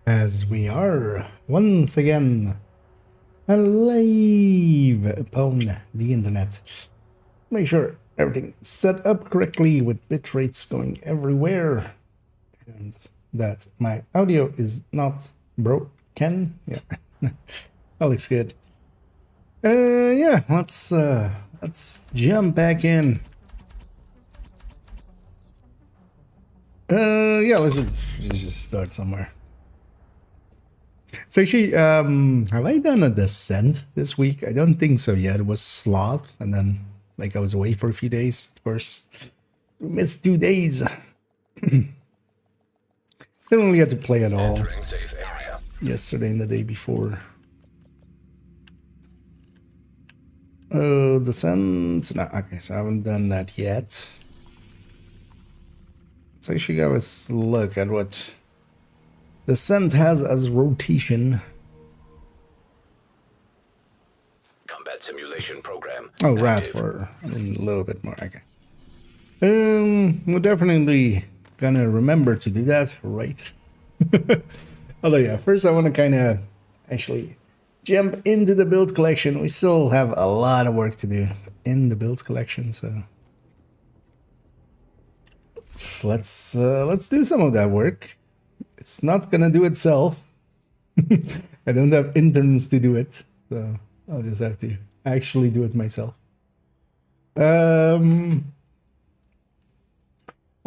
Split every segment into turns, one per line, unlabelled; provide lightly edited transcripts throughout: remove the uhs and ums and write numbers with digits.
As we are once again alive upon the internet. Make sure everything's set up correctly with bit rates going everywhere and that my audio is not broken. Yeah, that looks good. Yeah, let's jump back in. Yeah, let's just start somewhere. So actually, have I done a descent this week? I don't think so yet. It was Sloth, and then like I was away for a few days, of course. Missed 2 days. Didn't really get to play at all yesterday and the day before. Descent. No, okay, so I haven't done that yet. So I should have a look at what Descent has as rotation.
Combat simulation program.
Oh, right, for a little bit more. Okay. We're definitely gonna remember to do that, right? Although, yeah, first I want to kind of actually jump into the build collection. We still have a lot of work to do in the build collection, so let's do some of that work. It's not gonna do itself. I don't have interns to do it, so I'll just have to actually do it myself. One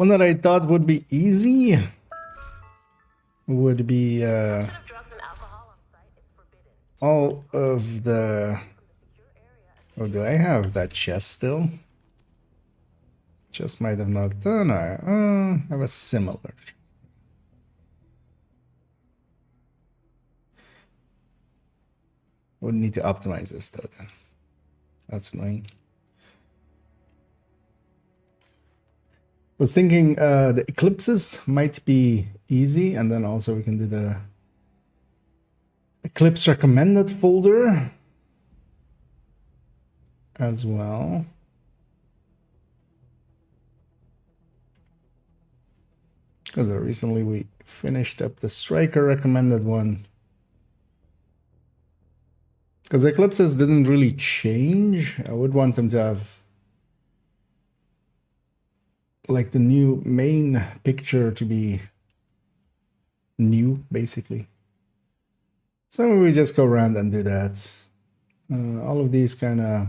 that I thought would be easy would be all of the... Oh, do I have that chest still? Chest might have not done. I have a similar. Would need to optimize this though then. That's annoying. Was thinking the eclipses might be easy, and then also we can do the eclipse recommended folder as well. Because recently we finished up the striker recommended one. Because eclipses didn't really change. I would want them to have like the new main picture to be new, basically. So maybe we just go around and do that. All of these kind of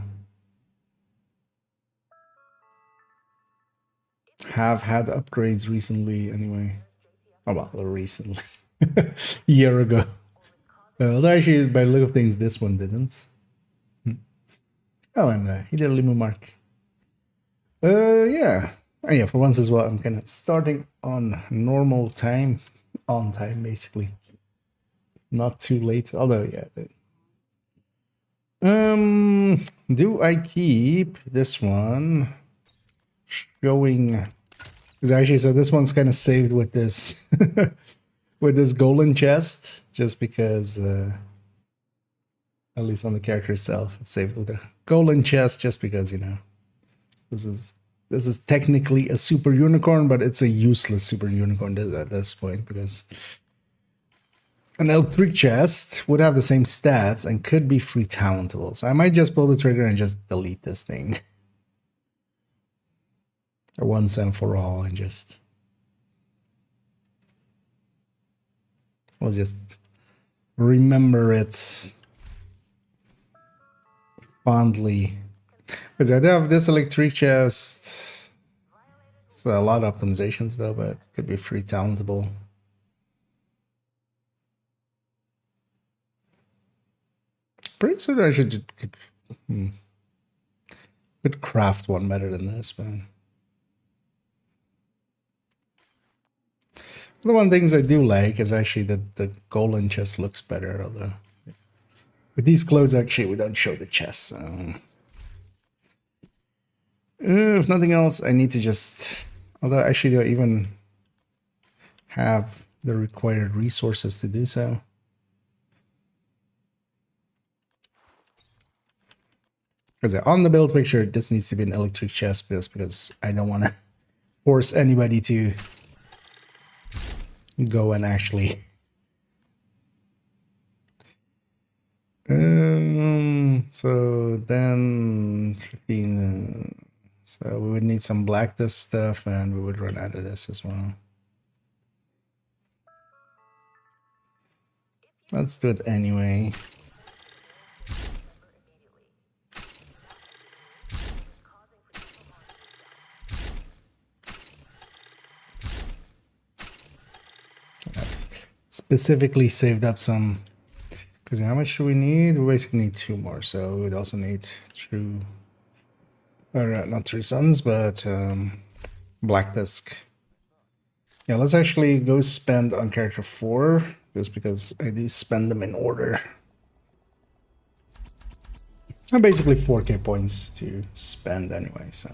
have had upgrades recently anyway. Oh, well, recently. A year ago. Although actually, by the look of things, this one didn't. Oh, and he did a limo mark. Yeah. And yeah, for once as well, I'm kind of starting on normal time. On time, basically. Not too late. Although, yeah. Do I keep this one showing... Because actually, so this one's kind of saved with this... with this golden chest. Just because, at least on the character itself, it's saved with a golden chest. Just because, you know, this is technically a super unicorn, but it's a useless super unicorn at this point because an electric chest would have the same stats and could be free talentable. So I might just pull the trigger and just delete this thing once and for all, and just we'll just remember it fondly. Because I do have this electric chest. It's a lot of optimizations though, but could be free talentable. Pretty sure I could craft one better than this, man. The one things I do like is actually that the golden chest looks better, although with these clothes actually we don't show the chest, so if nothing else I need to just, although actually I even have the required resources to do so. Because on the build picture this needs to be an electric chest because I don't want to force anybody to go and actually So then 15. So we would need some black this stuff, and we would run out of this as well. Let's do it anyway. I've specifically saved up some, because how much do we need? We basically need 2 more, so we would also need true, or not True Suns, but Black Disc. Yeah, let's actually go spend on character 4, just because I do spend them in order. And basically 4k points to spend anyway, so.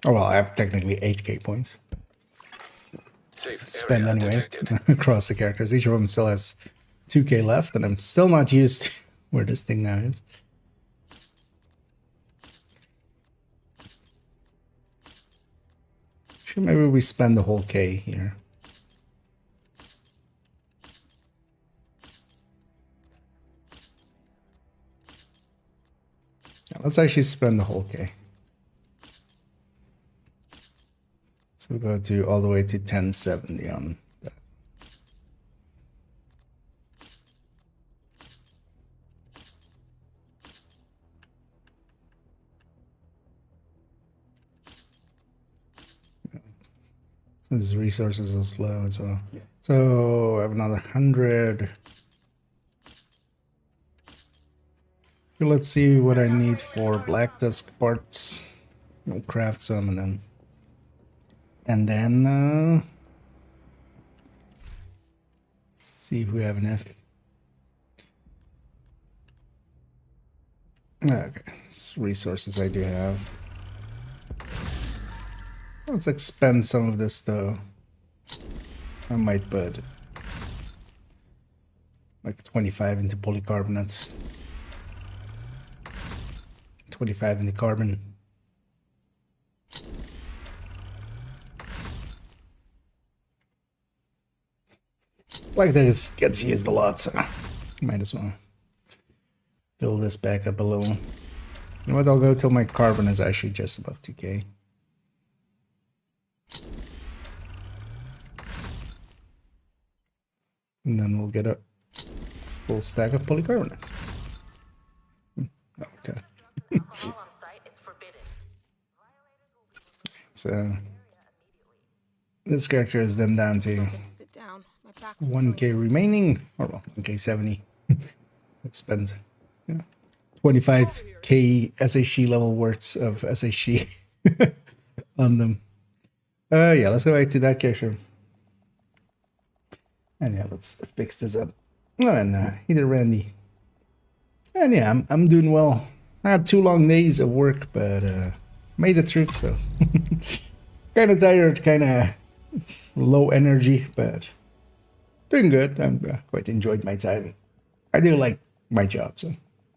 Oh well, I have technically 8k points
Safe
to spend
area
anyway
detected.
across the characters. Each of them still has 2k left, and I'm still not used to where this thing now is. Should maybe we spend the whole k here. Yeah, let's actually spend the whole k. So we go to all the way to 1070 on that. So his resources are slow as well. So I have another 100. Let's see what I need for black disk parts. We'll craft some and then see if we have enough. Okay, it's resources I do have. Let's expend some of this though. I might put like 25 into polycarbonates, 25 into carbon. Like this gets used a lot, so might as well fill this back up a little. You know what, I'll go till my carbon is actually just above 2k. And then we'll get a full stack of polycarbonate. Okay. So this character is then down to 1k remaining, or well, 1k 70. I've spent 25k SHG level worths of SHG on them. Yeah, let's go back to that character. And yeah, let's fix this up. Oh, and either Randy. And yeah, I'm doing well. I had 2 long days of work, but made it through, so kind of tired, kind of low energy, but doing good. I'm quite enjoyed my time. I do like my job, so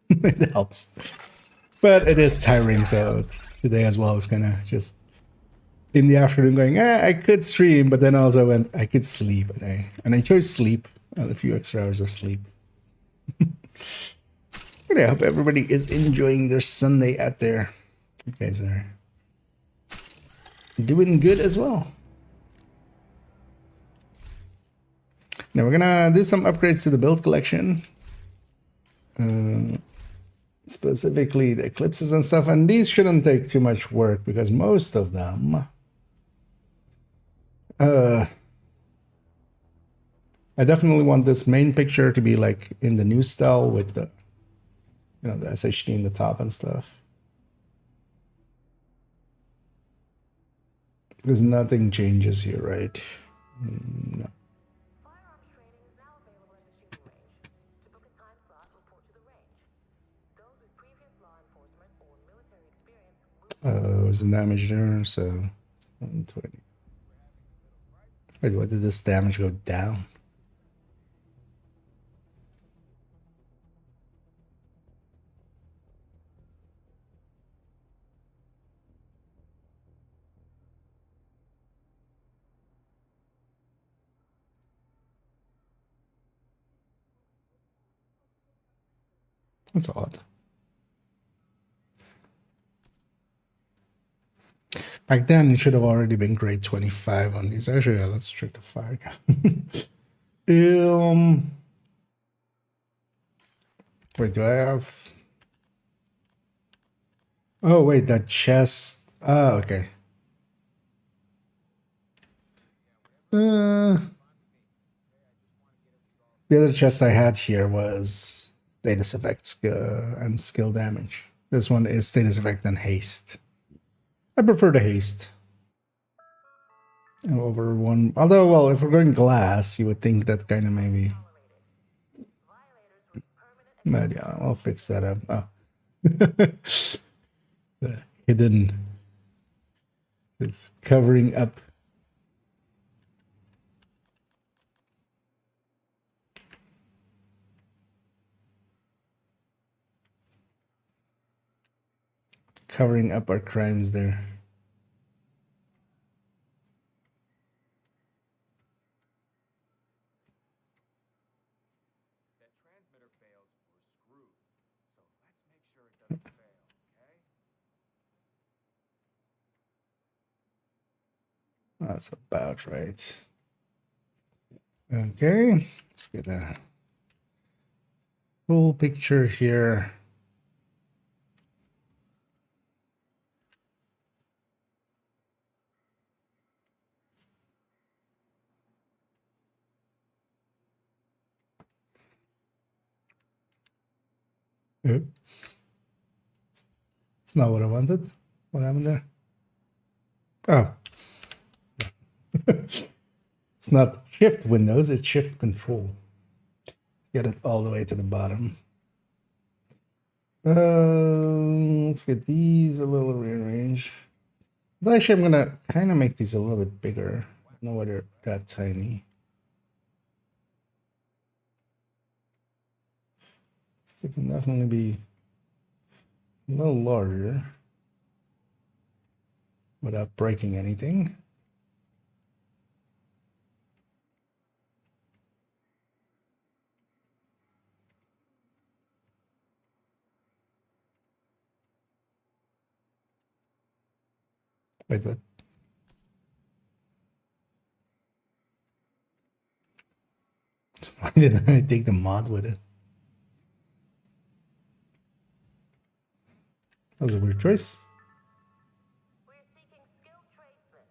it helps. But it is tiring, so today as well is kind of just in the afternoon going, I could stream, but then also went, I could sleep, and I chose sleep, a few extra hours of sleep. And I hope everybody is enjoying their Sunday out there. You guys are doing good as well. Now we're gonna do some upgrades to the build collection. Specifically the eclipses and stuff, and these shouldn't take too much work because most of them I definitely want this main picture to be like in the new style with the the SHD in the top and stuff. Because nothing changes here, right? No. Was the damage there? So 120. Wait, why did this damage go down? That's odd. Back then, it should have already been grade 25 on these. Actually, yeah, let's check the fire. Wait, do I have... Oh, wait, that chest... Ah, okay. The other chest I had here was status effects and skill damage. This one is status effect and haste. I prefer the haste over one. Although, well, if we're going glass, you would think that kind of maybe. But yeah, I'll fix that up. Oh. The hidden. It's covering up. Covering up our crimes there. That's about right. Okay, let's get a full picture here. Oop. It's not what I wanted. What happened there? Oh. It's not shift windows, it's shift control. Get it all the way to the bottom. Let's get these a little rearranged. Actually, I'm gonna kind of make these a little bit bigger. I don't know why they're that tiny. They can definitely be a little larger without breaking anything. Wait, what? Why didn't I take the mod with it? That was a weird choice.
We're seeking skilled tradesmen.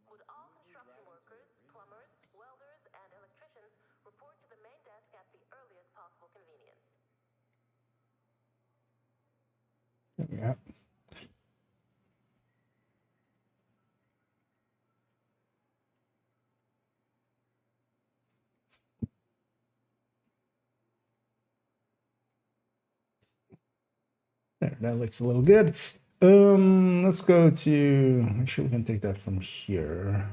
Would all construction workers, plumbers, welders, and electricians report to the main desk at the earliest possible convenience?
Yeah. There, that looks a little good. Let's go to, actually we can take that from here.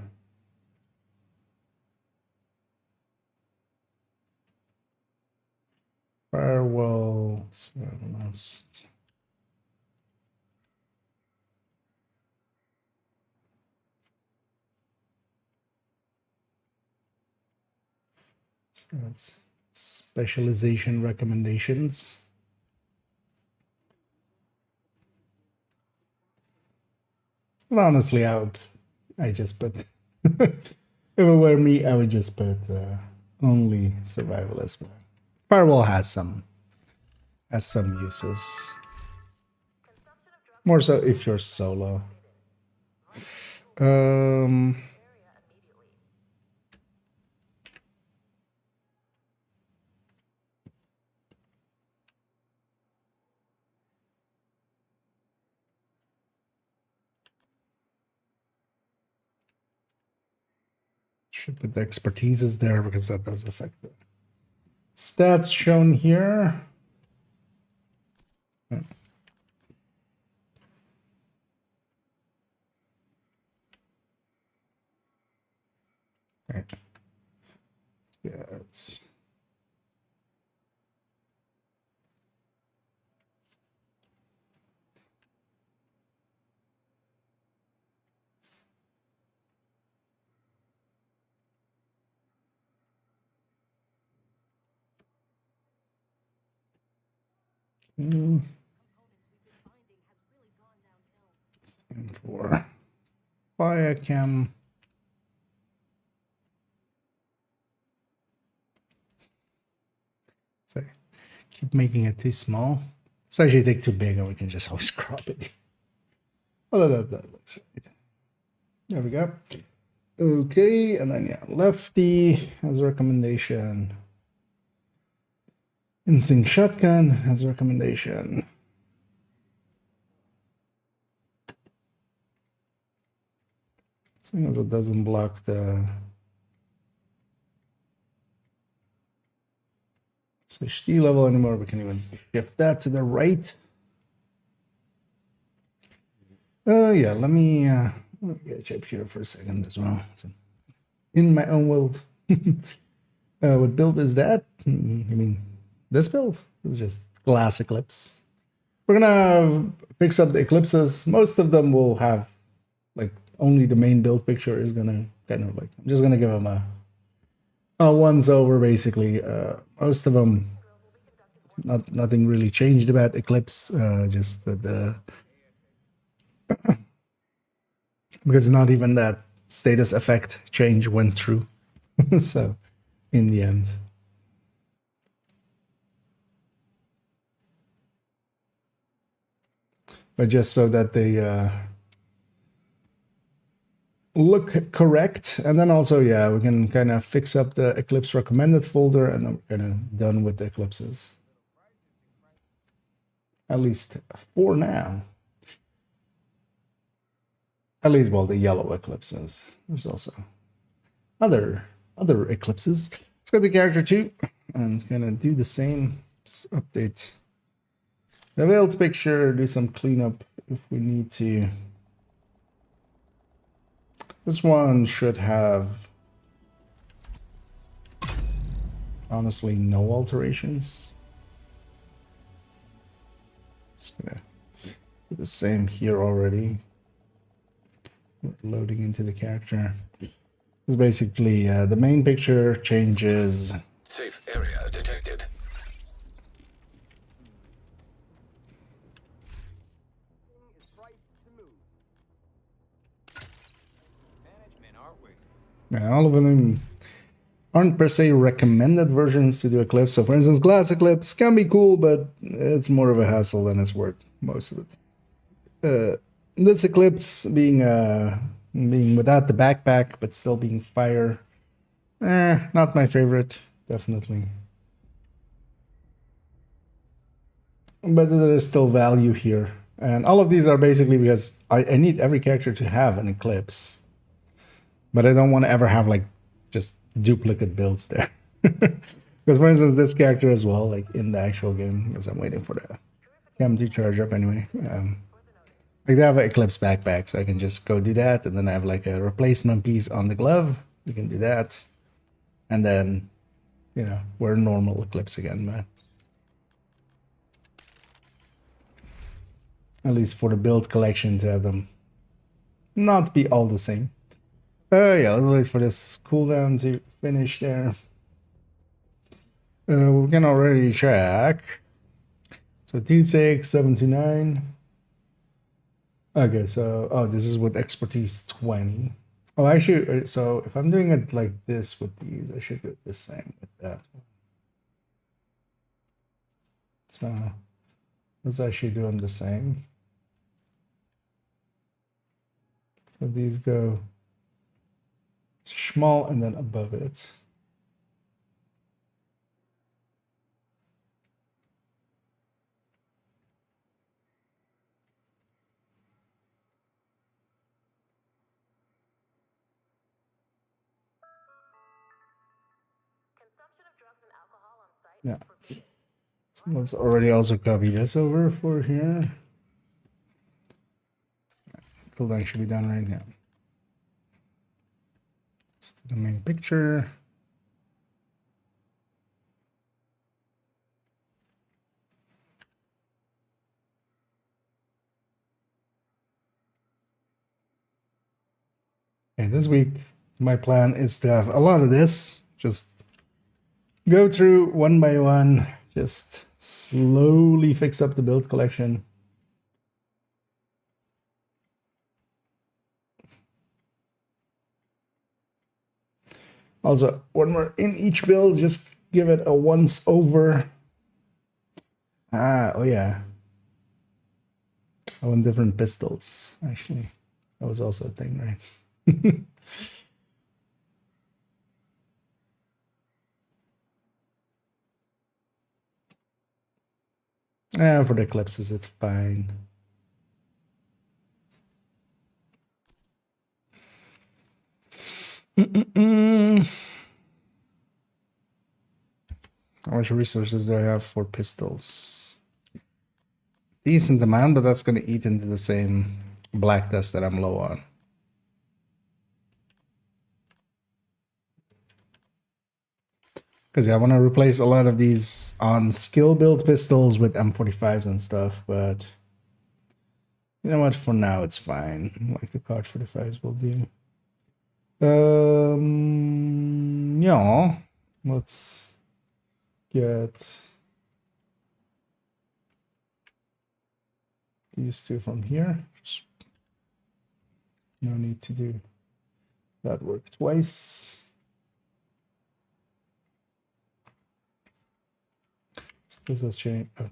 Firewall, must. So that's specialization recommendations. Well, honestly, I just put, if it were me, I would just put only survivalist. Firewall has some uses. More so if you're solo. Should put the expertise is there because that does affect the stats shown here. Right. Yeah, it's Same for fire cam. So keep making it too small. It's actually take too big and we can just always crop it. Oh, that looks right. There we go. Okay, and then yeah, lefty as a recommendation. Instinct shotgun as a recommendation. As long as it doesn't block the HD level anymore, we can even shift that to the right. Yeah, let me get a chip here for a second as well. So, in my own world. What build is that? I mean, this build is just glass eclipse. We're gonna fix up the eclipses. Most of them will have like only the main build picture is gonna kind of like, I'm just gonna give them a once over basically. Most of them, nothing really changed about eclipse. Just the because not even that status effect change went through. So in the end. But just so that they look correct. And then also, yeah, we can kind of fix up the Eclipse recommended folder and then we're kind of done with the eclipses. At least for now. At least, well, the yellow eclipses. There's also other eclipses. Let's go to character 2 and kind of do the same. Just update the build picture, do some cleanup if we need to. This one should have honestly no alterations. Just gonna do the same here already. Loading into the character. It's basically the main picture changes.
Safe area detected.
Yeah, all of them aren't per se recommended versions to do Eclipse. So for instance, Glass Eclipse can be cool, but it's more of a hassle than it's worth, most of it. This Eclipse being without the backpack, but still being fire, not my favorite, definitely. But there is still value here. And all of these are basically because I need every character to have an Eclipse. But I don't want to ever have like just duplicate builds there. Because for instance, this character as well, like in the actual game, because I'm waiting for the cam to charge up anyway. Like they have an Eclipse backpack, so I can just go do that, and then I have like a replacement piece on the glove. We can do that, and then, you know, we're normal Eclipse again, man. At least for the build collection to have them not be all the same. Yeah, let's wait for this cooldown to finish there. We can already check. So 26729. Okay, so, oh, this is with expertise 20. Oh, actually, so if I'm doing it like this with these, I should do it the same with that one. So let's actually do them the same. So these go small and then above it. Yeah. So let's already also copy this over for here. Cooldown should be done right now. Let's do the main picture. Okay, this week my plan is to have a lot of this. Just go through one by one, just slowly fix up the build collection. Also, when we're in each build, just give it a once over. Oh yeah. I want different pistols, actually. That was also a thing, right? For the eclipses, it's fine. How much resources do I have for pistols? Decent amount, but that's going to eat into the same black dust that I'm low on. Because yeah, I want to replace a lot of these on skill build pistols with M45s and stuff, but you know what? For now, it's fine. Like the card 45s will do. Yeah, let's get these two from here. Just no need to do that work twice. This has changed. Oh.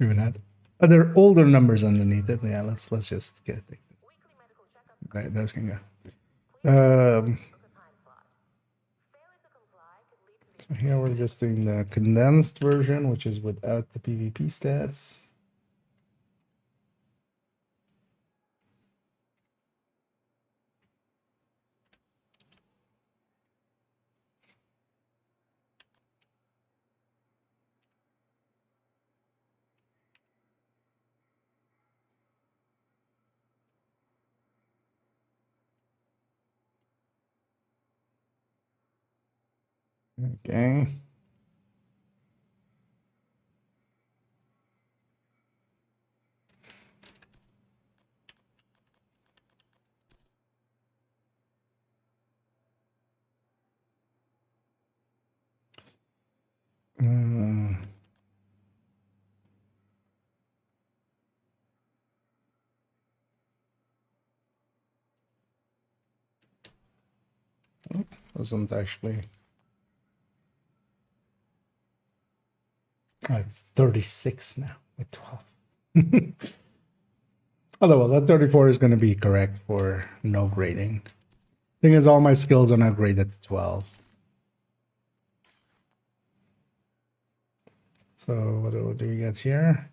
Even had other older numbers underneath it. Yeah, let's just get it. That's gonna go. So here we're just doing the condensed version, which is without the PvP stats. Okay. Wasn't actually. Oh, it's 36 now with 12. Although, well, that 34 is going to be correct for no grading. Thing is, all my skills are now graded to 12. So what do we get here?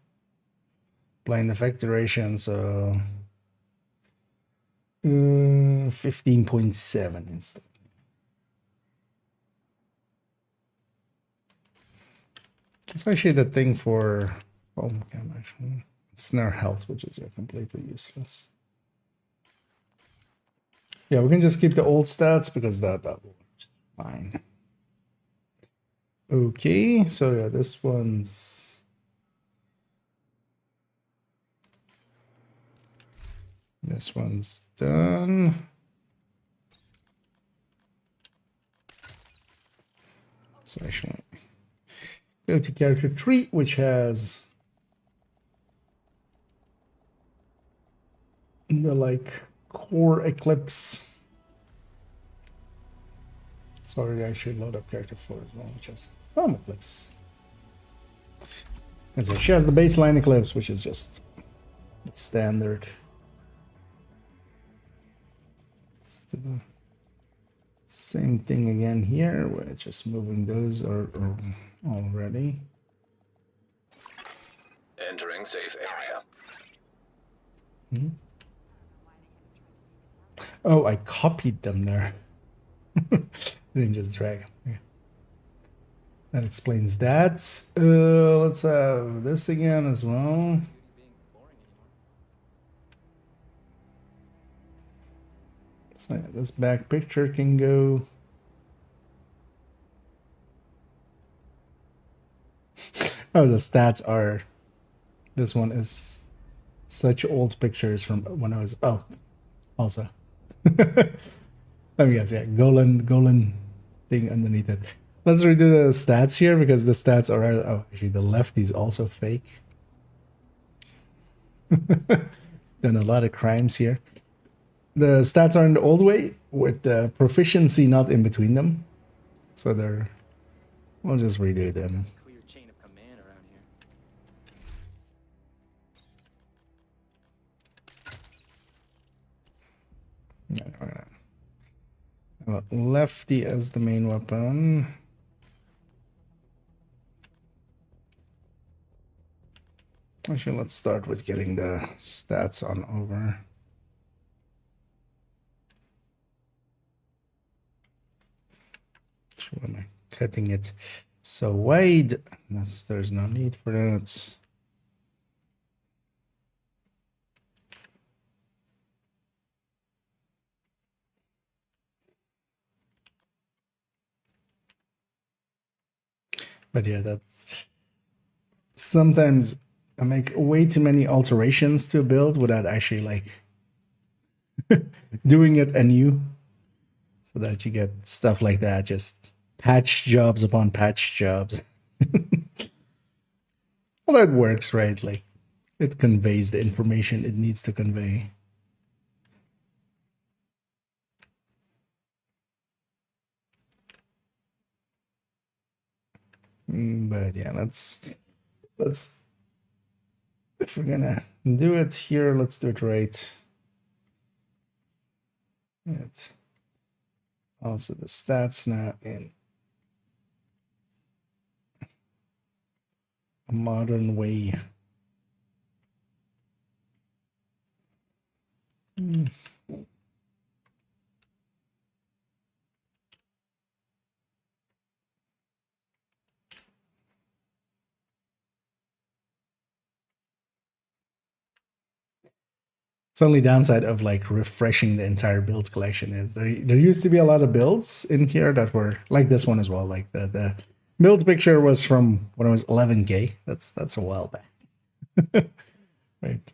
Blind effect duration, so 15.7 instead. It's actually the thing for foam cam, actually. It's snare health, which is completely useless. Yeah, we can just keep the old stats because that will work fine. Okay, so yeah, this one's done. So actually go to character tree, which has the like core eclipse. Sorry, I should load up character 4 as well, which has eclipse. And so she has the baseline eclipse, which is just standard. Let's do the same thing again here. We're just moving those already.
Entering safe area.
Oh, I copied them there. Didn't just drag them. Yeah. That explains that. Let's have this again as well. So yeah, this back picture can go. Oh, the stats are. This one is such old pictures from when I was. Oh, also. Let me guess. Yeah, Golan thing underneath it. Let's redo the stats here because the stats are oh actually the left is also fake. Done a lot of crimes here. The stats are in the old way with proficiency not in between them. So they're we'll just redo them.
Clear chain of command around here.
Lefty as the main weapon. Actually, let's start with getting the stats on over. Why am I cutting it so wide? There's no need for that. But yeah, that's sometimes I make way too many alterations to a build without actually like doing it anew, so that you get stuff like that, just patch jobs upon patch jobs. Well, that works, right? Like it conveys the information it needs to convey. But yeah, let's if we're gonna do it here, let's do it right. It also the stats now in a modern way. It's only downside of like refreshing the entire build collection is there used to be a lot of builds in here that were like this one as well. Like the build picture was from when it was 11K. That's a while back. Right.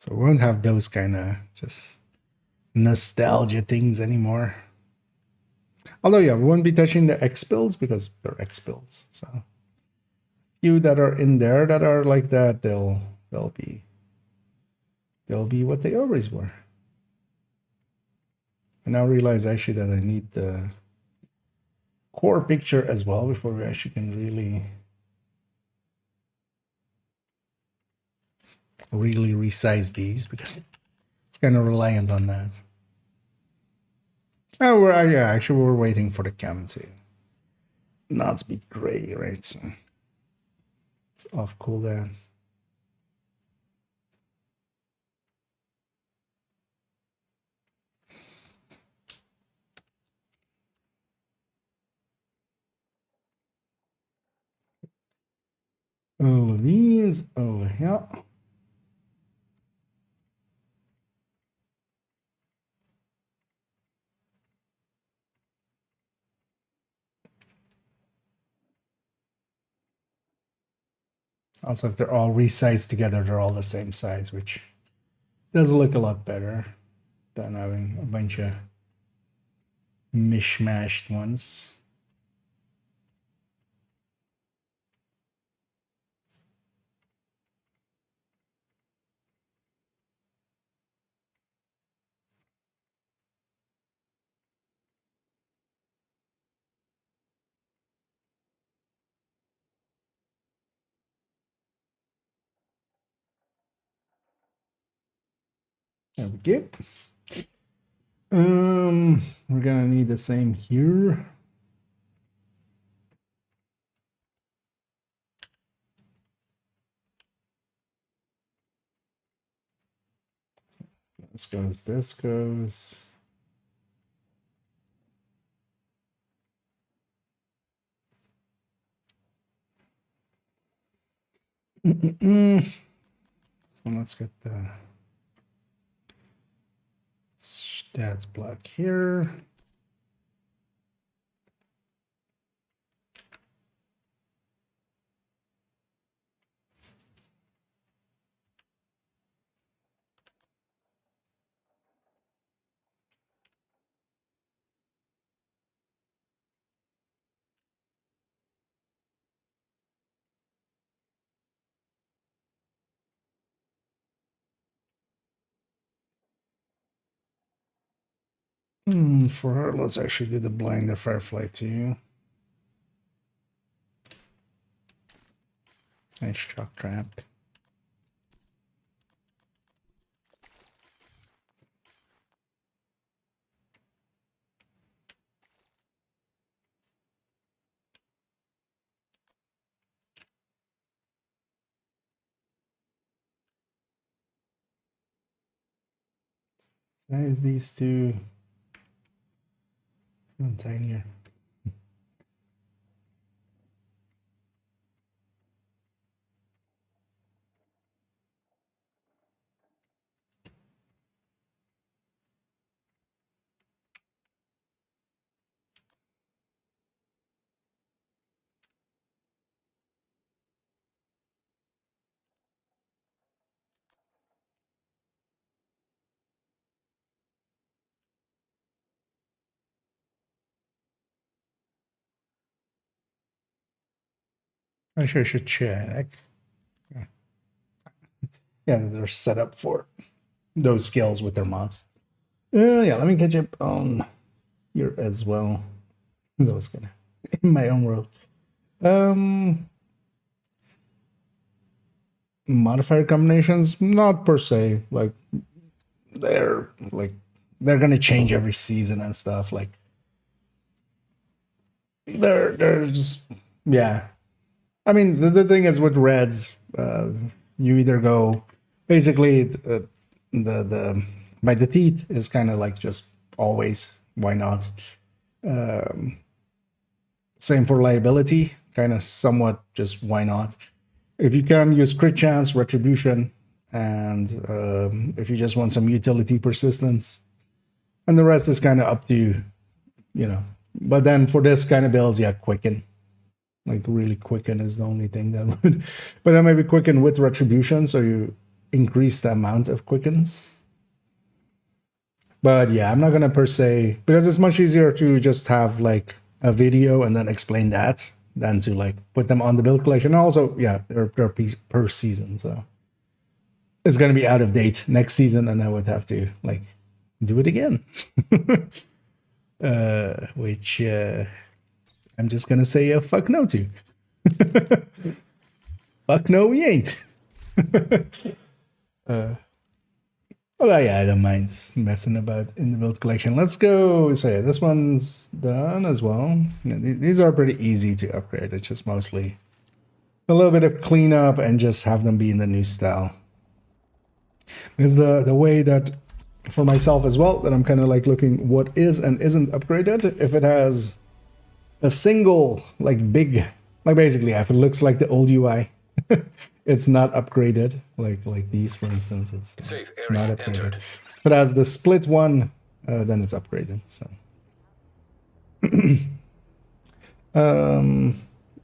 So we won't have those kind of just nostalgia things anymore. Although yeah, we won't be touching the X builds because they're X builds. So few that are in there that are like that, they'll be what they always were. I now realize actually that I need the core picture as well before we actually can really resize these, because it's kind of reliant on that. Oh, yeah, actually we're waiting for the cam to not be gray, right? So it's off cooldown. All of these over here. Also, if they're all resized together, they're all the same size, which does look a lot better than having a bunch of mishmashed ones. There we go. We're gonna need the same here. This goes, this goes. So let's get the stats block here. For her, let's actually do the blinder firefly too. Nice shock trap. Nice, these two. Even tinier. Actually, I should check. Yeah, they're set up for those skills with their mods. Yeah, let me catch up on here as well. That was kind of in my own world. Modifier combinations, not per se. Like they're gonna change every season and stuff. Like they're just, yeah. I mean, the thing is with reds, you either go basically the by the teeth is kind of like just always, why not? Same for liability, kind of somewhat just why not? If you can use crit chance, retribution, and if you just want some utility persistence, and the rest is kind of up to you, you know. But then for this kind of builds, yeah, quicken. Like really quicken is the only thing that would, but then maybe quicken with retribution, so you increase the amount of quickens. But yeah, I'm not gonna per se, because it's much easier to just have like a video and then explain that than to like put them on the build collection. And also, yeah, they're per season, so it's gonna be out of date next season, and I would have to like do it again. Which I'm just gonna say a fuck no to. Fuck no, we ain't. Well, yeah, I don't mind messing about in the build collection. Let's go. So yeah, this one's done as well. Yeah, these are pretty easy to upgrade. It's just mostly a little bit of cleanup and just have them be in the new style. Because the way that for myself as well, that I'm kind of like looking what is and isn't upgraded. If it has a single like big, like basically if it looks like the old UI, it's not upgraded. Like these, for instance, it's not upgraded. Entered. But as the split one, then it's upgraded. So,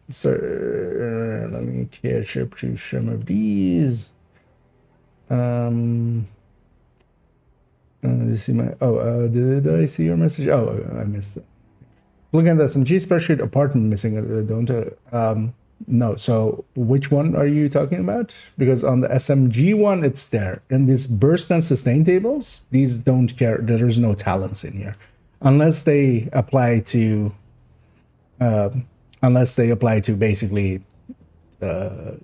so let me catch up to some of these. You see my did I see your message? Oh, I missed it. Looking at the SMG spreadsheet, apartment missing. Don't no. So which one are you talking about? Because on the SMG one, it's there. In these burst and sustain tables, these don't care. There's no talents in here, unless they apply to basically the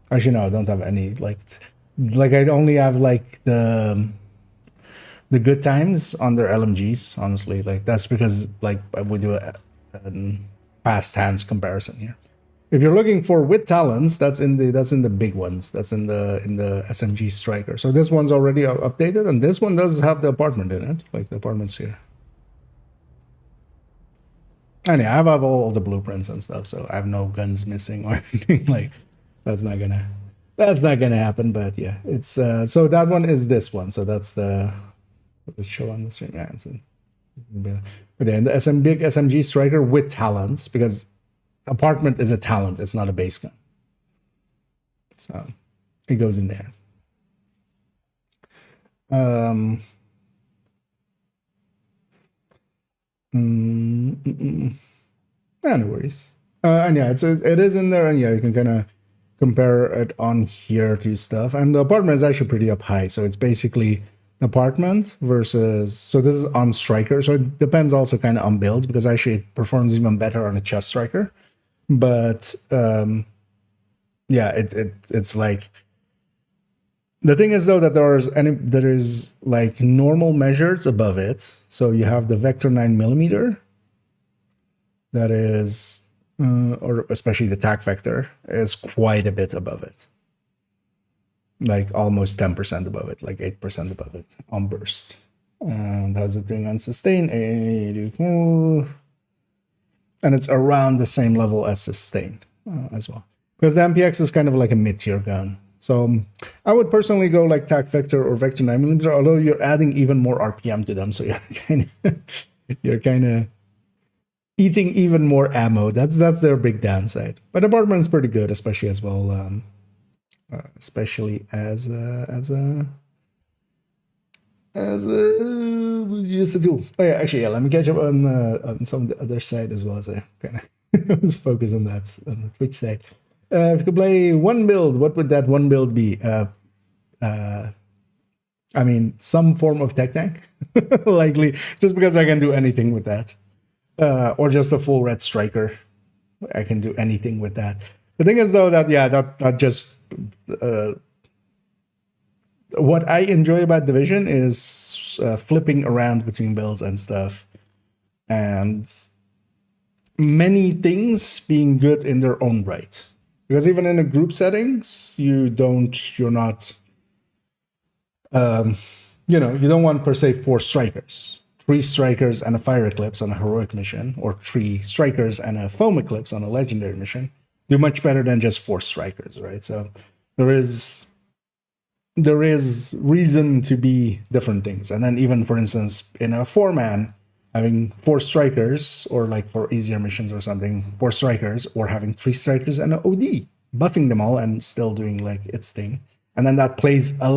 actually no, I don't have any like I only have like the good times on their LMGs, honestly. Like that's because like I would do a fast hands comparison here. If you're looking for with talents, that's in the big ones. That's in the SMG striker. So this one's already updated, and this one does have the apartment in it, like the apartments here. And yeah, I have all the blueprints and stuff, so I have no guns missing or anything. Like that's not gonna happen. But yeah, it's so that one is this one. So that's the show on the stream. Yeah, but yeah, the big SMG striker with talents, because apartment is a talent, it's not a base gun. So it goes in there. No worries. And yeah, it is in there, and yeah, you can kind of compare it on here to stuff. And the apartment is actually pretty up high, so it's basically apartment versus, so this is on striker, so it depends also kind of on build, because actually it performs even better on a chest striker. But yeah, it's like, the thing is though that there is like normal measures above it. So you have the vector 9mm, that is or especially the tac vector is quite a bit above it, like almost 10% above it, like 8% above it on burst. And how's it doing on sustain? 84. And it's around the same level as sustain as well, because the MPX is kind of like a mid-tier gun. So I would personally go like tac vector or vector 9mm, although you're adding even more RPM to them, so you're kind of eating even more ammo. That's their big downside. But apartment's pretty good, especially as well, especially as a just a tool. Oh yeah, actually, yeah. Let me catch up on some of the other side as well, as I kind of was focused on that on the Twitch side. If you could play one build, what would that one build be? I mean, some form of tech tank, likely, just because I can do anything with that, or just a full red striker. I can do anything with that. The thing is, though, that yeah, that just what I enjoy about Division is flipping around between builds and stuff, and many things being good in their own right. Because even in a group settings, you're not, you don't want per se 4 strikers, 3 strikers and a fire eclipse on a heroic mission, or 3 strikers and a foam eclipse on a legendary mission. Do much better than just 4 strikers, right? So there is reason to be different things. And then even, for instance, in a 4-man, having 4 strikers, or like for easier missions or something, 4 strikers, or having 3 strikers and an OD, buffing them all and still doing like its thing. And then that plays I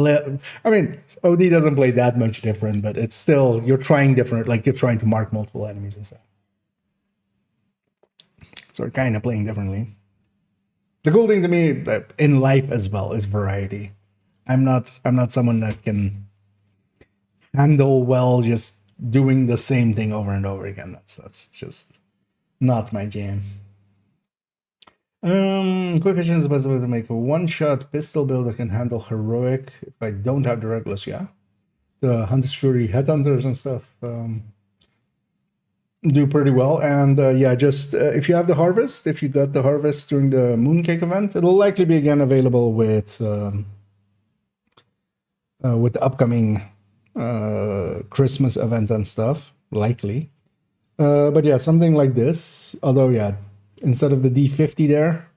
mean, OD doesn't play that much different, but it's still, you're trying different, like you're trying to mark multiple enemies and stuff. So we're kind of playing differently. The cool thing to me in life as well is variety. I'm not someone that can handle well just doing the same thing over and over again. That's just not my jam. Quick question is possible to make a one-shot pistol build that can handle heroic if I don't have the regulars. Yeah, the Hunter's Fury headhunters and stuff do pretty well. And yeah, just if you have the harvest, if you got the harvest during the Mooncake event, it'll likely be again available with the upcoming Christmas event and stuff, likely. But yeah, something like this. Although yeah, instead of the D50 there,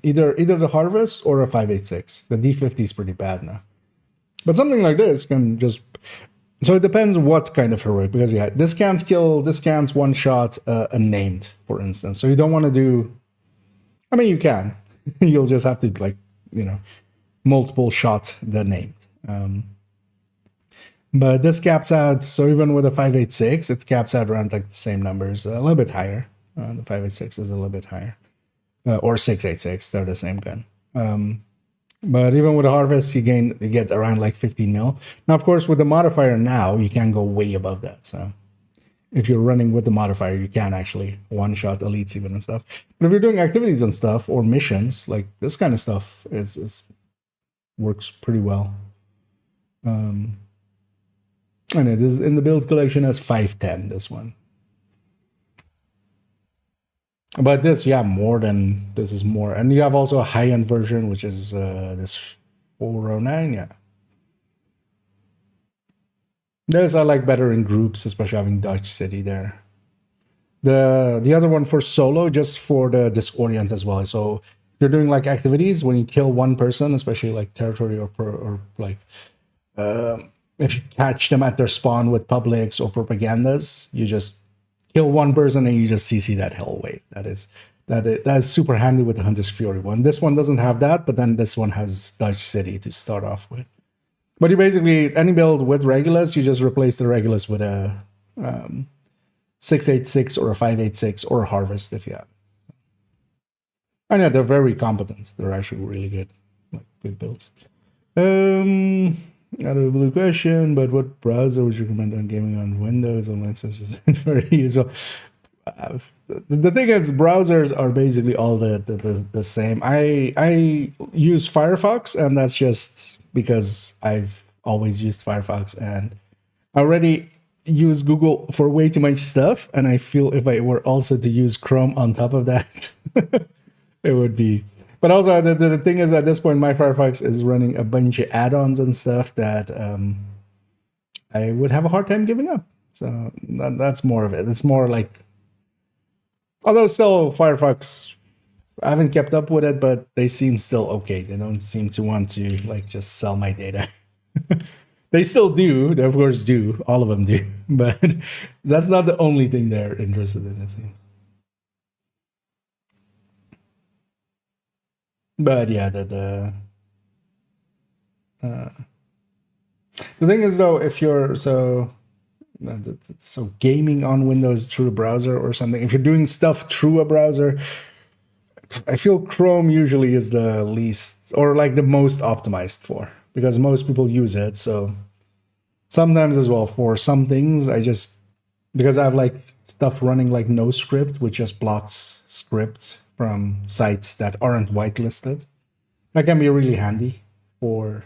either the harvest or a 5.86. The D50 is pretty bad now. But something like this can just, so it depends what kind of heroic, because yeah, this can't one shot a named, for instance. So you don't want to do, I mean, you can. You'll just have to like, multiple shot the named. But this caps out, so even with a 5.86, it caps out around like the same numbers, a little bit higher. The 5.86 is a little bit higher. Or 6.86, they're the same gun. But even with a harvest, you get around like 15 mil. Now, of course, with the modifier now, you can go way above that. So if you're running with the modifier, you can actually one-shot elites even and stuff. But if you're doing activities and stuff, or missions, like this kind of stuff works pretty well. And it is in the build collection as 510, this one. But this, yeah, this is more. And you have also a high-end version, which is this 409, yeah. This I like better in groups, especially having Dutch City there. The other one for solo, just for the disorient as well. So if you're doing like activities, when you kill one person, especially like territory or like... if you catch them at their spawn with publics or propagandas, you just kill one person and you just CC that hell wave. That is super handy with the Hunter's Fury one. This one doesn't have that, but then this one has Dutch City to start off with. But you basically, any build with Regulus, you just replace the Regulus with a 6.86 or a 5.86 or a Harvest if you have it. And yeah, they're very competent. They're actually really good, like good builds. Out of a blue question, but what browser would you recommend on gaming on Windows or Linux? Is very useful. The thing is, browsers are basically all the same. I use Firefox, and that's just because I've always used Firefox, and I already use Google for way too much stuff. And I feel if I were also to use Chrome on top of that, it would be. But also, the thing is, at this point, my Firefox is running a bunch of add-ons and stuff that I would have a hard time giving up. So that's more of it. It's more like, although still Firefox, I haven't kept up with it, but they seem still okay. They don't seem to want to like just sell my data. They still do. They of course do. All of them do. But that's not the only thing they're interested in, it seems. But yeah, the thing is though, if you're so gaming on Windows through a browser or something, if you're doing stuff through a browser, I feel Chrome usually is the least or like the most optimized for, because most people use it. So sometimes as well for some things, because I have like stuff running like no script, which just blocks scripts from sites that aren't whitelisted. That can be really handy for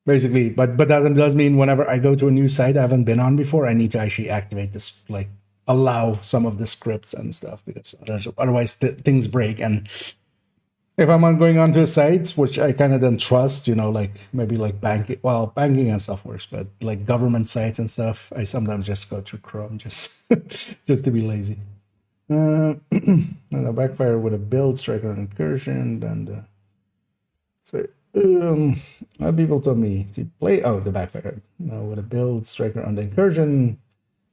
basically, but that does mean whenever I go to a new site I haven't been on before, I need to actually activate this, like allow some of the scripts and stuff, because otherwise things break. And if I'm going onto a site which I kind of then trust, like maybe like banking and stuff works, but like government sites and stuff, I sometimes just go through Chrome just to be lazy. And a backfire with a build, striker, and incursion, and people told me to play. Oh, the backfire with a build, striker, on the incursion,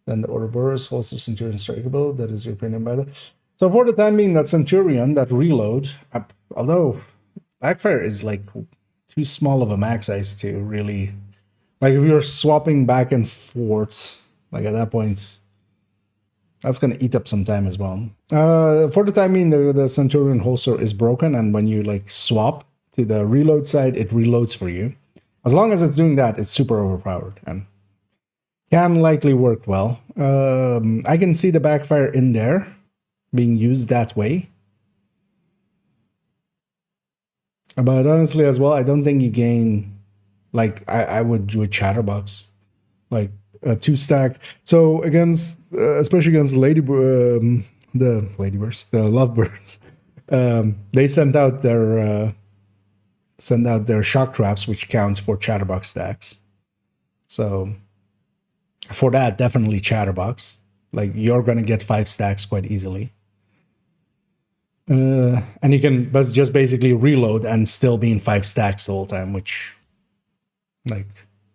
then the Ouroboros, holster, centurion, striker build. That is your opinion, by the. So for the time being, that centurion, that reload, although backfire is like too small of a max size to really, like if you're swapping back and forth, like at that point, that's going to eat up some time as well. For the time being, the Centurion holster is broken, and when you like swap to the reload side, it reloads for you. As long as it's doing that, it's super overpowered and can likely work well. I can see the backfire in there being used that way. But honestly as well, I don't think you gain, like I would do a chatterbox. Like, 2-stack. So against, especially against the lovebirds, they send out their shock traps, which counts for chatterbox stacks. So for that, definitely chatterbox. Like you're gonna get 5 stacks quite easily, and you can just basically reload and still be in 5 stacks the whole time, which like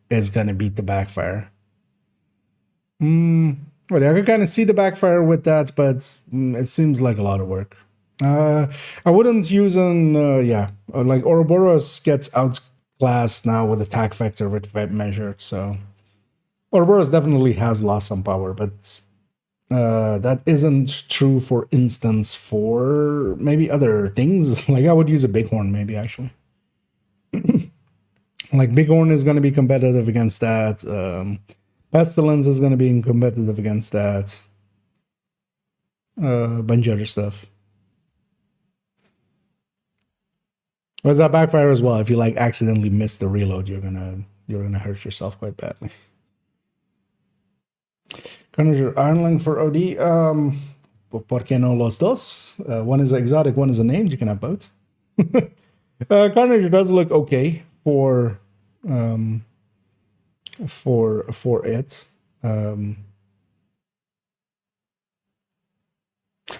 is gonna beat the backfire. Well, I can kind of see the backfire with that, but it seems like a lot of work. I wouldn't use like Ouroboros gets outclassed now with attack vector with web measure, so Ouroboros definitely has lost some power, but that isn't true, for instance, for maybe other things. Like I would use a bighorn, maybe actually. Like bighorn is going to be competitive against that. Pestilence is going to be competitive against that. Bunch of other stuff. Whereas that backfire as well, if you like accidentally miss the reload, you're gonna hurt yourself quite badly. Carnage Ironling for OD. ¿Por qué no los dos? One is exotic, one is a named. You can have both. Carnage does look okay for it.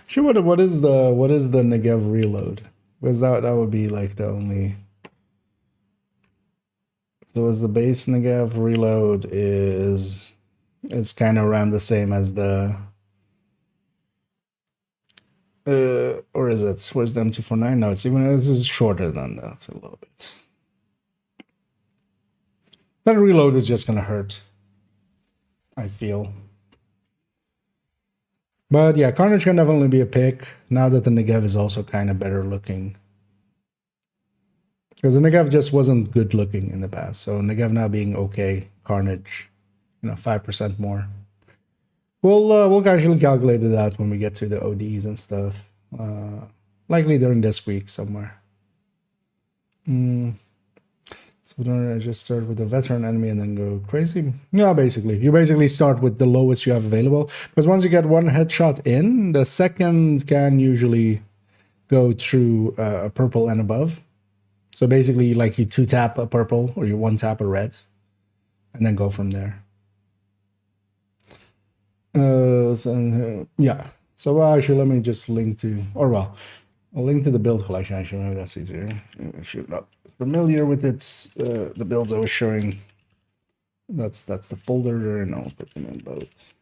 Sure. What is the Negev reload? Because that would be like the only. So as the base Negev reload is kind of around the same as the. Or is it? Where's the M249? No, it's even. This is shorter than that a little bit. That reload is just gonna hurt, I feel. But yeah, Carnage can definitely be a pick now that the Negev is also kind of better looking. Because the Negev just wasn't good looking in the past. So Negev now being okay, Carnage, 5% more. We'll casually calculate it out when we get to the ODs and stuff. Likely during this week somewhere. So don't I just start with the veteran enemy and then go crazy? Yeah, basically. You basically start with the lowest you have available. Because once you get one headshot in, the second can usually go through a purple and above. So basically, like you 2-tap a purple or you 1-tap a red. And then go from there. Yeah. So actually, let me just link to... I'll link to the build collection. Actually, maybe that's easier. If you're not familiar with the builds I was showing, that's the folder, and I'll put them in both.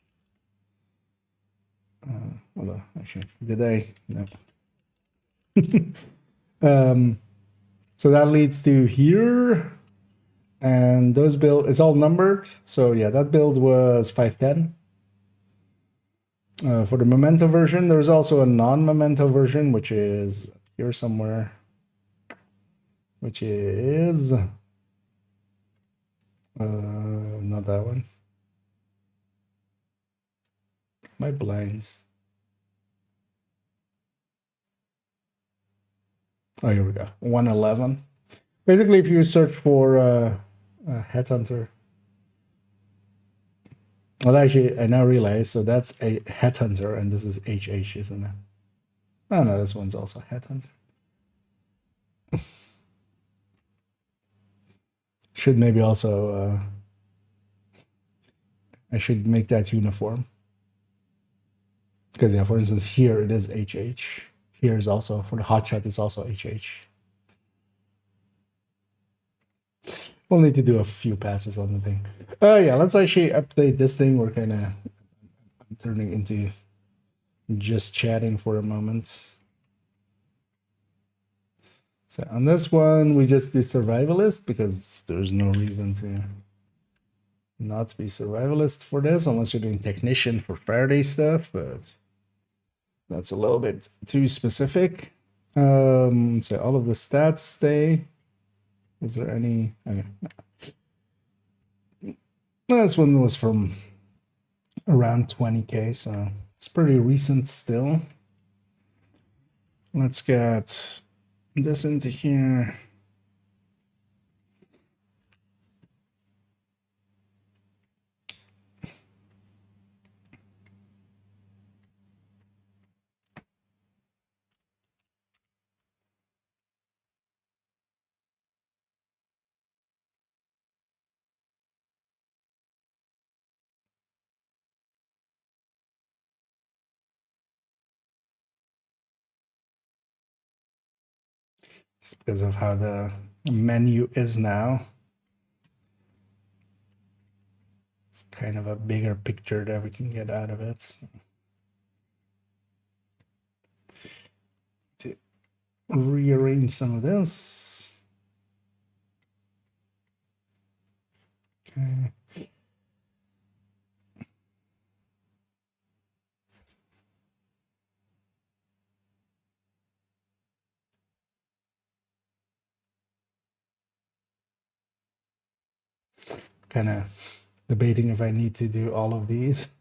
Hold on, actually, did I? No. So that leads to here, and those build, it's all numbered. So yeah, that build was 510. For the memento version, there's also a non-memento version, which is here somewhere, which is not that one. My blinds. Oh, here we go. 111. Basically, if you search for a headhunter. Well, actually, I now realize, so that's a headhunter, and this is HH, isn't it? Oh, no, this one's also headhunter. Should maybe also, I should make that uniform. Because, yeah, for instance, here it is HH. Here is also, for the hotshot, it's also HH. We'll need to do a few passes on the thing. Yeah, let's actually update this thing. We're kind of turning into just chatting for a moment. So on this one, we just do survivalist because there's no reason to not be survivalist for this unless you're doing technician for Faraday stuff, but that's a little bit too specific. So all of the stats stay. Is there any? Okay. This one was from around 20k, so it's pretty recent still. Let's get this into here. Just because of how the menu is now. It's kind of a bigger picture that we can get out of it. So. To rearrange some of this. Okay. Kind of debating if I need to do all of these.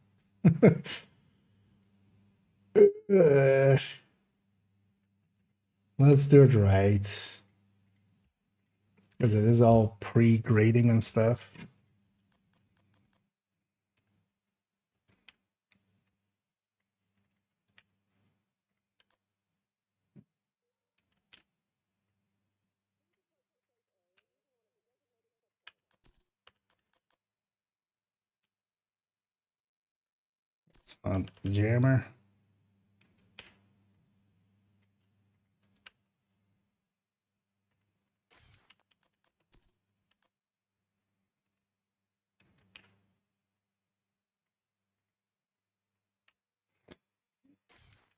Let's do it right. Because it is all pre-grading and stuff. It's not the jammer.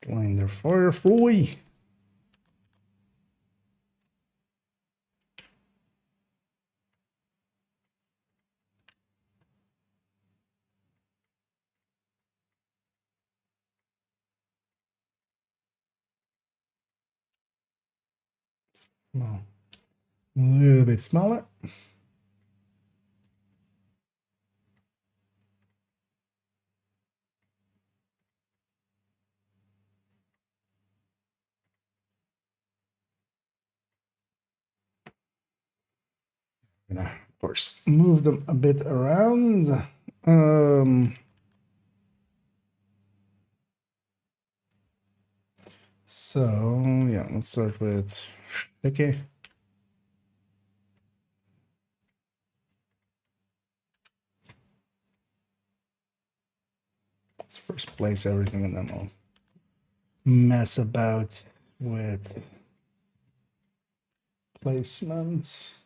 Blinder Firefly. Well, little bit smaller. Gonna, of course, move them a bit around. So yeah, let's start with sticky. Let's first place everything and then we'll mess about with placements.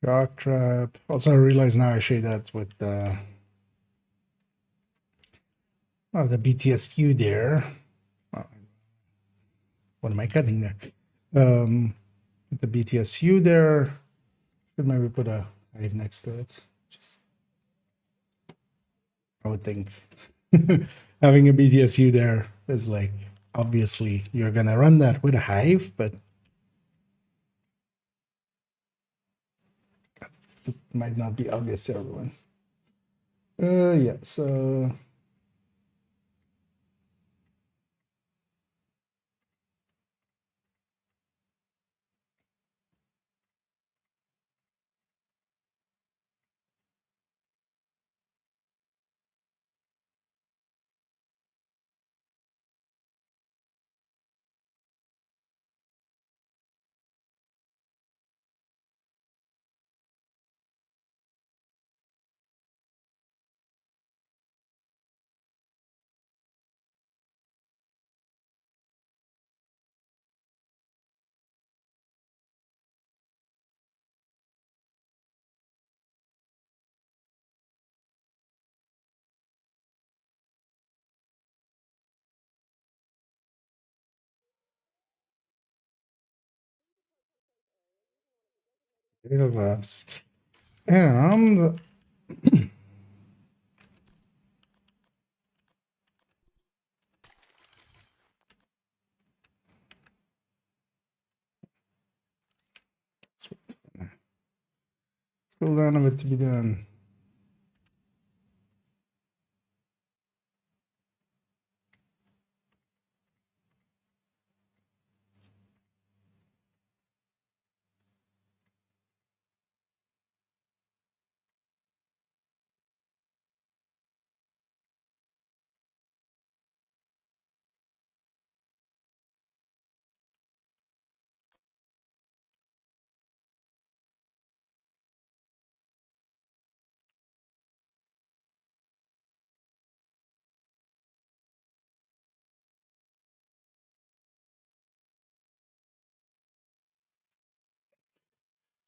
Shock trap. Also, I realize now I shade that with the BTSQ there. Oh, what am I cutting there? With the BTSU there, should maybe put a hive next to it. Just, I would think having a BTSU there is like, obviously you're gonna run that with a hive, but it might not be obvious to everyone. Yeah, so gloves. And cool down of it to be done.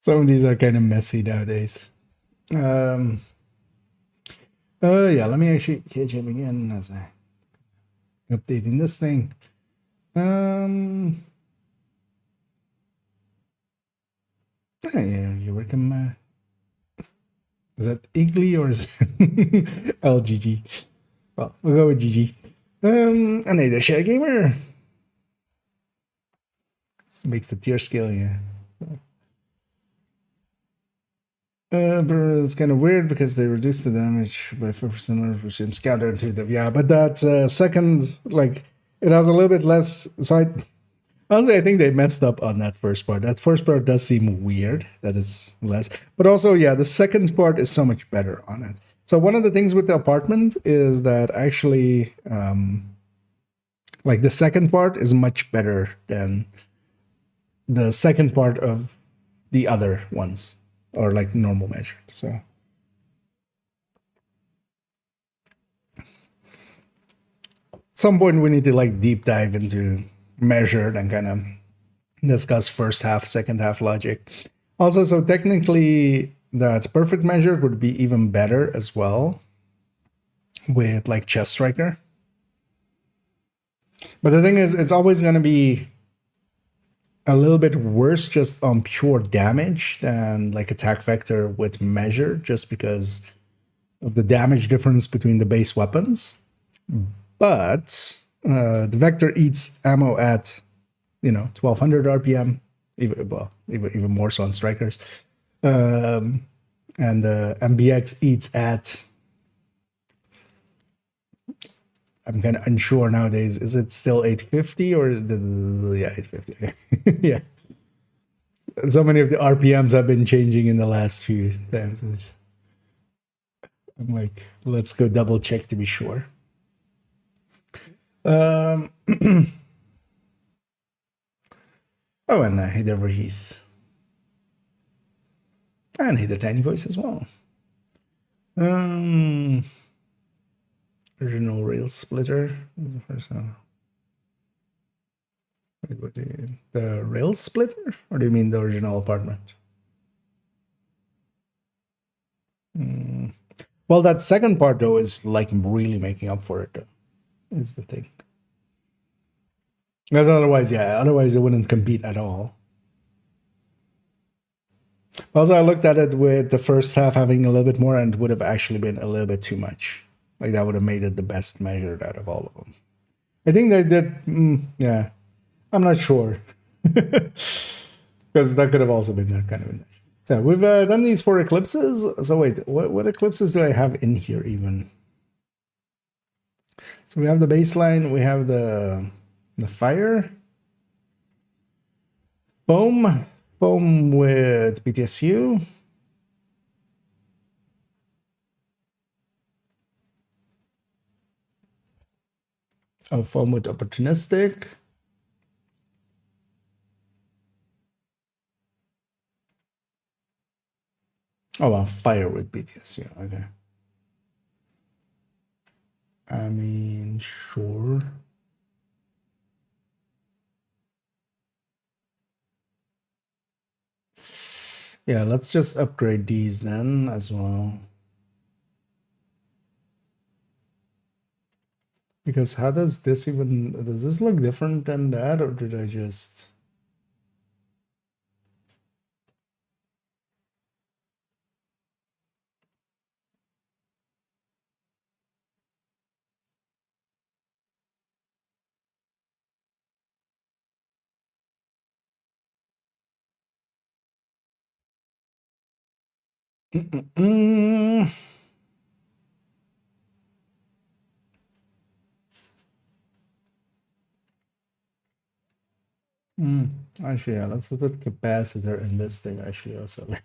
Some of these are kind of messy nowadays. Yeah, let me actually catch him again as I updating this thing. Yeah, you're welcome. Is that Igly or is it LGG? Well, we'll go with GG. Another share gamer. This makes the tier scale, yeah. But it's kind of weird because they reduce the damage by 4%, which seems counterintuitive. Yeah, but that second, like, it has a little bit less. So honestly, I think they messed up on that first part. That first part does seem weird that it's less. But also, yeah, the second part is so much better on it. So one of the things with the apartment is that actually, like, the second part is much better than the second part of the other ones, or like normal measure. So at some point we need to like deep dive into measured and kind of discuss first half, second half logic. Also, so technically that perfect measure would be even better as well with like chess striker. But the thing is, it's always going to be a little bit worse just on pure damage than like attack vector with measure, just because of the damage difference between the base weapons. But the vector eats ammo at 1200 RPM, even more so on strikers, and the MBX eats at. I'm kind of unsure nowadays. Is it still 850 or is it, yeah, 850? Yeah. So many of the RPMs have been changing in the last few times. I'm like, let's go double check to be sure. Oh, and hey there, Rahis. And hey there, Tiny Voice as well. Original rail splitter. Wait, what do you, the rail splitter? Or do you mean the original apartment? Well, that second part, though, is like really making up for it, though, is the thing. Because otherwise, yeah, otherwise it wouldn't compete at all. Also, I looked at it with the first half having a little bit more, and it would have actually been a little bit too much. Like, that would have made it the best measured out of all of them. I think they did, yeah. I'm not sure. Because that could have also been there, kind of in there. So we've done these 4 eclipses. So wait, what eclipses do I have in here even? So we have the baseline, we have the fire, foam with BTSU, foam with opportunistic, oh, well, fire with BTSU, okay. I mean, sure. Yeah, let's just upgrade these then as well. Because how does this even, does this look different than that, or did I just... Actually, yeah, let's put capacitor in this thing actually also.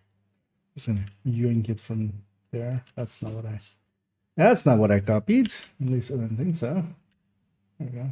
Just gonna yoink it from there. That's not what I copied. At least I don't think so. There we go.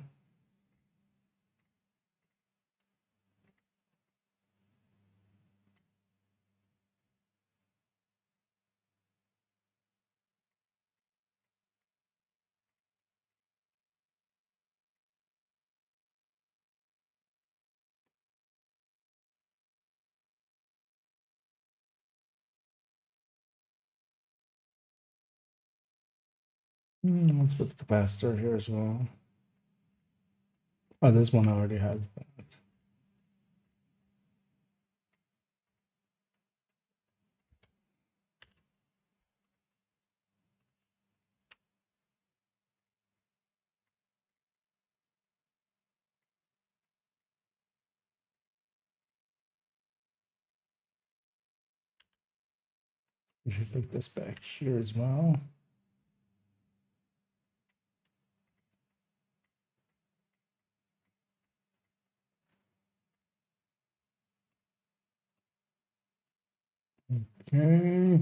Let's put the capacitor here as well. Oh, this one already has that. We should put this back here as well. Okay.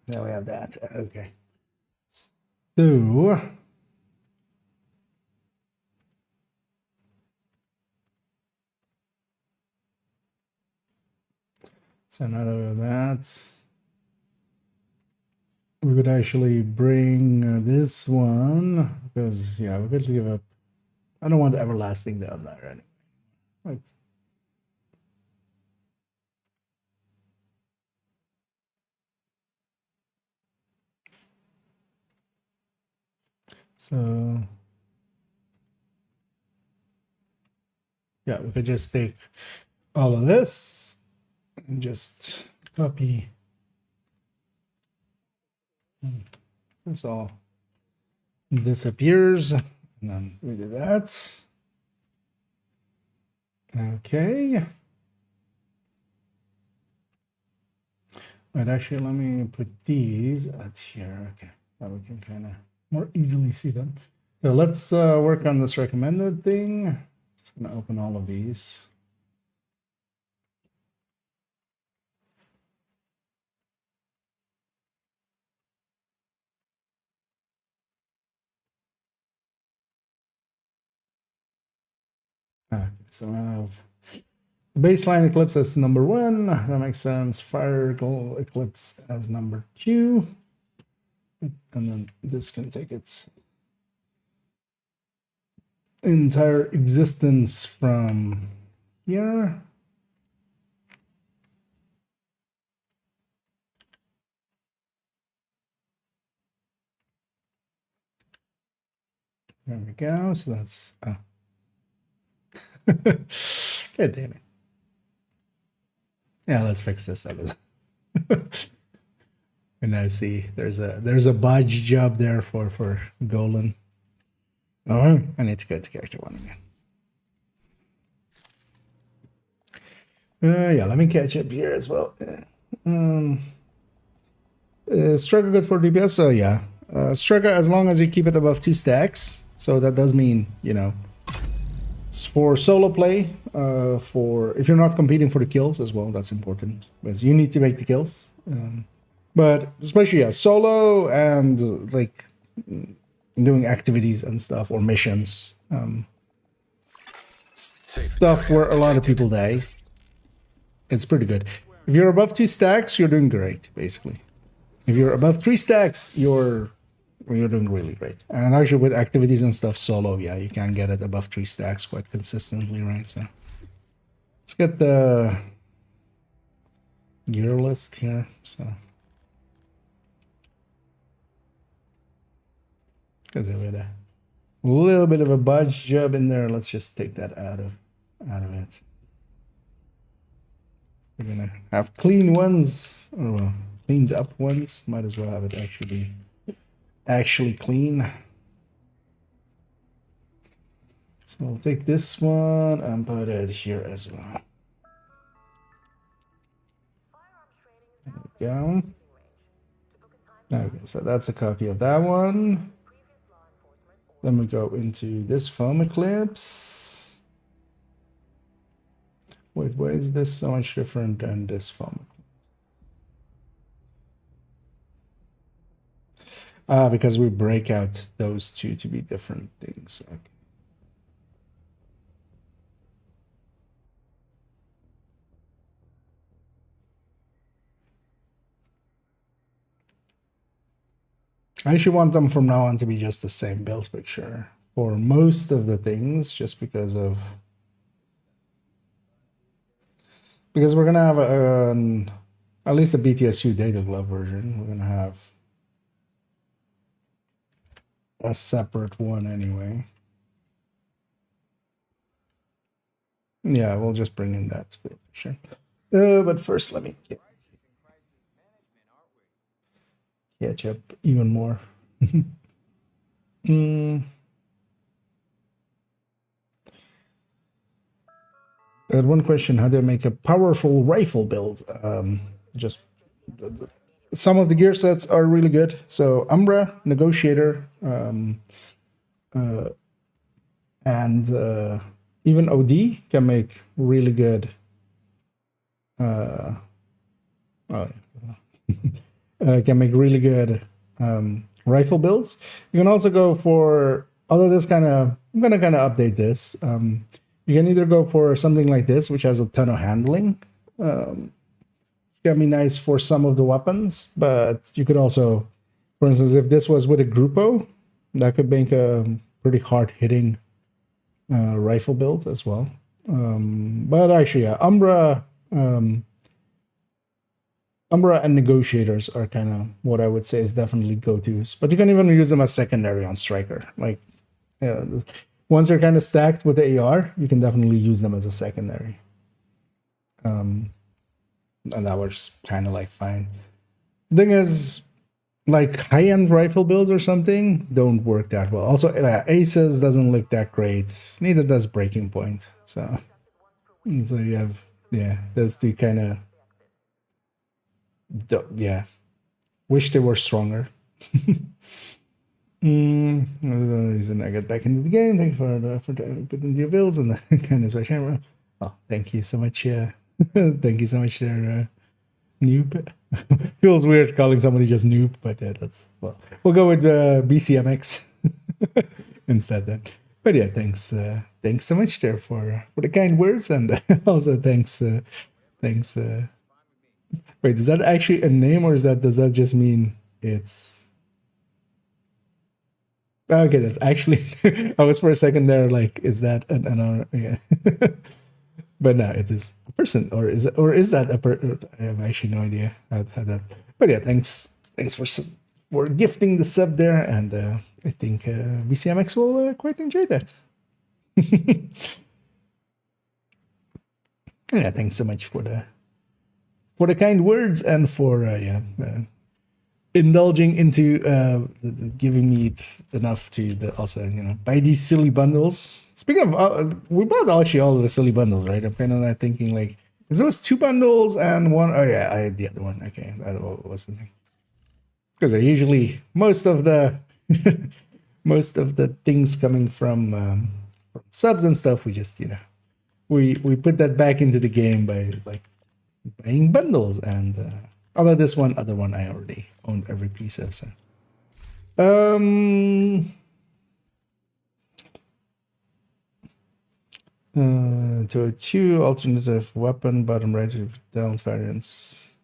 Now we have that. Okay. So now that we have that, we could actually bring this one, because yeah, we could give up. I don't want everlasting down there anyway. Like, So yeah, we could just take all of this and just copy this all disappears, and then we do that. Okay. But actually, let me put these at here. Okay, that we can kind of more easily see them. So let's work on this recommended thing. Just gonna open all of these. Okay, so I have baseline eclipse as number 1. That makes sense. Fire goal eclipse as number 2. And then this can take its entire existence from here. There we go. So that's God damn it. Yeah, let's fix this up. And I see there's a bodge job there for Golan. Oh, I need to go to character 1 again. Yeah, let me catch up here as well. Struggle good for DPS, so yeah. Struggle as long as you keep it above 2 stacks. So that does mean, you know, for solo play, for if you're not competing for the kills as well, that's important because you need to make the kills. But especially yeah, solo and like doing activities and stuff or missions, stuff where a lot of people die. It's pretty good. If you're above 2 stacks, you're doing great, basically. If you're above 3 stacks, you're doing really great. And actually with activities and stuff solo, yeah, you can get it above 3 stacks quite consistently, right? So let's get the gear list here. So because with a little bit of a budge job in there, let's just take that out of it. We're gonna have clean ones, or well, cleaned up ones. Might as well have it actually clean. So we'll take this one and put it here as well. There we go. Okay, so that's a copy of that one. Then we go into this foam eclipse. Wait, why is this so much different than this foam eclipse? Because we break out those two to be different things. Okay. I actually want them from now on to be just the same build picture for most of the things, just because we're gonna have at least a BTSU Data Glove version. We're gonna have a separate one anyway. Yeah, we'll just bring in that picture. But first, let me catch up even more. I had one question: how do I make a powerful rifle build? Just some of the gear sets are really good. So Umbra, Negotiator, and even OD can make really good. Can make really good rifle builds. You can also go for, although this I'm gonna kind of update this. You can either go for something like this, which has a ton of handling. Can be nice for some of the weapons, but you could also, for instance, if this was with a Grupo, that could make a pretty hard-hitting rifle build as well. But actually, yeah, Umbra Umbra and Negotiators are kind of what I would say is definitely go-tos. But you can even use them as secondary on Striker. Like, once they're kind of stacked with the AR, you can definitely use them as a secondary. And that was kind of like fine. Thing is, like high-end rifle builds or something don't work that well. Also, Aces doesn't look that great. Neither does Breaking Point. So you have, yeah, those two kind of, yeah. Wish they were stronger. The reason I got back into the game. Thank you for the effort I put into your builds and the kindness by sharing. Oh, thank you so much. Thank you so much there, Noob. Feels weird calling somebody just Noob, but that's, well, we'll go with BCMX instead then. But yeah, thanks so much there for the kind words, and also thanks. Wait, is that actually a name, or does that just mean it's? Okay, that's actually. I was for a second there, like, is that an yeah. But no, it is a person, or is that a person? I have actually no idea how that. But yeah, thanks for gifting the sub there, and I think BCMX will quite enjoy that. Yeah, thanks so much for the kind words and for indulging into giving me enough to also buy these silly bundles. Speaking of, we bought actually all of the silly bundles, right? I'm kind of not thinking like, because there was 2 bundles and one. Oh yeah, I had the other one. Okay, that was the thing. Because usually most of the things coming from subs and stuff, we just we put that back into the game by like buying bundles, and although this other one I already owned every piece of. So to a 2 alternative weapon bottom right down variants,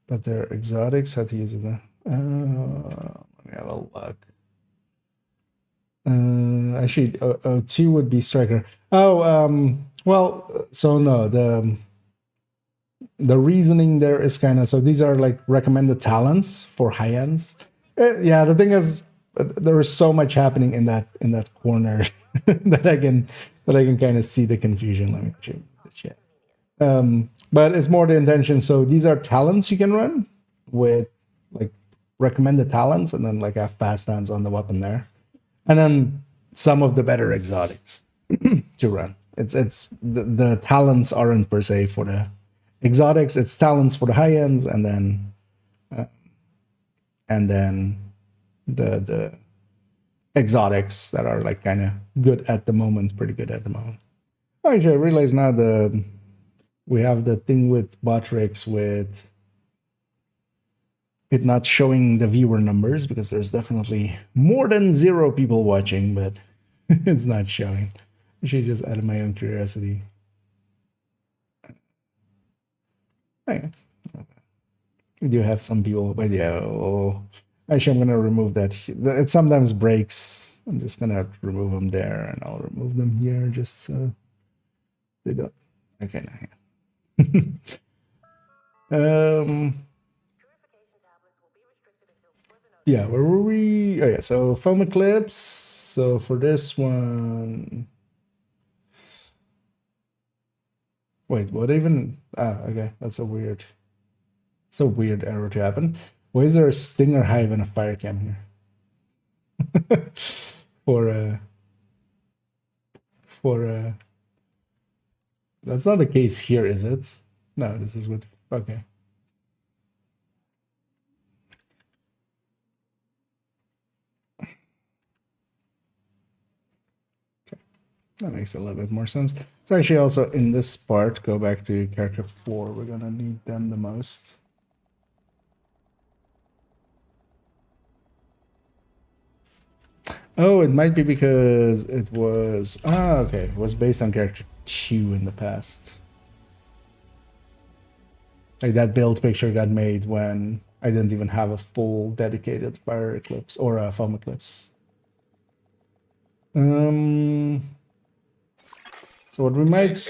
but they're exotics. How to use it? Let me have a look. Actually, 2 would be striker. Well, so no, the reasoning there is kind of, so these are like recommended talents for high ends. Yeah, the thing is, there is so much happening in that corner that I can kind of see the confusion. Let me check the chat. But it's more the intention. So these are talents you can run with like recommended talents, and then like have fast stance on the weapon there, and then some of the better exotics to run. It's the talents aren't per se for the exotics, it's talents for the high ends, and then the exotics that are like kind of good at the moment, pretty good at the moment. Actually, I realize now we have the thing with Botrix with it not showing the viewer numbers, because there's definitely more than 0 people watching, but it's not showing. I should just out of my own curiosity. Okay. We do have some people, but yeah. Actually, I'm gonna remove that. It sometimes breaks. I'm just gonna remove them there, and I'll remove them here just so they don't. Okay, now yeah. Yeah, where were we? Oh yeah, so foam eclipse. So for this one, wait, what even? Okay, that's a weird error to happen. Why is there a stinger hive and a fire cam here? for that's not the case here, is it? No, this is with okay. That makes a little bit more sense. So actually also in this part, go back to character 4, we're gonna need them the most. Oh, it might be because it was, okay, it was based on character 2 in the past. Like that build picture got made when I didn't even have a full dedicated fire eclipse or a foam eclipse. So what we might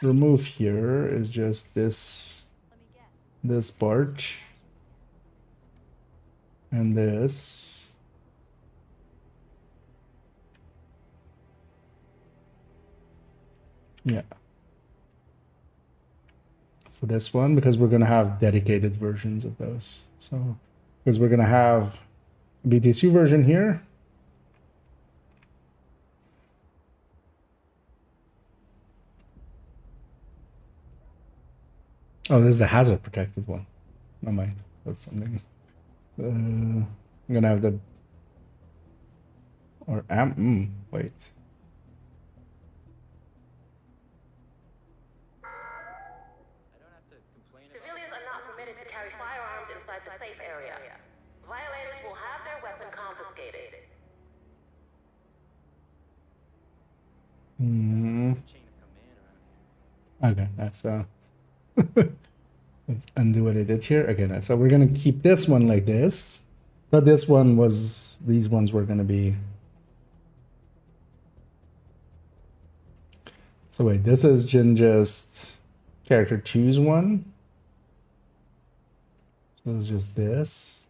remove here is just this this part and this. Yeah. For this one, because we're going to have dedicated versions of those. So, because we're going to have BTC version here. Oh, this is the hazard protected one. Never mind. That's something. I'm going to have the... Or wait.
I don't have to complain about
Civilians are not permitted to carry firearms inside the safe area. Violators will have their weapon confiscated.
the chain of command around here.
Okay, that's let's undo what I did here. Okay, so we're gonna keep this one like this. But this one was, these ones were gonna be. So wait, this is just character 2's one. So it's just this.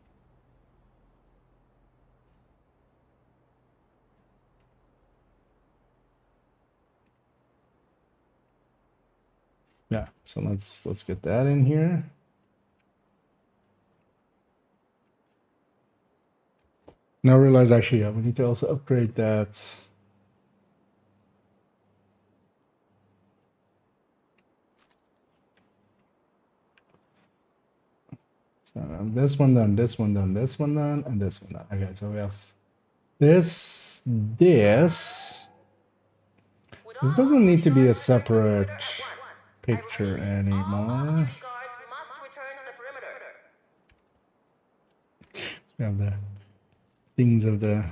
Yeah, so let's get that in here. Now I realize actually, yeah, we need to also upgrade that. So this one done, this one done, this one done, and this one done. Okay, so we have this. This doesn't need to be a separate picture anymore.
Guards must return to the perimeter.
We have the things of the...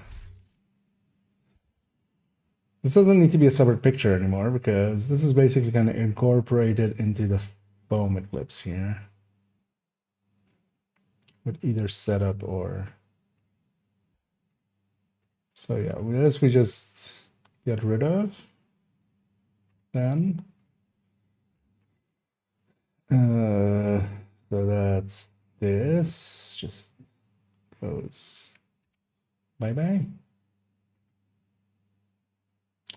This doesn't need to be a separate picture anymore because this is basically kind of incorporated into the foam eclipse here. With either setup or... So yeah, with this we just get rid of. Then. So that's this. Just goes bye-bye.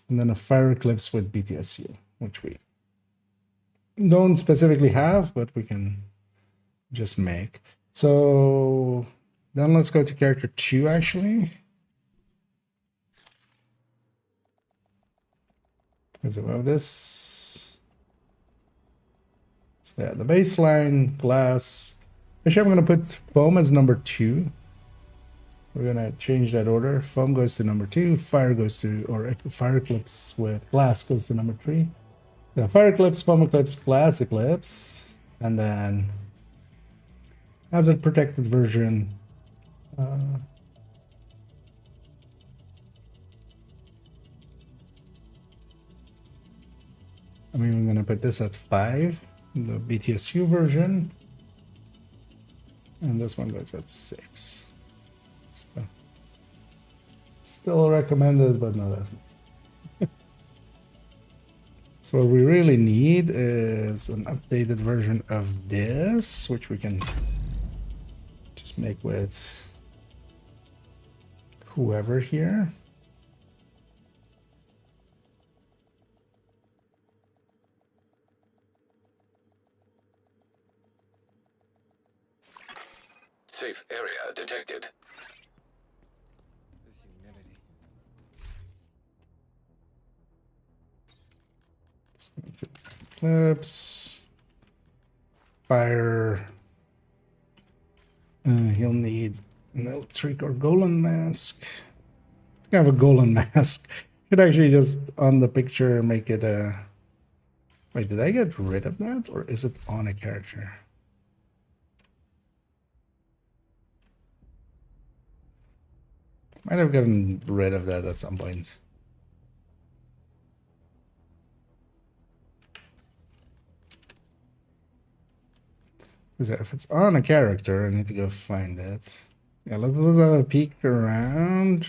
And then a fire eclipse with BTSU, which we don't specifically have, but we can just make. So then let's go to character 2 actually. Because we have this. So yeah, the baseline glass. Actually, I'm going to put foam as number 2. We're going to change that order. Foam goes to number 2. Fire goes to, or fire eclipse with glass goes to number 3. The fire eclipse, foam eclipse, glass eclipse. And then hazard protected version. I mean, I'm going to put this at 5, the BTSU version. And this one goes at 6. Still recommended, but not as much. So what we really need is an updated version of this, which we can just make with whoever here.
Safe area detected.
This humidity.
Let's go to Eclipse. Fire. He'll need an electric or golem mask. I have a golem mask. Could actually just on the picture make it a... Wait, did I get rid of that? Or is it on a character? Might have gotten rid of that at some point. Because if it's on a character, I need to go find it. Yeah, let's have a peek around.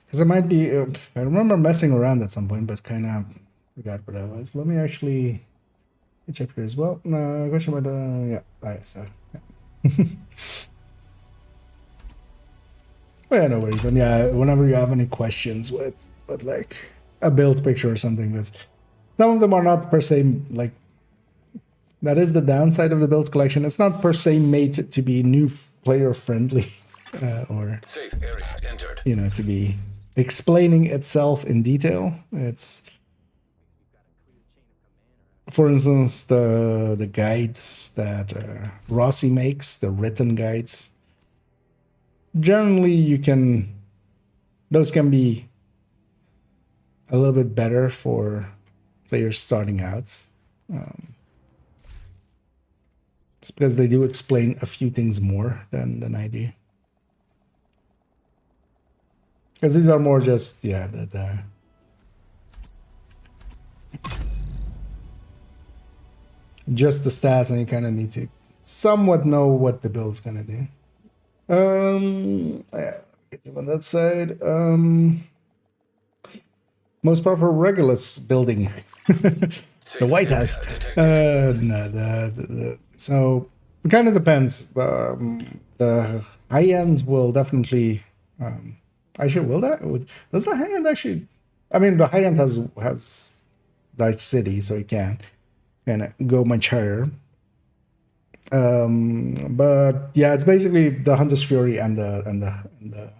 Because it might be... I remember messing around at some point, but kind of forgot what that was. Let me actually It's up here as well. Question about yeah. Alright, so yeah. Oh, yeah, no worries. And yeah, whenever you have any questions with like a build picture or something, because some of them are not per se like that is the downside of the build collection. It's not per se made to be new player friendly or
Safe area entered.
you know to be explaining itself in detail. It's for instance the guides that Rossi makes, the written guides. Generally, those can be a little bit better for players starting out. It's because they do explain a few things more than I do. Because these are more just, yeah, just the stats, and you kind of need to somewhat know what the build's gonna do. Yeah, get you on that side. Most proper Regulus building. The White House. No, so it kind of depends. The high end will definitely. Actually, will that? Does the high end actually? I mean, the high end has Dutch City, so it can go much higher. But yeah, it's basically the Hunter's Fury and the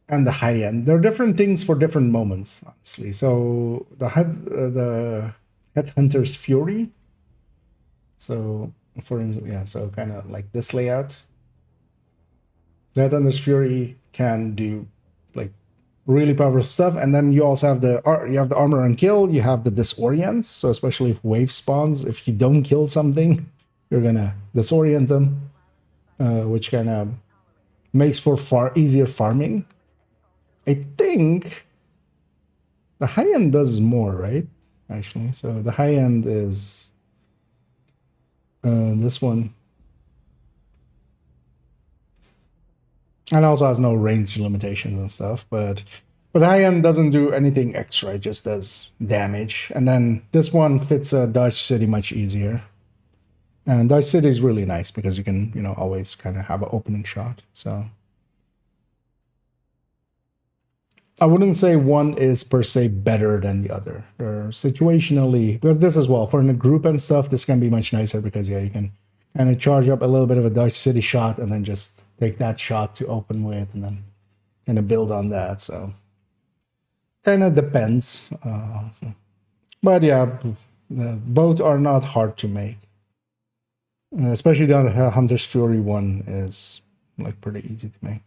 high end. There are different things for different moments, honestly. So the Headhunter's Fury. So for instance, yeah, so kind of like this layout. The Headhunter's Fury can do like really powerful stuff, and then you also have the armor and kill. You have the disorient. So especially if wave spawns, if you don't kill something, you're gonna disorient them, which kind of makes for far easier farming. I think the high end does more, right? Actually, so the high end is this one, and also has no range limitations and stuff. But the high end doesn't do anything extra; it just does damage. And then this one fits a Dutch City much easier. And Dutch City is really nice because you can, always kind of have an opening shot. So I wouldn't say one is per se better than the other. They're situationally, because this as well, for in a group and stuff, this can be much nicer because, yeah, you can kind of charge up a little bit of a Dutch City shot and then just take that shot to open with and then kind of build on that. So kind of depends. But yeah, both are not hard to make. Especially the Hunter's Fury one is like pretty easy to make.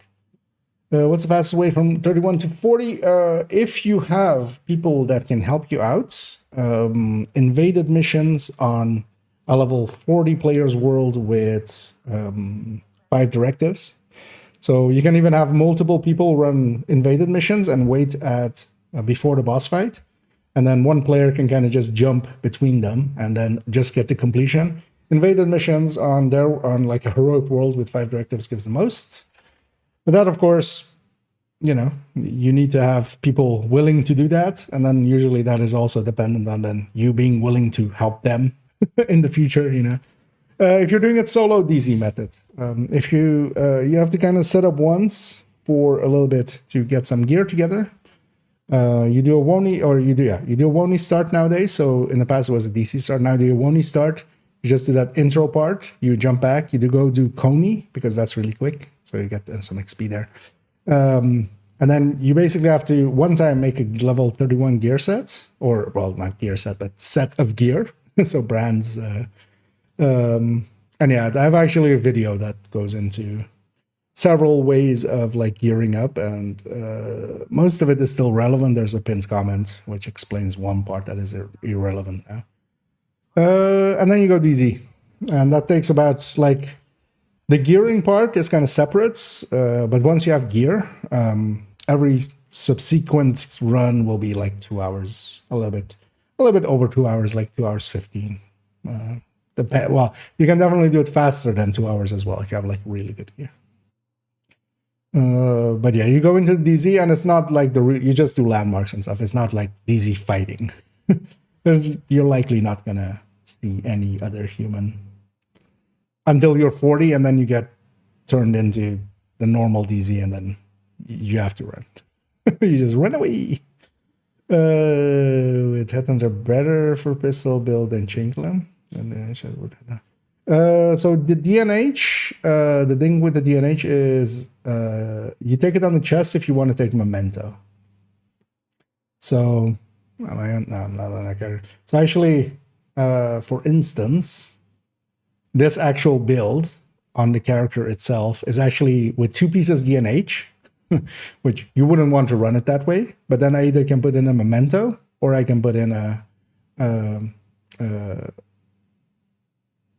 What's the fastest way from 31 to 40? If you have people that can help you out, invaded missions on a level 40 players world with 5 directives. So you can even have multiple people run invaded missions and wait at before the boss fight. And then one player can kind of just jump between them and then just get to completion. Invaded missions on like a heroic world with 5 directives gives the most. But that, of course, you need to have people willing to do that. And then usually that is also dependent on then you being willing to help them in the future, If you're doing it solo, DZ method. If you have to kind of set up once for a little bit to get some gear together. You do a Woni, or you do a Woni start nowadays. So in the past it was a DC start. Now do a Woni start. You just do that intro part. You jump back. You go do Coney because that's really quick. So you get some XP there. And then you basically have to one time make a level 31 gear set, or well, not gear set, but set of gear. So brands. And yeah, I have actually a video that goes into several ways of like gearing up, and most of it is still relevant. There's a pinned comment which explains one part that is irrelevant now. And then you go DZ, and that takes about like the gearing part is kind of separate, but once you have gear, every subsequent run will be like 2 hours, a little bit over 2 hours, like 2 hours 15. Well, you can definitely do it faster than 2 hours as well if you have like really good gear. But yeah, you go into DZ and it's not like you just do landmarks and stuff. It's not like DZ fighting. you're likely not gonna see any other human until you're 40, and then you get turned into the normal DZ, and then you have to run. You just run away. With headhunters are better for pistol build than Chinklem. So the DNH, the thing with the DNH is you take it on the chest if you want to take memento. So no, I'm not on that character. So actually, for instance, this actual build on the character itself is actually with 2 pieces DNH, which you wouldn't want to run it that way. But then I either can put in a memento or I can put in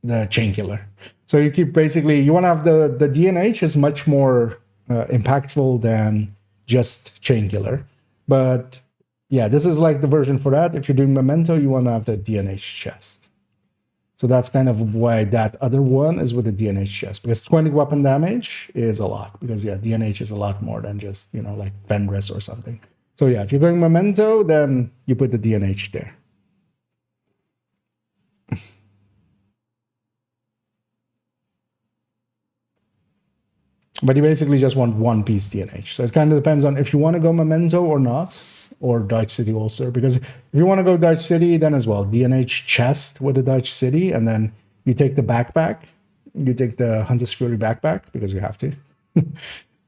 the chain killer. So you keep basically, you want to have the DNH is much more impactful than just chain killer. But yeah, this is like the version for that. If you're doing memento, you want to have the DNH chest. So that's kind of why that other one is with the DNH chest, because 20 weapon damage is a lot, because yeah, DNH is a lot more than just, you know, like Fenris or something. So yeah, if you're going memento, then you put the DNH there. But you basically just want 1 piece DNH. So it kind of depends on if you want to go memento or not, or Dutch City also. Because if you want to go Dutch City, then as well, DNH chest with the Dutch City, and then you take the backpack. You take the Hunter's Fury backpack, because you have to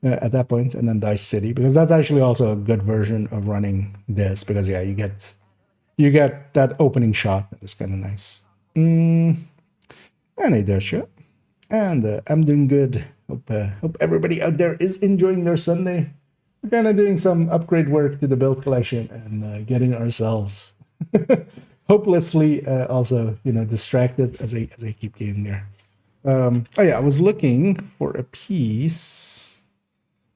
at that point, and then Dutch City, because that's actually also a good version of running this, because yeah, you get that opening shot that is kind of nice. And hey there, sure. And I'm doing good. Hope everybody out there is enjoying their Sunday. We're kind of doing some upgrade work to the build collection and getting ourselves hopelessly also, you know, distracted as I keep getting there. Oh yeah, I was looking for a piece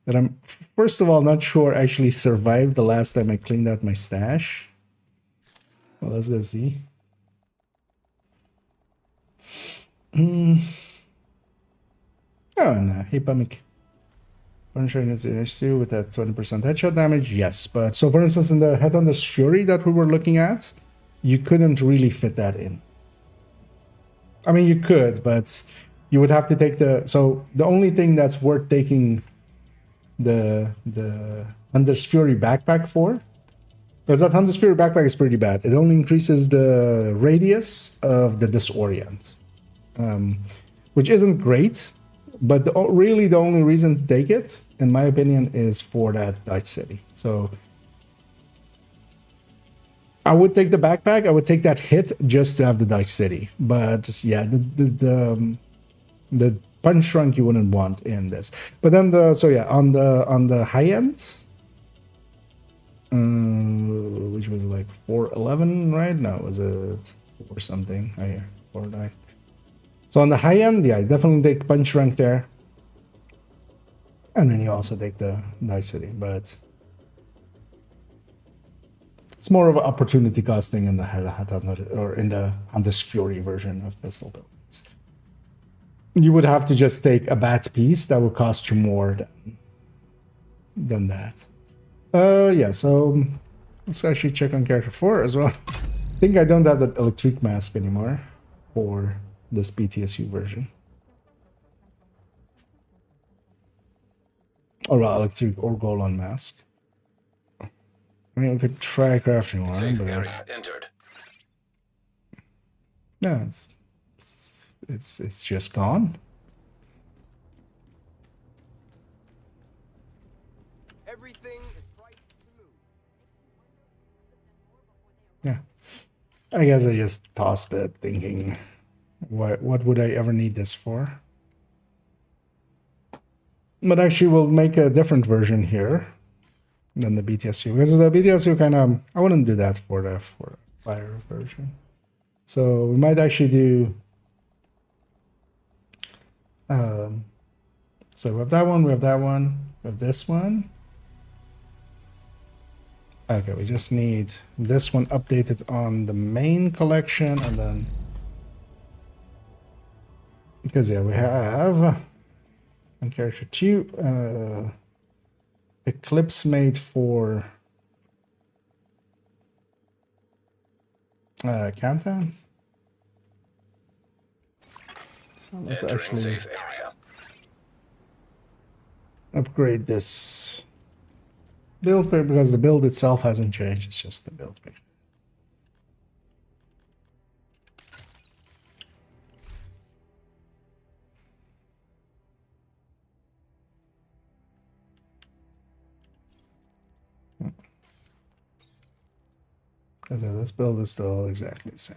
that I'm first of all not sure actually survived the last time I cleaned out my stash. Well, let's go see. Oh, no. Hey, Pamik. Punching is an issue with that 20% headshot damage? Yes, but so for instance, in the Headhunter's Fury that we were looking at, you couldn't really fit that in. I mean, you could, but you would have to take the... So the only thing that's worth taking the Hunter's Fury backpack for, because that Hunter's Fury backpack is pretty bad. It only increases the radius of the disorient, which isn't great. But really the only reason to take it, in my opinion, is for that Dutch City. So I would take the backpack. I would take that hit just to have the Dutch City. But yeah, the punch trunk you wouldn't want in this. But then on the high end, which was like 411, right? No, it was a 4 something. Oh yeah, 49. So on the high end, yeah, definitely take punch rank there. And then you also take the Night City, but it's more of an opportunity cost thing in the or in the Hunter's Fury version of pistol buildings. You would have to just take a bad piece that would cost you more than that. Yeah, so let's actually check on character 4 as well. I think I don't have that electric mask anymore for this BTSU version. Or electric or Golan mask. I mean, we could try crafting one,
Safe
but
area entered.
yeah, it's just gone.
Everything is right smooth.
Yeah, I guess I just tossed it, thinking, what would I ever need this for? But actually, we'll make a different version here than the BTSU, because the BTSU kind of, I wouldn't do that for the fire version. So we might actually do. So we have that one, we have that one, we have this one. Okay, we just need this one updated on the main collection, and then because yeah, we have on character 2 eclipse made for countdown. So let's
Entering
actually
safe area.
upgrade this build picture because the build itself hasn't changed. It's just the build picture. So this build is still exactly the same.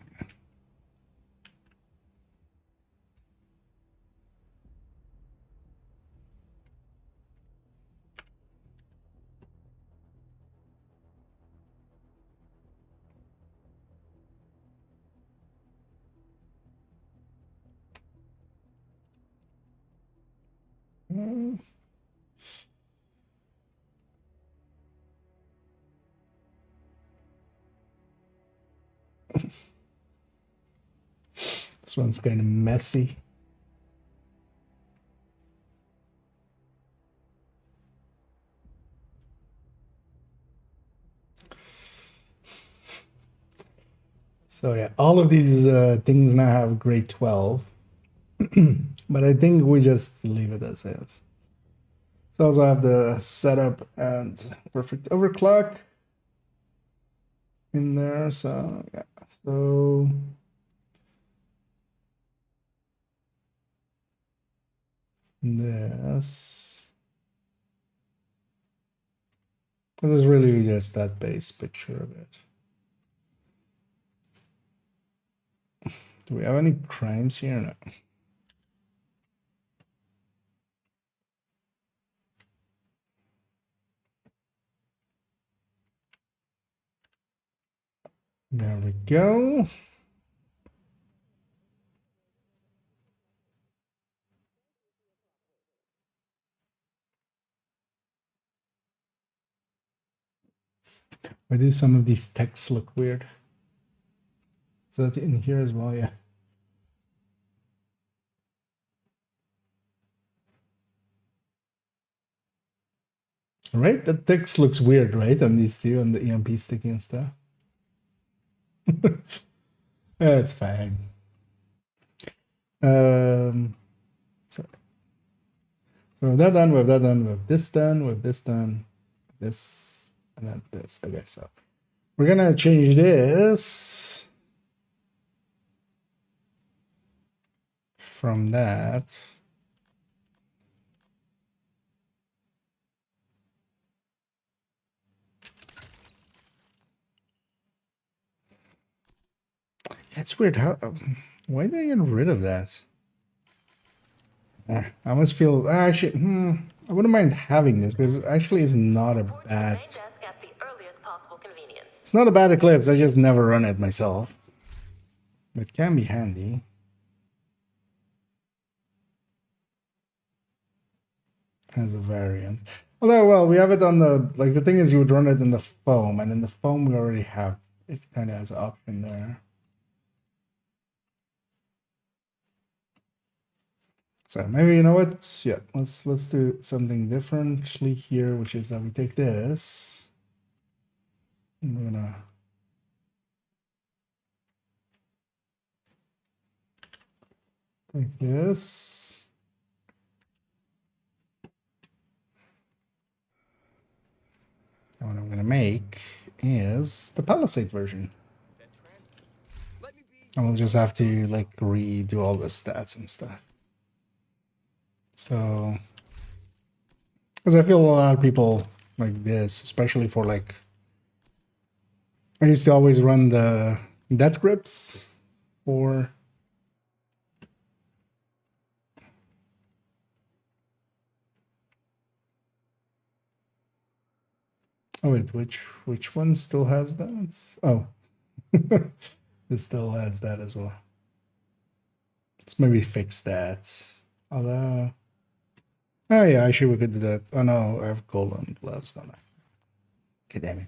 This one's kind of messy. So yeah, all of these things now have grade 12. But I think we just leave it as is. So also have the setup and perfect overclock in there. So yeah, so this is really just that base picture of it. Do we have any crimes here? No. There we go. Why do some of these texts look weird? Is that in here as well? Yeah. Right? The text looks weird, right? On these two, on the EMP sticky and stuff. That's fine. So with that done, with that done, with this done, with this done, this, and then this. Okay, so we're gonna change this from that. It's weird how why did I get rid of that? I almost feel actually I wouldn't mind having this because it actually is not a
Report to the
bad
main desk at the earliest possible convenience.
it's not a bad eclipse, I just never run it myself. It can be handy. As a variant. Although well we have it on the like the thing is you would run it in the foam, and in the foam we already have it kind of has an option there. So maybe you know what? Yeah, let's do something differently here, which is that we take this and we're gonna take this. And what I'm gonna make is the Palisade version.
Let me be.
And we'll just have to like redo all the stats and stuff. So, because I feel a lot of people like this, especially for like, I used to always run the death grips for. Oh wait, which one still has that? Oh, this still has that as well. Let's maybe fix that. Although, oh yeah, actually we could do that. Oh no, I have golden gloves, don't I? Okay, damn it.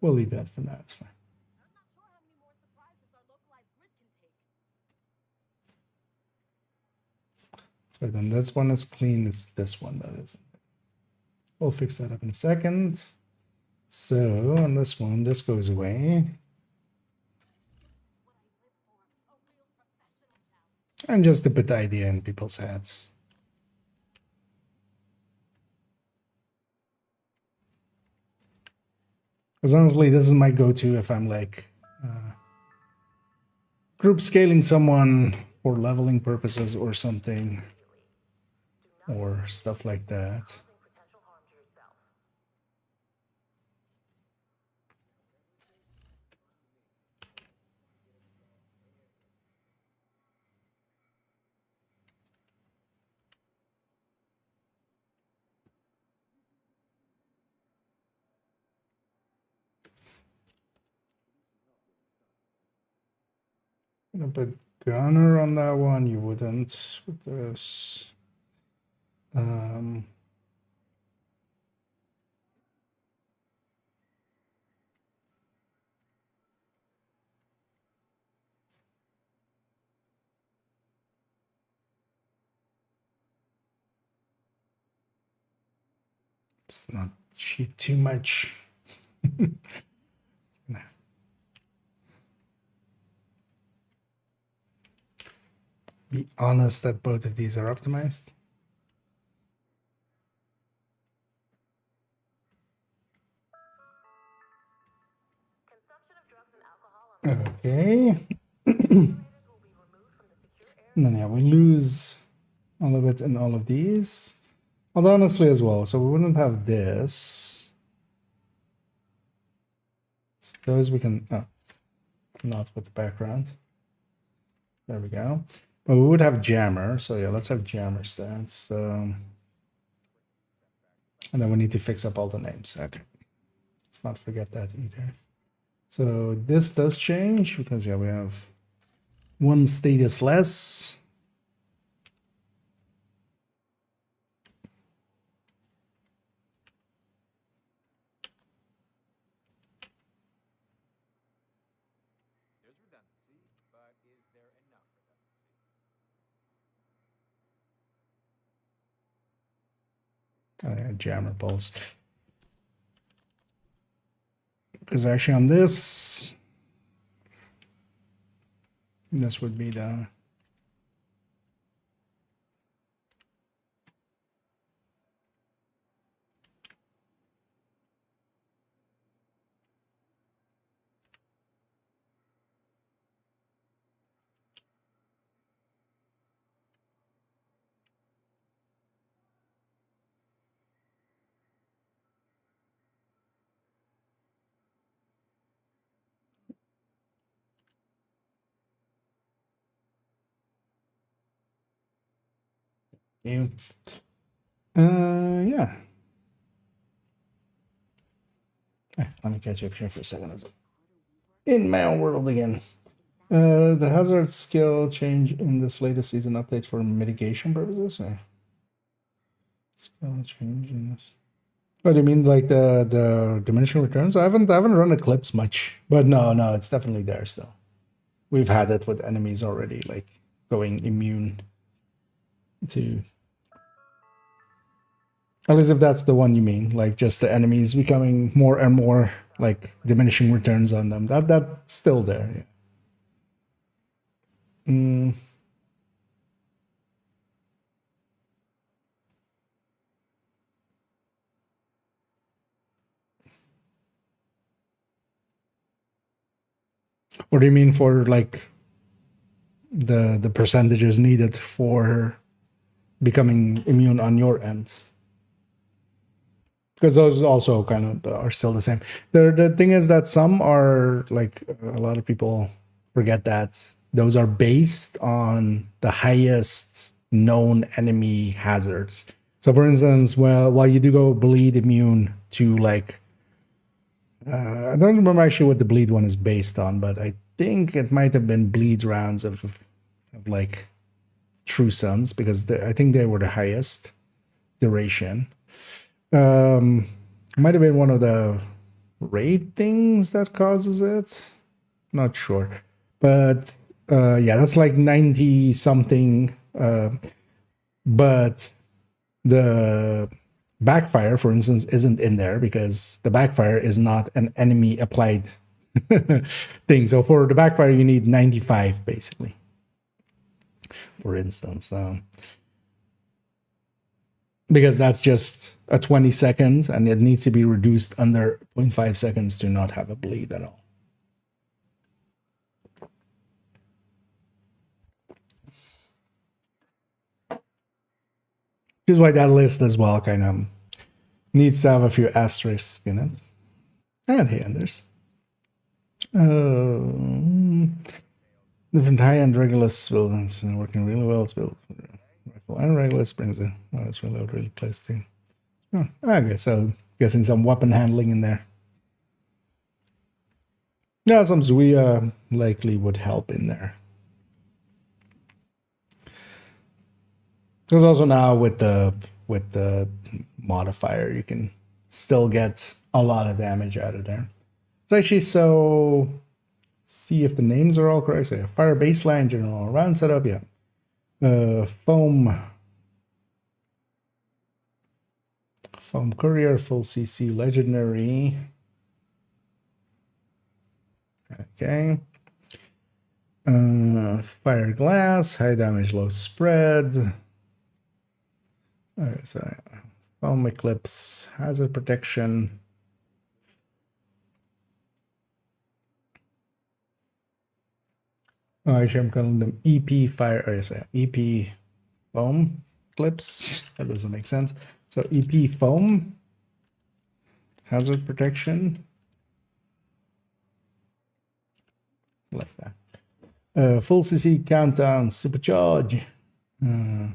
We'll leave that for now. It's fine. So then this one is clean. It's this one that isn't. We'll fix that up in a second. So on this one, this goes away. And just to put the idea in people's heads. Because honestly, this is my go-to if I'm like group scaling someone for leveling purposes or something, or stuff like that.
Potential harm to yourself.
Gonna put gunner on that one. You wouldn't with this. Let's not cheat too much. Be honest that both of these are optimized.
Consumption of drugs and alcohol on
Okay.
will be removed from the secure area.
And then yeah, we lose all of it in all of these. Although honestly as well, so we wouldn't have this. Those we can not with the background. There we go. But we would have jammer, so yeah, let's have jammer stats. And then we need to fix up all the names. Okay. Let's not forget that either. So this does change because yeah, we have one status less.
There's redundancy, but is there enough redundancy?
Jammer pulse. Because actually on this would be the you. Yeah. Let me catch up here for a second. In my own world again. The hazard skill change in this latest season update for mitigation purposes. Or? Skill change in this. Oh, do you mean like the diminishing returns? I haven't run Eclipse much, but no, it's definitely there still. We've had it with enemies already, like going immune to. At least if that's the one you mean, like just the enemies becoming more and more like diminishing returns on them. That's still there. Yeah. What do you mean for like the percentages needed for becoming immune on your end? Because those also kind of are still the same. The thing is that some are like a lot of people forget that those are based on the highest known enemy hazards. So for instance, while you do go bleed immune to like I don't remember actually what the bleed one is based on, but I think it might have been bleed rounds of like True Suns because I think they were the highest duration. Might have been one of the raid things that causes it. Not sure, but yeah, that's like 90 something. But the backfire, for instance, isn't in there because the backfire is not an enemy applied thing. So for the backfire, you need 95 basically. for instance. Because that's just a 20 seconds and it needs to be reduced under 0.5 seconds to not have a bleed at all. Which is why that list as well kind of needs to have a few asterisks in it. And hey, Anders. Different high-end Regulus buildings working really well. It's built rifle and Regulus brings it. Oh, it's reload really close to. Oh, okay, so guessing some weapon handling in there. Yeah, some Zuia likely would help in there. Because also now with the modifier, you can still get a lot of damage out of there. It's actually so. See if the names are all correct. So yeah, fire baseline, general round setup, yeah. Foam courier, full CC, legendary. Okay. Fire glass, high damage, low spread. Okay, so foam eclipse, hazard protection. Oh, actually, I'm calling them EP fire. Or sorry, EP foam clips. That doesn't make sense. So EP foam hazard protection, like that. Full CC countdown supercharge, and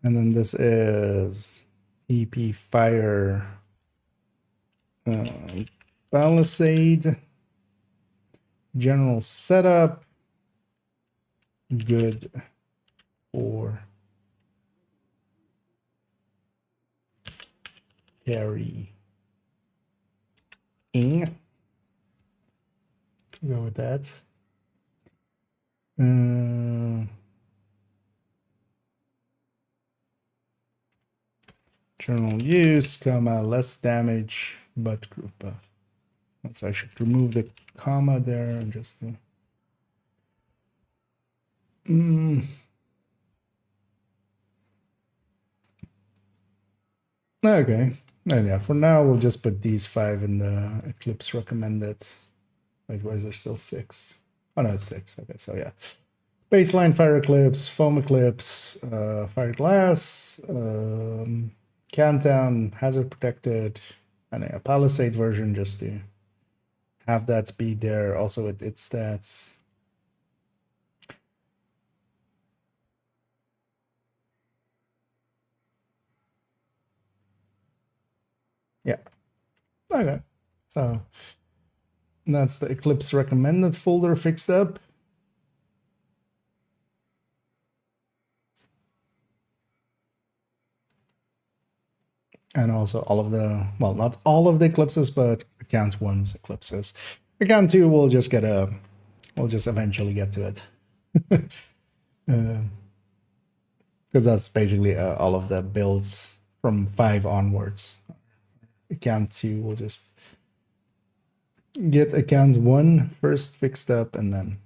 then this is EP fire palisade general setup. Good for carrying. Go with that. General use, comma, less damage, but group buff. So I should remove the comma there and just. Okay, and yeah, for now we'll just put these 5 in the Eclipse recommended. Wait, why is there still 6? Oh no, it's 6. Okay, so yeah, baseline fire eclipse, foam eclipse, fire glass, countdown, hazard protected, and a palisade version just to have that be there also with its stats. Yeah. Okay. So that's the Eclipse recommended folder fixed up. And also all of the, well, not all of the eclipses, but account 1's eclipses. Account 2 we'll just get we'll just eventually get to it. Because that's basically all of the builds from 5 onwards. Account 2 will just get account 1 first fixed up and then.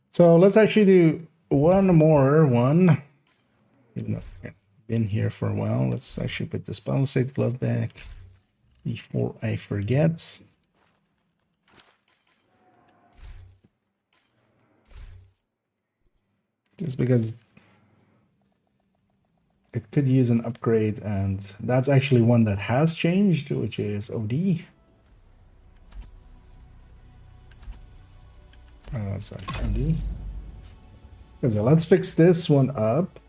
So let's actually do one more one. Even though I've been here for a while, let's actually put this palisade glove back before I forget. Just because it could use an upgrade, and that's actually one that has changed, which is OD. Sorry, OD. So let's fix this one up.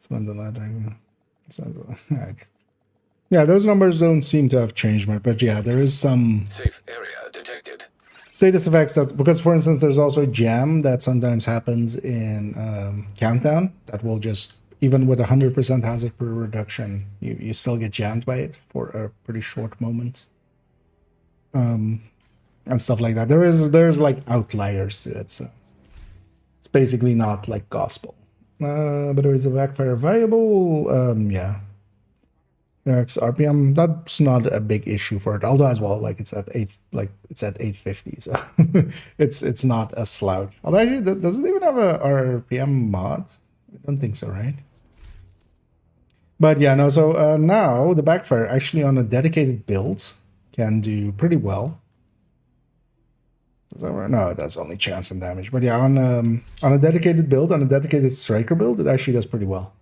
Spend the lighting. Yeah, those numbers don't seem to have changed much, but yeah, there is some
Safe area detected.
status effects that, because for instance there's also a jam that sometimes happens in countdown that will just, even with 100% hazard per reduction, you still get jammed by it for a pretty short moment, and stuff like that. There's like outliers to it, so it's basically not like gospel. But is a backfire viable? Yeah, Yeah, 'cause RPM, that's not a big issue for it. Although as well, like it's at 850, so it's not a slouch. Although actually, does it even have a RPM mod? I don't think so, right? But yeah, no. So now the backfire actually on a dedicated build can do pretty well. No, that's only chance and damage. But yeah, on a dedicated build, on a dedicated striker build, it actually does pretty well.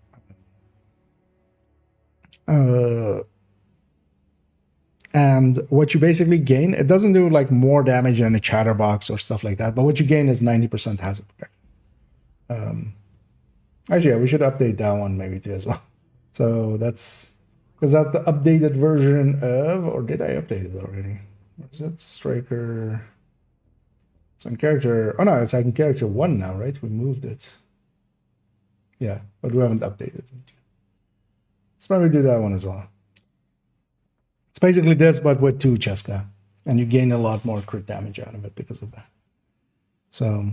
And what you basically gain, it doesn't do like more damage than a chatterbox or stuff like that, but what you gain is 90% hazard protection. Actually, yeah, we should update that one maybe too as well. So that's because that's the updated version of, or did I update it already? Or is it striker? It's on character. Oh no, it's on character 1 now, right? We moved it. Yeah, but we haven't updated it. So maybe do that one as well. It's basically this, but with 2 Cheska, and you gain a lot more crit damage out of it because of that. So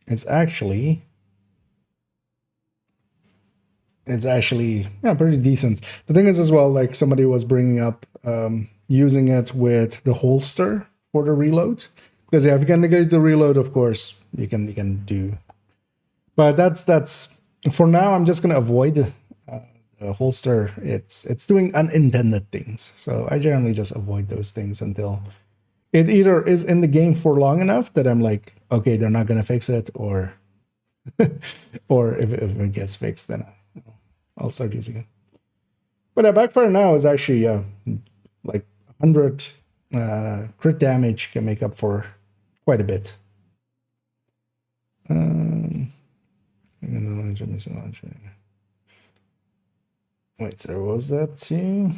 it's actually yeah, pretty decent. The thing is as well, like somebody was bringing up using it with the holster for the reload, because yeah, if you can negate the reload, of course you can do. But that's for now. I'm just gonna avoid the holster. It's doing unintended things, so I generally just avoid those things until it either is in the game for long enough that I'm like, okay, they're not gonna fix it, or or if it gets fixed, then I'll start using it. But a backfire now is actually like 100 crit damage can make up for quite a bit. Wait, so was that too?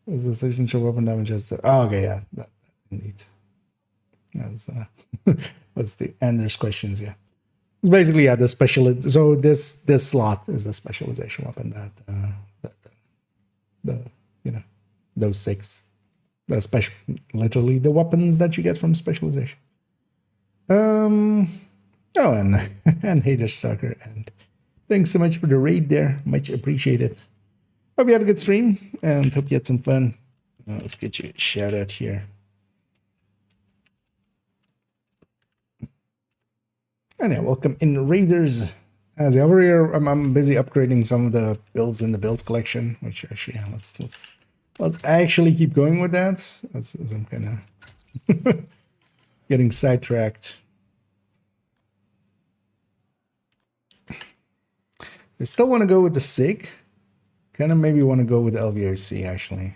Was the decision show weapon damage as oh, okay, yeah, that indeed. That's that's the Ender's questions, yeah. It's basically yeah, the special. So this slot is the specialization weapon that the you know, those 6, the special, literally the weapons that you get from specialization. Oh, and and Hater Sucker, and thanks so much for the raid there, much appreciated. Hope you had a good stream and hope you had some fun. Let's get you a shout out here. And yeah, welcome in raiders. As over here, I'm busy upgrading some of the builds in the build collection, which actually, yeah, let's actually keep going with that. As I'm kind of getting sidetracked. I still want to go with the SIG. Kind of maybe want to go with the LVOC actually.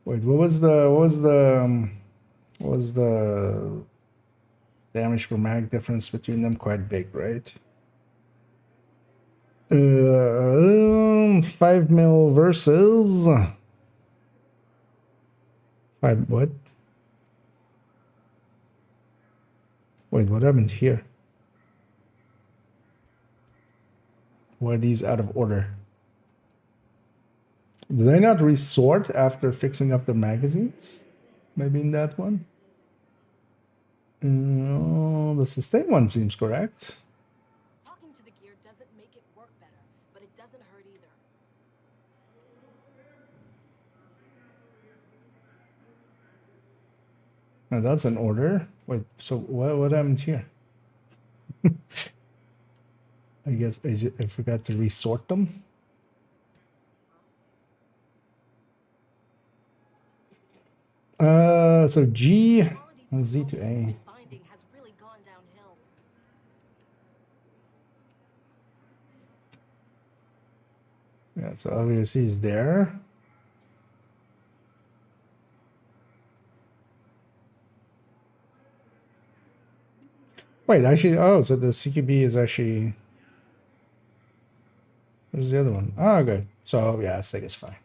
Wait, what was the damage per mag difference between them? Quite big, right? 5 mil versus 5 what? Wait, what happened here? Why are these out of order? Did I not resort after fixing up the magazines? Maybe in that one? No, the sustain one seems correct.
Talking to the gear doesn't make it work better, but it doesn't hurt either.
Now that's an order. Wait, so what happened here? I guess I forgot to resort them. So G and Z to A.
Finding has really gone downhill.
Yeah, so obviously he's there. Wait, actually, oh, so the CQB is actually. Where's the other one? Oh, okay. So yeah, SIG is fine.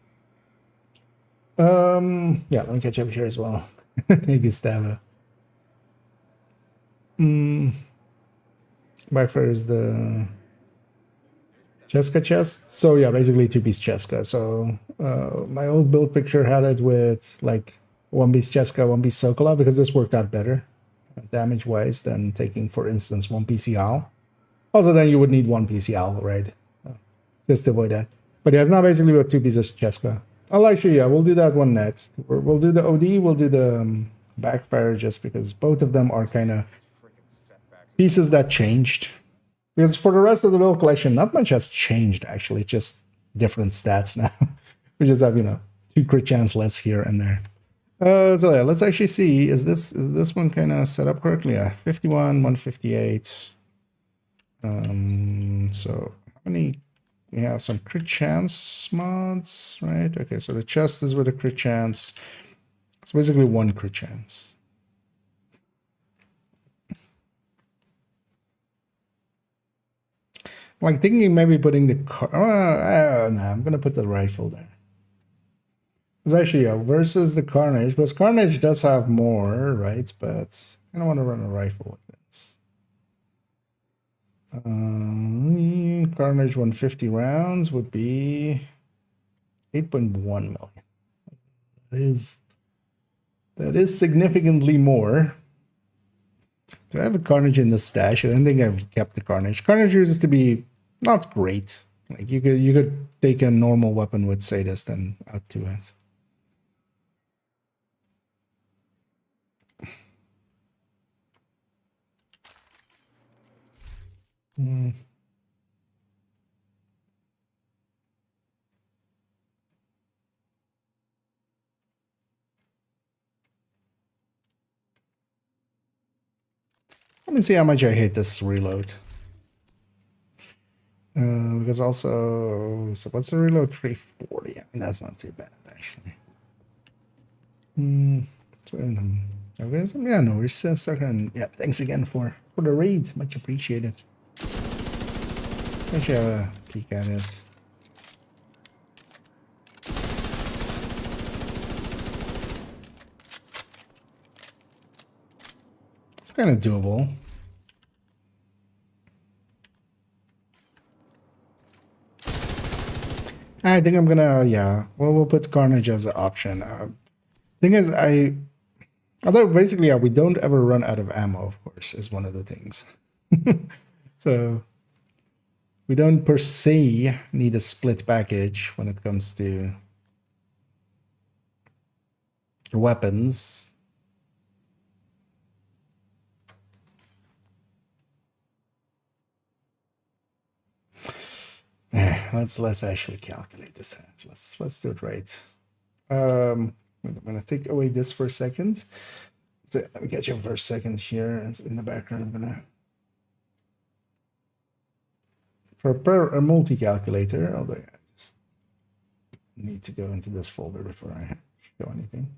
Yeah, let me catch up here as well. Gustavo. Backfire is the Cheska chest. So yeah, basically 2-piece Cheska. So my old build picture had it with like 1-piece Cheska, 1-piece Sokola, because this worked out better damage wise than taking, for instance, 1 piece Yal. Also, then you would need 1 piece Yal, right? just to avoid that. But yeah, it's not basically with 2 pieces of Cheska. I'll actually, yeah, we'll do that one next. We'll do the OD, we'll do the backfire just because both of them are kind of pieces that changed. Because for the rest of the build collection, not much has changed actually, just different stats now. We just have, 2 crit chance less here and there. So yeah, let's actually see, is this one kind of set up correctly? Yeah, 51, 158. So how many? We have some crit chance mods, right? Okay, so the chest is with a crit chance. It's basically 1 crit chance. Like thinking maybe putting the car. No, I'm gonna put the rifle there. It's actually versus the Carnage, because Carnage does have more, right? But I don't want to run a rifle with this. Carnage 150 rounds would be 8.1 million. That is significantly more. Do I have a Carnage in the stash? I don't think I've kept the Carnage. Carnage uses to be not great. Like you could take a normal weapon with Sadist and add to it. Let me see how much I hate this reload. Because also, so what's the reload? 340. I mean, that's not too bad actually. So, okay, so yeah, no, we're stuck on. Yeah, thanks again for the raid, much appreciated. Actually, have a peek at it. It's kind of doable. I think I'm gonna, yeah. Well, we'll put Carnage as an option. Thing is, although basically, yeah, we don't ever run out of ammo, of course, is one of the things. So we don't per se need a split package when it comes to weapons. Let's actually calculate this. Let's do it right. I'm gonna take away this for a second. So let me catch up for a second here, and in the background, I'm gonna prepare a multi-calculator. Although I just need to go into this folder before I show anything.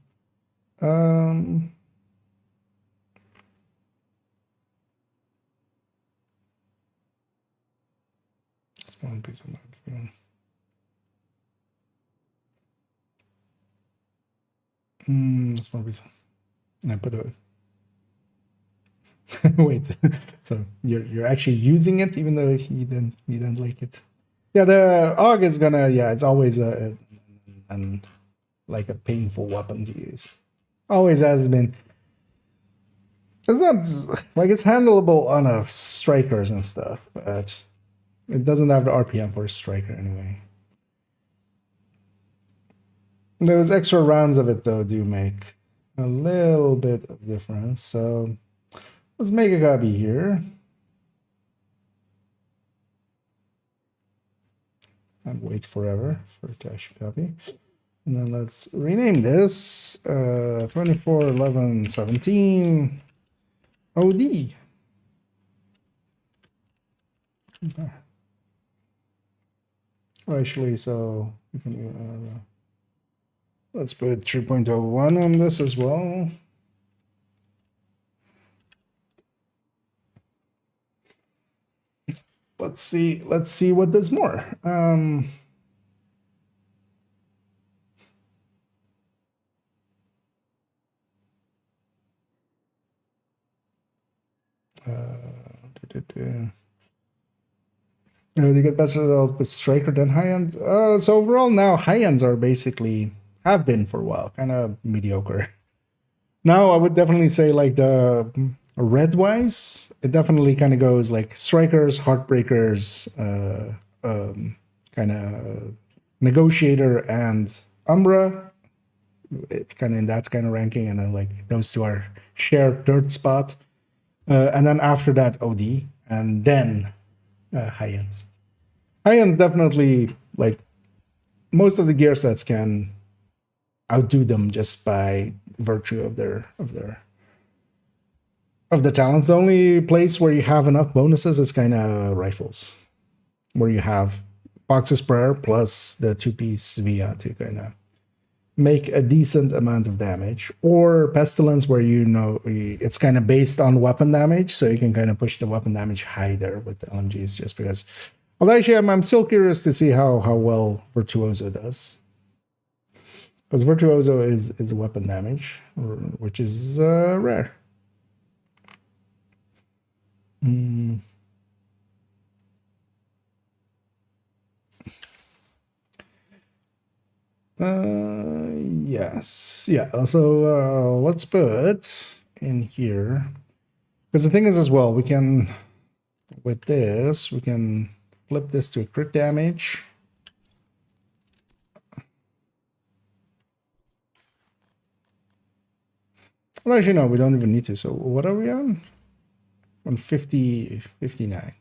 One piece of mark. That's one piece. And I put a wait. So you're actually using it, even though you don't like it. Yeah, the AUG is gonna. Yeah, it's always like a painful weapon to use. Always has been. It's not like it's handleable on strikers and stuff, but it doesn't have the RPM for a striker anyway. Those extra rounds of it, though, do make a little bit of difference. So let's make a copy here. And wait forever for it to actually copy. And then let's rename this 24, 11, 17 OD. Okay. Actually, so we can let's put 3.01 on this as well. Let's see what does more. They get better results with striker than high end. So overall now high ends are basically have been for a while kind of mediocre. Now I would definitely say like the red wise, it definitely kind of goes like strikers, heartbreakers, kind of Negotiator and Umbra. It's kind of in that kind of ranking, and then like those two are shared third spot. And then after that, OD, and then high ends. High ends definitely, like, most of the gear sets can outdo them just by virtue of their talents. The only place where you have enough bonuses is kind of rifles, where you have Fox's Prayer plus the 2-piece Via to kind of make a decent amount of damage, or Pestilence, where you know it's kind of based on weapon damage, so you can kind of push the weapon damage high there with the LMGs, just because. Although actually, I'm still curious to see how well Virtuoso does, because Virtuoso is weapon damage, which is rare. Yes. Yeah. So let's put in here, because the thing is as well, we can, with this, we can flip this to a crit damage. Well, actually, no, we don't even need to. So what are we on? On 59.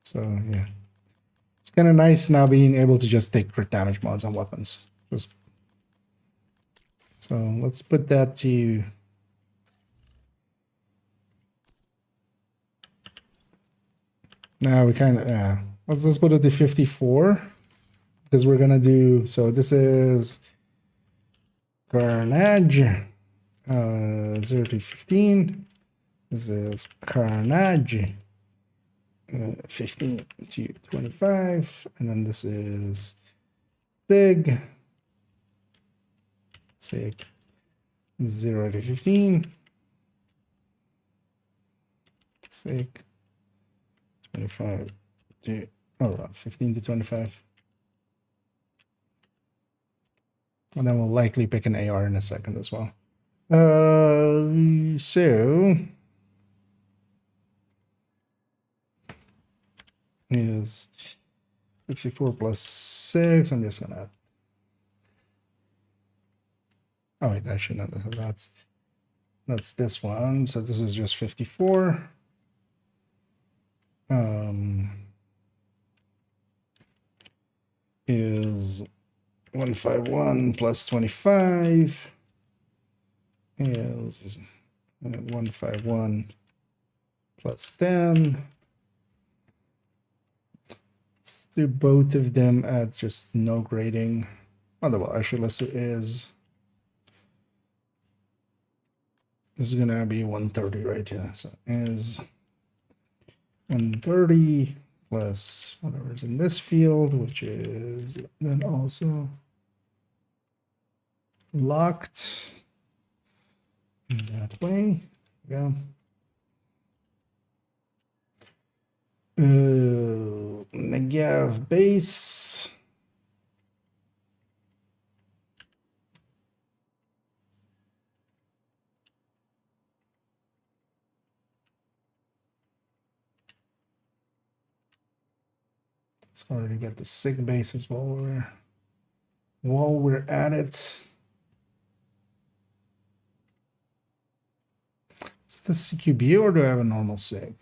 So yeah, it's kind of nice now being able to just take crit damage mods on weapons. So let's put that to. Now we kind of let's put it to 54, because we're gonna do, so this is Carnage 0 to 15. This is Carnage 15 to 25, and then this is Sig 0 to 15, Sig 25 to 15 to 25, and then we'll likely pick an AR in a second as well. So is 54 plus 6. I'm just gonna. Oh wait, actually no, that's this one. So this is just 54. Is 151 plus 25 is 151 plus 10. Let's do both of them at just no grading. Otherwise, actually, let's do is. This is gonna be 130 right here. So is 130 plus whatever's in this field, which is then also locked in that way. There we go. Negav base. Let's already get the sig bases while we're at it. Is this CQB or do I have a normal sig?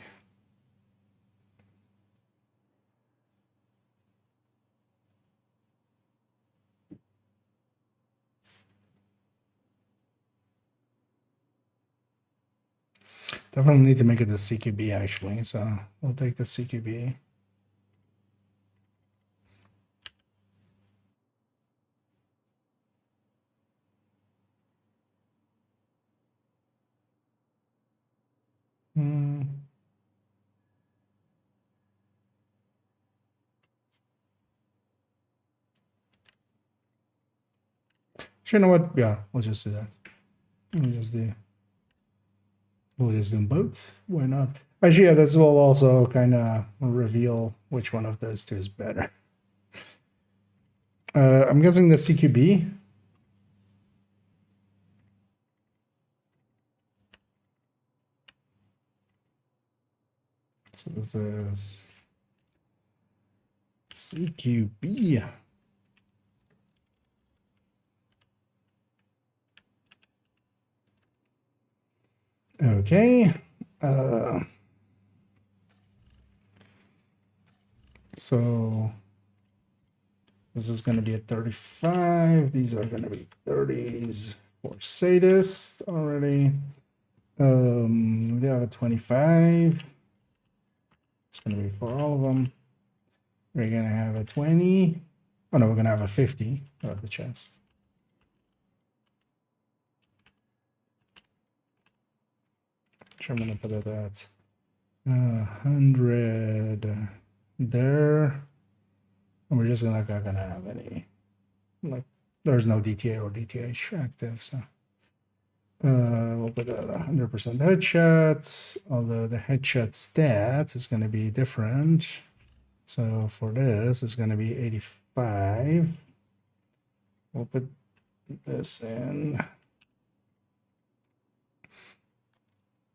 Definitely need to make it the CQB actually, so we'll take the CQB. You know what? Yeah, we'll just do that. We'll just do them both. Why not? Actually, yeah, this will also kind of reveal which one of those two is better. I'm guessing the CQB. So this is CQB. Okay. So this is going to be a 35. These are going to be 30s for sadist already. We have a 25. It's going to be for all of them. We're going to have a 20. Oh no, we're going to have a 50 of the chest. I'm going to put it at 100 there. And we're just not gonna have any, like, there's no DTA or DTH active, so we'll put it at 100% headshots, although the headshot stat is going to be different. So for this, it's going to be 85. We'll put this in.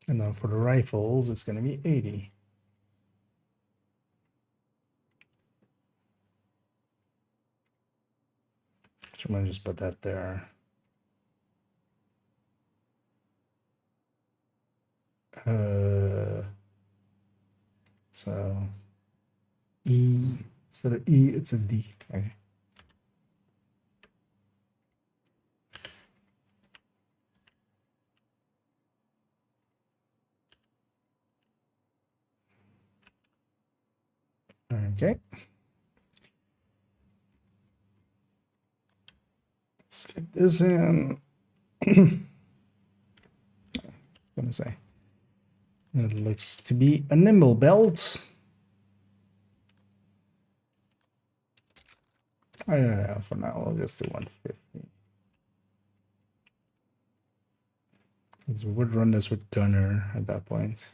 And then for the rifles, it's going to be 80. So I'm going to just put that there. So E, instead of E, it's a D. Okay. Okay. Let's get this in. I'm gonna say it looks to be a nimble belt. Oh, yeah, for now I'll just do 150. Because we would run this with gunner at that point.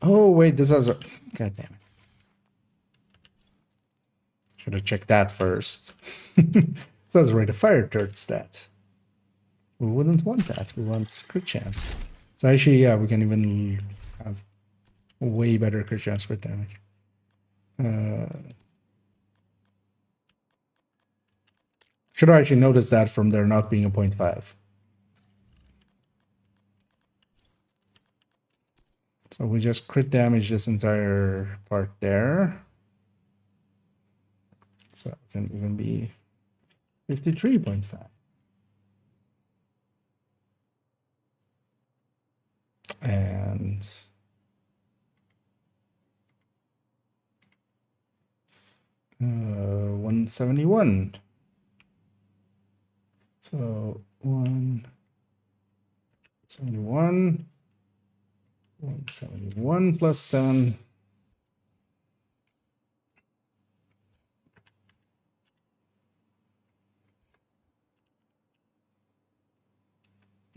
Oh wait, this has a, god damn it. Should have checked that first. So that's rate of fire turret stat. We wouldn't want that. We want crit chance. So actually, yeah, we can even have way better crit chance crit damage. Should have actually noticed that from there not being a 0.5. So we just crit damage this entire part there. So it can even be 53.5. And 171. So 171. 171 plus 10.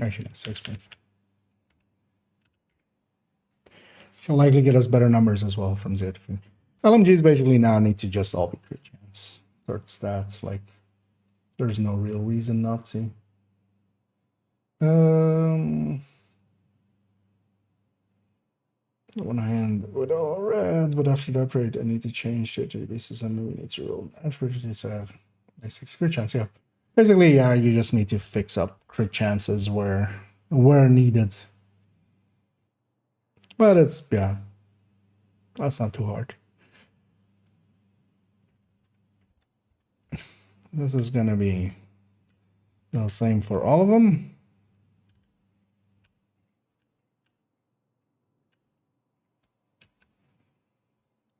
Actually, no, 6.5. Will likely get us better numbers as well from 0 to 50. LMGs basically now need to just all be crit chance. Third stats, like, there's no real reason not to. On one hand, with all red, but after the upgrade, I need to change it to the basis and we need to roll averages to have basic crit chance. Yeah. Basically, yeah, you just need to fix up crit chances where needed. But it's, yeah, that's not too hard. This is going to be the same for all of them.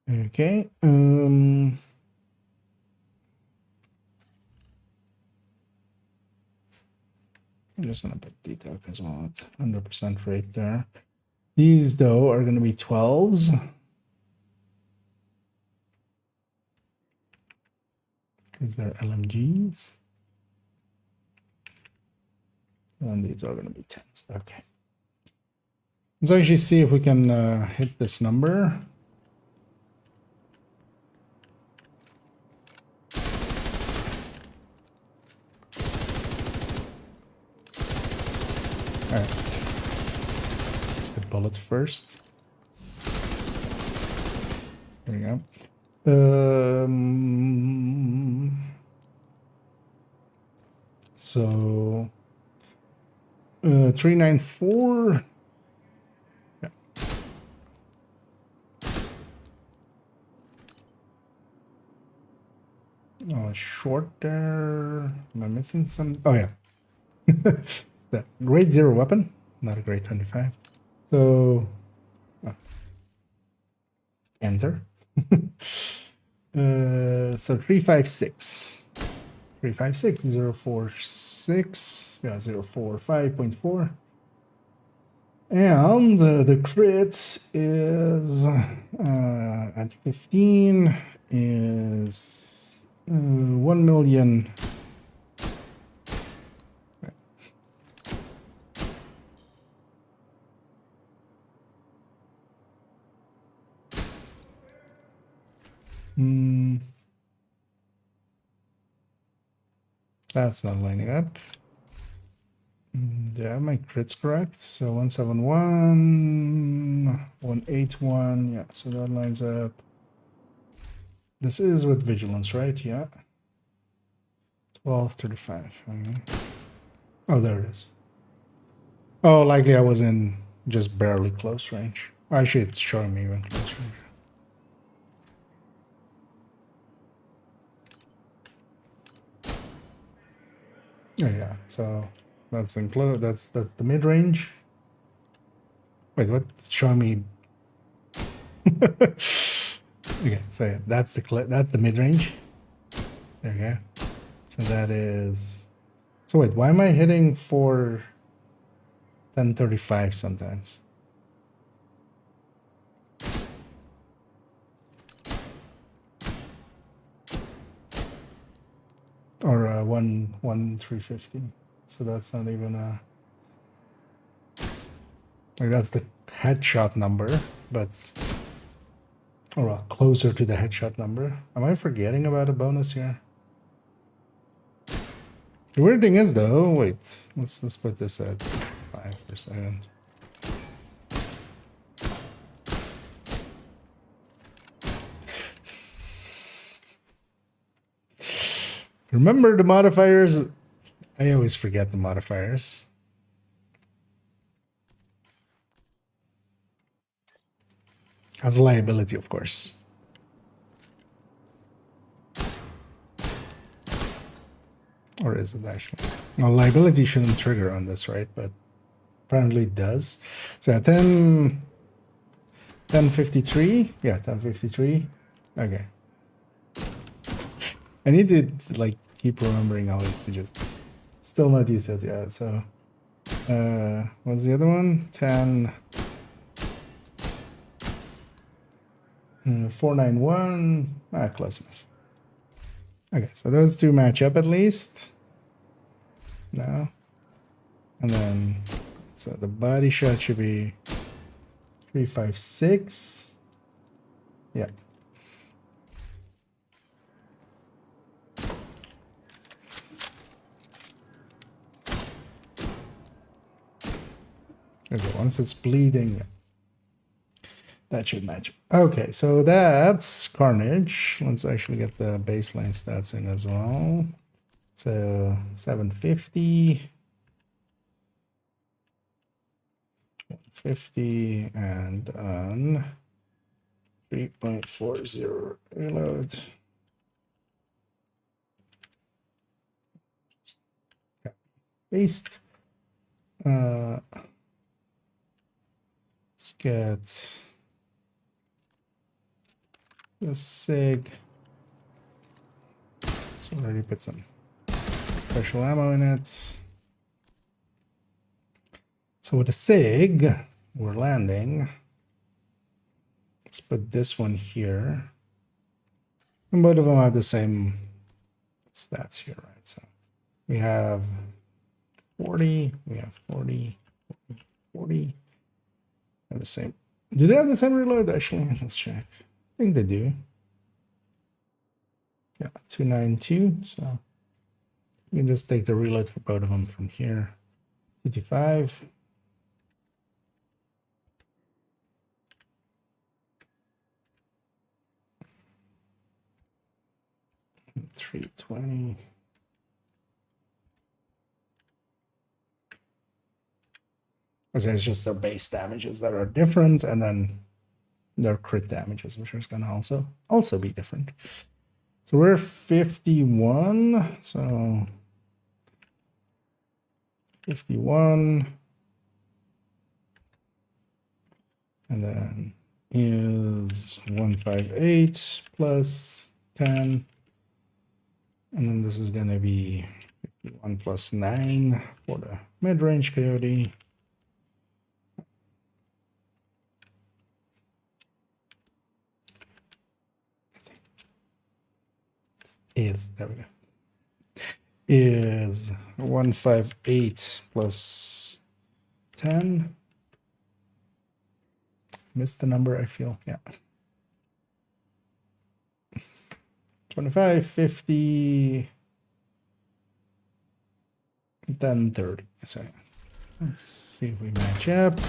Okay. I'm just going to put detail as well at 100% rate there. These, though, are going to be 12s. Because they're LMGs. And these are going to be 10s. Okay. Let's actually see if we can hit this number. Alright. Let's get bullets first. There we go. So 394. Yeah. Oh, short there. Am I missing some? Oh yeah. The grade 0 weapon, not a grade 25. So enter. So 356. 356 046. Yeah, 045.4. And the crit is at 15 is 1 million. That's not lining up. Yeah, my crit's correct. So 171, 181. Yeah, so that lines up. This is with vigilance, right? Yeah. 1235. Okay. Oh, there it is. Oh, likely I was in just barely close range. Actually, it's showing me even close range. Yeah, so that's that's the mid range. Wait, what? It's showing me. Okay, so yeah, that's the mid range. There you go. So that is. So wait, why am I hitting for 1035 sometimes? Or 350. So that's not even a. Like that's the headshot number, but or closer to the headshot number. Am I forgetting about a bonus here? The weird thing is though, wait, let's put this at 5 for a second. Remember the modifiers? I always forget the modifiers. As a liability, of course. Or is it actually? Well, liability shouldn't trigger on this, right? But apparently it does. So 1053. Yeah, 1053. Okay. I need to like keep remembering always to just still not use it yet. So what's the other one? 491. Close enough. Okay, so those two match up at least. No. And then so the body shot should be 356. Yeah. Okay, once it's bleeding, that should match. Okay, so that's Carnage. Let's actually get the baseline stats in as well. So 750, 150, and on 3.40 reload. Paste. Let's get the SIG. So already put some special ammo in it. So with the SIG, we're landing. Let's put this one here. And both of them have the same stats here, right? So we have 40, we have 40, 40, 40. Have the same. Do they have the same reload? Actually, let's check. I think they do. Yeah, 292. So you can just take the reload for both of them from here. 55. 320. So it's just their base damages that are different, and then their crit damages, which is gonna also be different. So we're 51. So 51. And then is 158 plus 10. And then this is going to be 51 plus 9 for the mid-range coyote. There we go. Is 158 plus 10. Missed the number, I feel. Yeah. 25, 50, then 30. So let's see if we match up.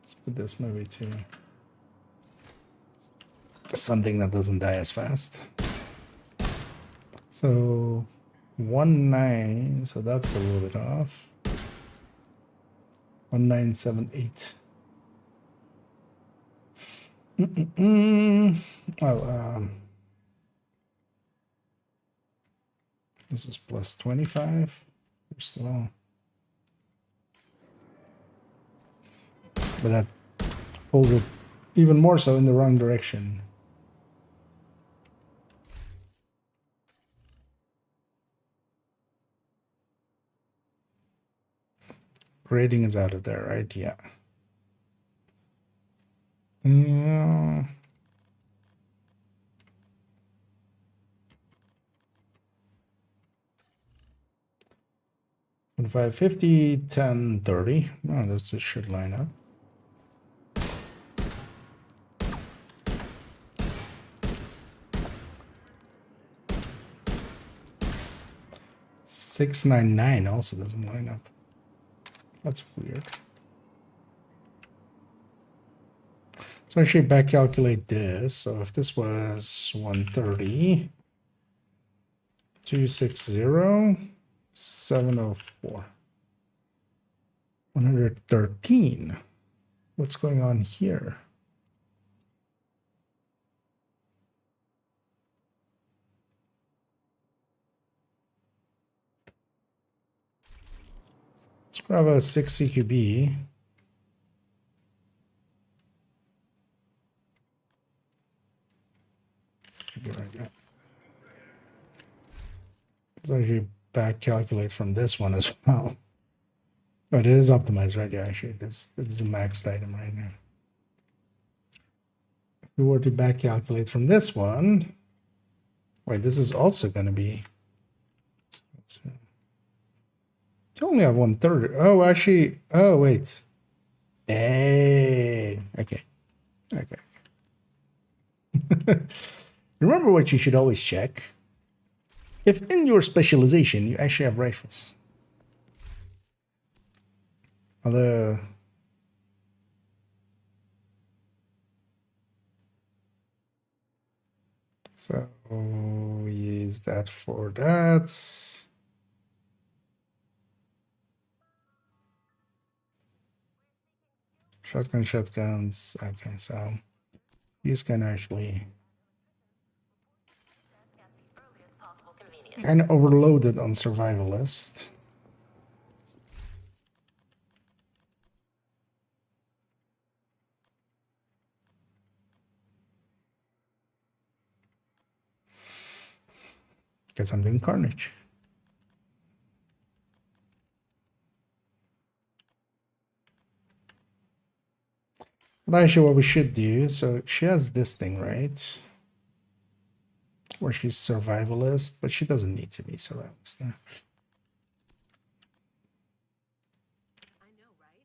Let's put this movie to something that doesn't die as fast. So 19, so that's a little bit off. 1978. Oh, this is plus 25. First of all. But that pulls it even more so in the wrong direction. Grading is out of there, right? Yeah. Yeah. And 550, 10, 30. Oh, this should line up. $699 also doesn't line up. That's weird. So actually back calculate this. So if this was 130, 260, 704, 113. What's going on here? Let's grab a 6 CQB. Let's actually back calculate from this one as well. Oh, it is optimized, right? Yeah, actually, this is a maxed item right now. If we were to back calculate from this one, wait, this is also going to be. You only have 130. Oh, actually. Oh, wait. Hey. Okay. Okay. Remember what you should always check? If in your specialization you actually have rifles. Although. So we use that for that. Shotguns. Okay, so these can actually kind of overloaded on survivalist. Guess I'm doing carnage. Well, actually, what we should do, so she has this thing, right? Where she's survivalist, but she doesn't need to be survivalist. No.
I know, right?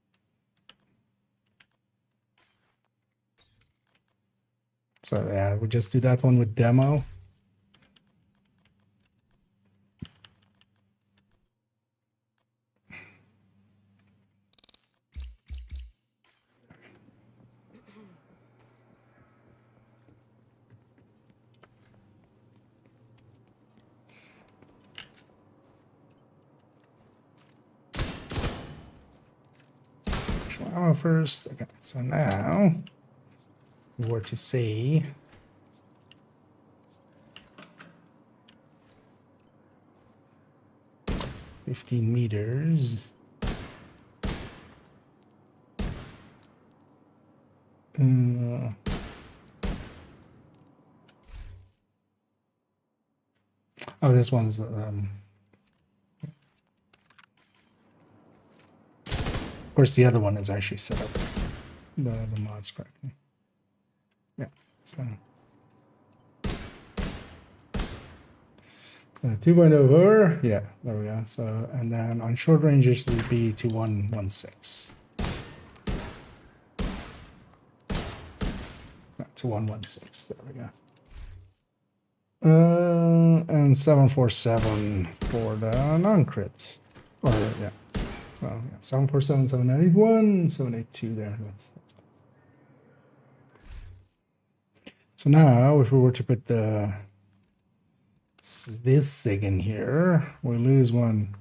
So yeah, we just do that one with demo. Ammo first. Okay, so now we were to say 15 meters. Oh, this one's of course the other one is actually set up the mods correctly. Yeah, so 2.04, yeah, there we go. So, and then on short ranges it would be to 116. No, to 116, there we go. And 747 for the non-crits. Or, yeah. So, yeah, 747, 781, 782 there. That's so now, if we were to put this sig in here, we lose one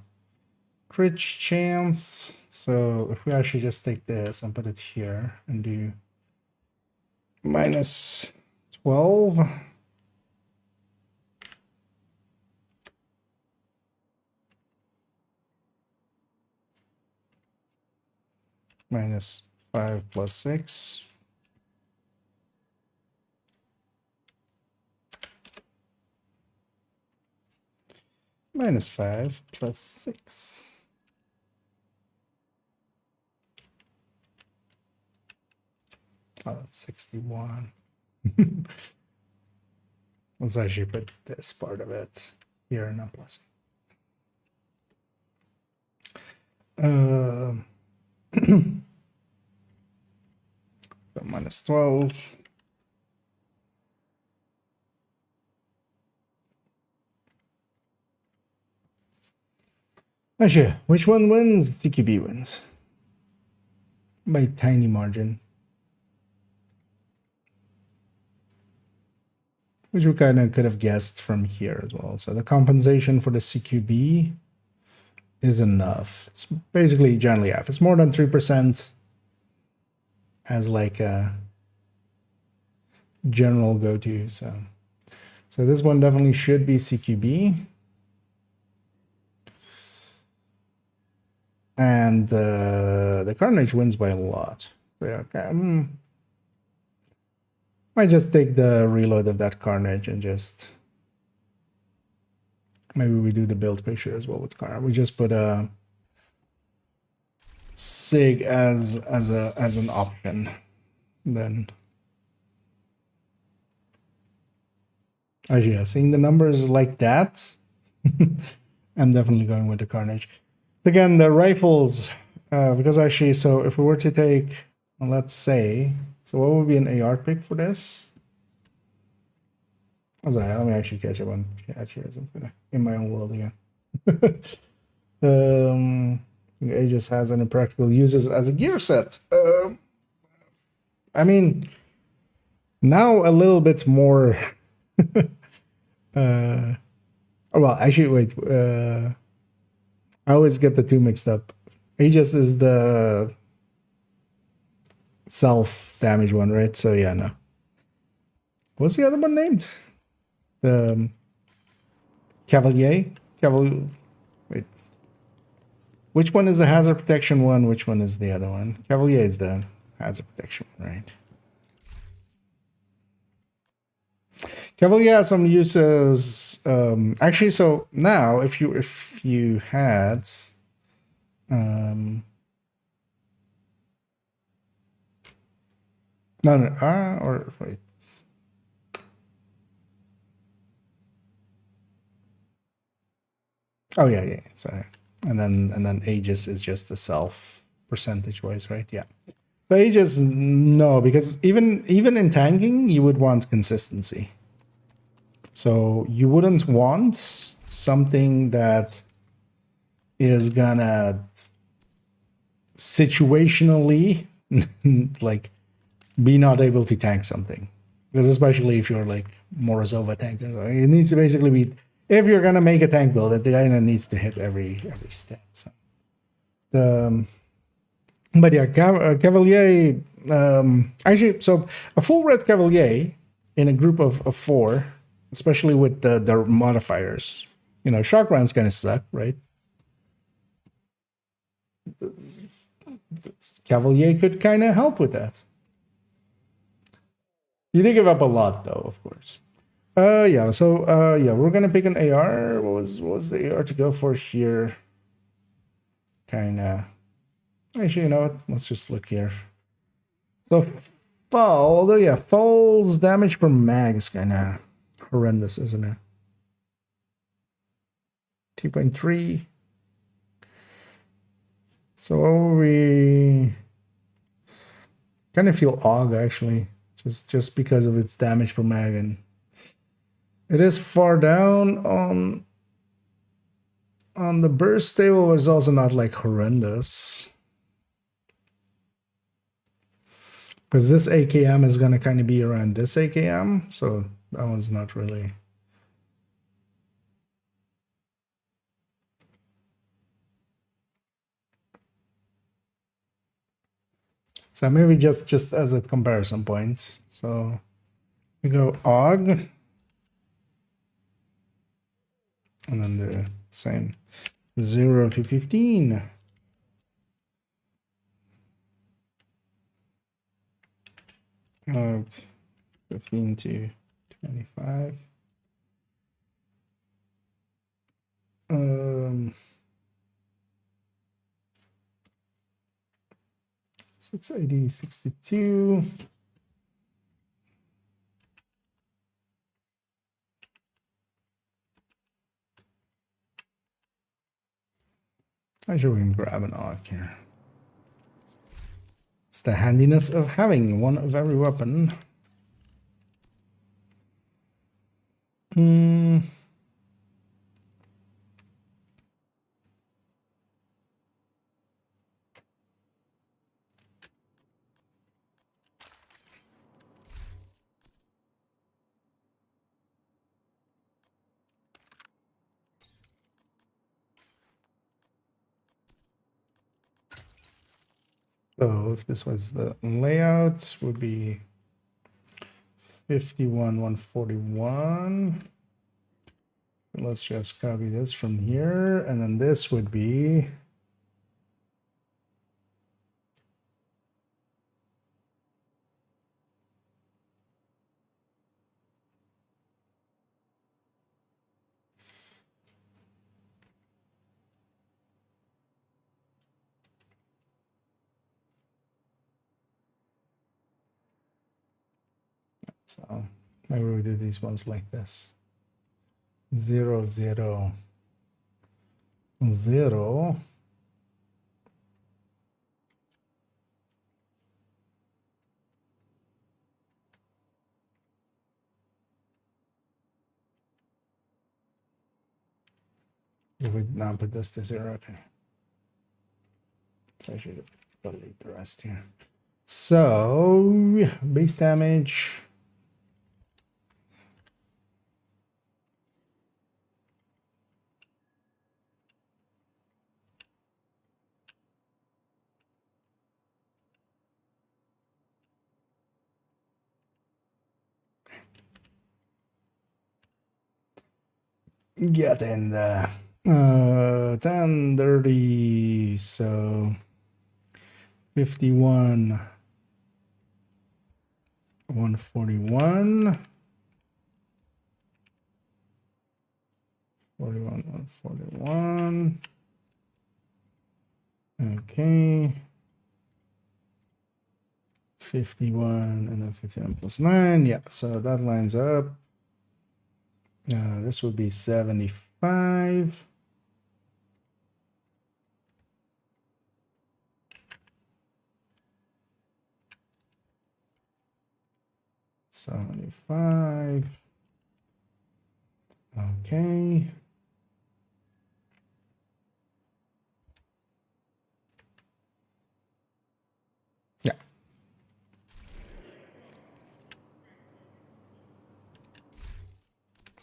crit chance. So if we actually just take this and put it here and do minus 12. Minus 5 plus 6. Minus 5 plus 6. Oh, that's 61. Let's actually put this part of it here and not plus. So minus 12. Actually, which one wins? CQB wins. By a tiny margin. Which we kind of could have guessed from here as well. So the compensation for the CQB is enough. It's basically generally F. It's more than 3% as like a general go-to. So this one definitely should be CQB. And the Carnage wins by a lot. So yeah, okay. Might just take the reload of that Carnage and just maybe we do the build picture as well with Carnage. We just put a Sig as an option. Then actually, yeah, seeing the numbers like that, I'm definitely going with the Carnage. Again, the rifles, because actually, so if we were to take, well, let's say, so what would be an AR pick for this? I was like, let me actually catch up on catchers. I'm gonna in my own world again. Aegis has any practical uses as a gear set. I mean, now a little bit more. Well, actually, wait. I always get the two mixed up. Aegis is the self-damage one, right? So yeah, no. What's the other one named? The Cavalier? Wait. Which one is the hazard protection one? Which one is the other one? Cavalier is the hazard protection one, right? Cavalier has some uses. Actually, so now if you had no, or wait. Oh yeah, sorry. And then Aegis is just the self percentage wise, right? Yeah. So Aegis, no, because even in tanking, you would want consistency. So you wouldn't want something that is gonna situationally like be not able to tank something. Because especially if you're like Morozova tanker, it needs to basically be, if you're gonna make a tank build, it kind of needs to hit every stat. So but yeah, Cavalier, actually, so a full red Cavalier in a group of 4, especially with the modifiers, you know, shock rounds kind of suck, right? Cavalier could kind of help with that. You did give up a lot, though, of course. Yeah. So, yeah, we're gonna pick an AR. What was the AR to go for here? Kind of. Actually, you know what? Let's just look here. So, fall. Although, yeah, fall's damage per mag is kind of horrendous, isn't it? 2.3. So we kind of feel Og actually, just because of its damage per mag, and it is far down on the burst table, but it's also not like horrendous. Because this AKM is gonna kind of be around this AKM, so that one's not really. So maybe just as a comparison point. So we go Og, and then the same 0 to 15. 15 to 25. 680, 62. I'm sure we can grab an AUG here. It's the handiness of having one of every weapon. So if this was the layout, would be 51, 141. Let's just copy this from here, and then this would be so maybe we do these ones like this. 0, 0, 0. If we now put this to 0, okay. So I should delete the rest here. So base damage. Get in there. 10, 30, so 51, 141, 41, 141. Okay. 51 and then 51 plus 9. Yeah, so that lines up. This would be 75. 75. Okay. Yeah.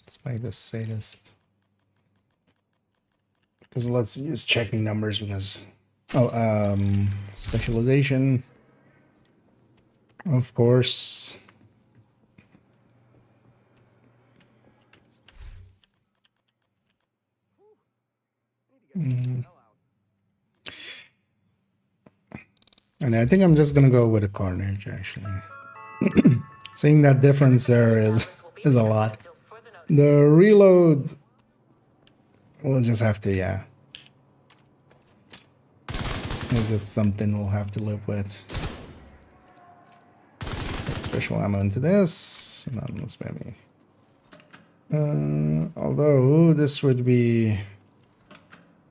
Let's make this sadist. Because let's use checking numbers because specialization, of course. And I think I'm just gonna go with a carnage actually. Seeing that difference there is a lot. The reload, we'll just have to, yeah. It's just something we'll have to live with. Let's put special ammo into this. And then let's maybe. Although this would be.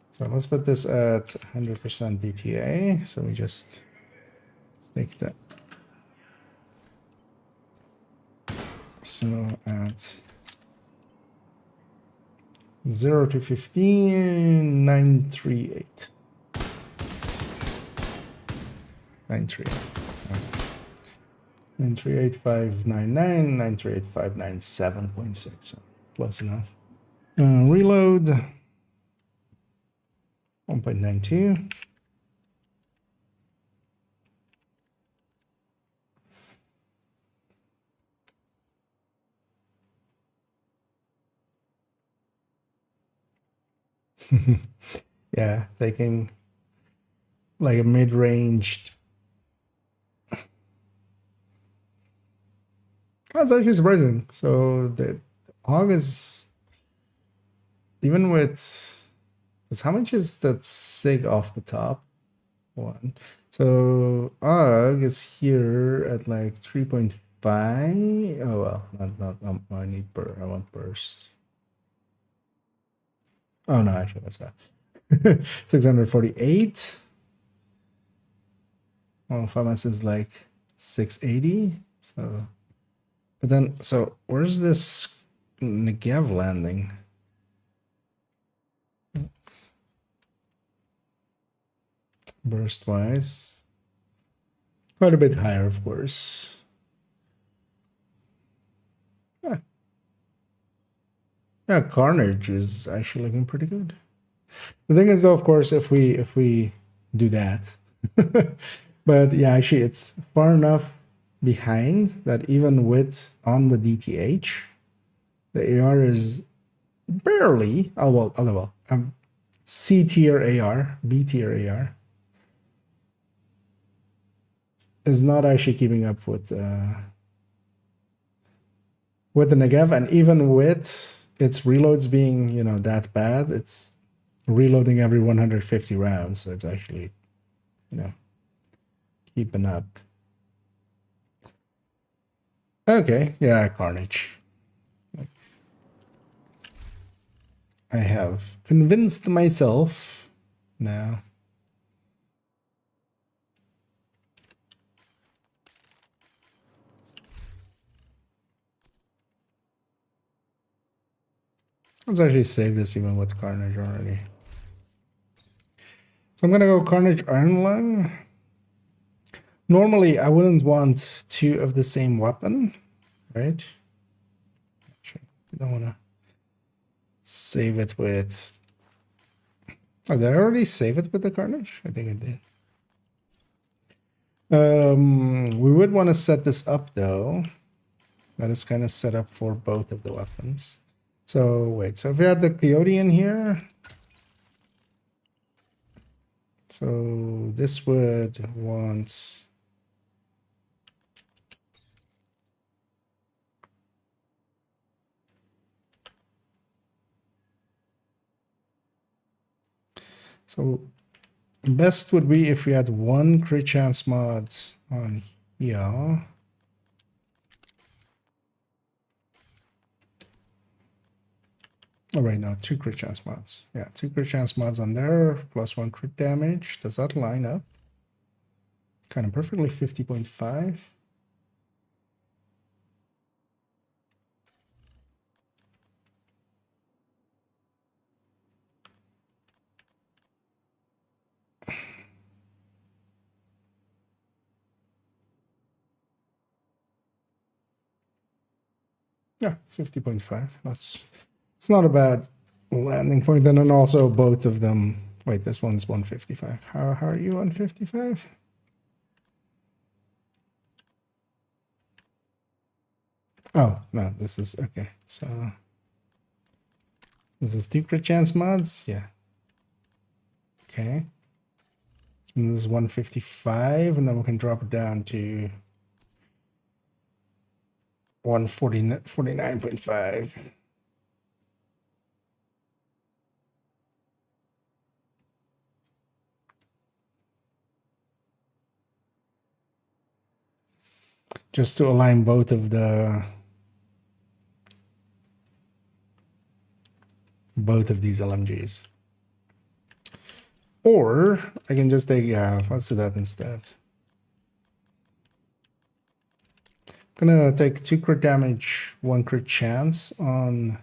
So let's put this at 100% DTA. So we just take that. So at 0 to 15, 938. 938,599, 938,597.6. So close enough. Reload 1.92. Yeah, taking like a mid-ranged. That's actually surprising. So the hog is even with how much is that sig off the top? 1. So AUG is here at like 3.5. Oh well, not I need I want burst. Oh no, actually that's bad. 648. Well, FAMAS is like 680. So, but then, so where's this Negev landing? Burst wise, quite a bit higher, of course. Yeah, Carnage is actually looking pretty good. The thing is, though, of course, if we do that, but yeah, actually, it's far enough behind that even with on the DTH, the AR is barely. Oh well, C tier AR, B tier AR is not actually keeping up with the Negev, and even with its reloads being, you know, that bad, it's reloading every 150 rounds, so it's actually, you know, keeping up. Okay, yeah, Carnage. I have convinced myself now. Let's actually save this even with Carnage already. So I'm gonna go Carnage Iron Lung. Normally I wouldn't want 2 of the same weapon, right? Actually, I don't wanna save it with. Oh, did I already save it with the Carnage? I think I did. We would want to set this up though. That is kind of set up for both of the weapons. So wait, so if we had the Coyote in here, so this would want. So best would be if we had 1 crit chance mod on here. Oh, right, no, 2 crit chance mods. Yeah, 2 crit chance mods on there, plus 1 crit damage. Does that line up? Kind of perfectly, 50.5. Yeah, 50.5. It's not a bad landing point. And then also both of them. Wait, this one's 155. How are you on 55? Oh, no, this is okay. So this is 2 crit chance mods? Yeah. Okay. And this is 155, and then we can drop it down to 149.5. Just to align both of these LMGs. Or I can just take, yeah, let's do that instead. I'm gonna take 2 crit damage, 1 crit chance on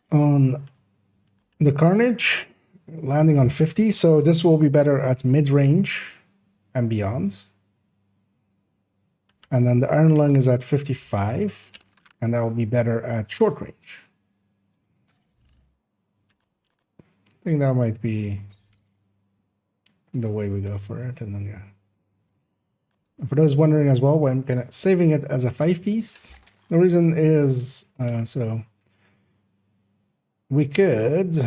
the Carnage, landing on 50. So this will be better at mid-range and beyond. And then the Iron Lung is at 55, and that will be better at short range. I think that might be the way we go for it. And then, yeah. And for those wondering as well, why I'm kind of saving it as a 5-piece, the reason is, so we could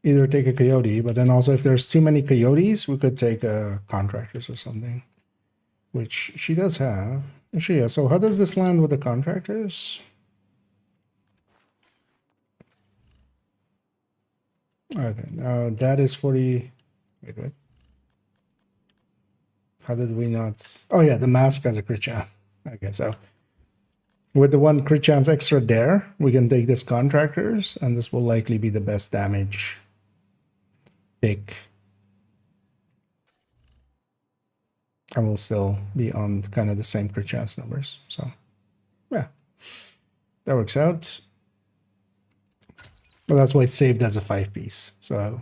either take a Coyote, but then also if there's too many Coyotes, we could take Contractors or something, which she does have. Actually, yeah, so how does this land with the Contractors? Okay, now that is 40. Wait. How did we not? Oh, yeah, the mask has a crit chance. Okay, so with the 1 crit chance extra there, we can take this Contractors, and this will likely be the best damage pick. And we'll still be on kind of the same crit chance numbers. So, yeah, that works out. Well, that's why it's saved as a 5-piece. So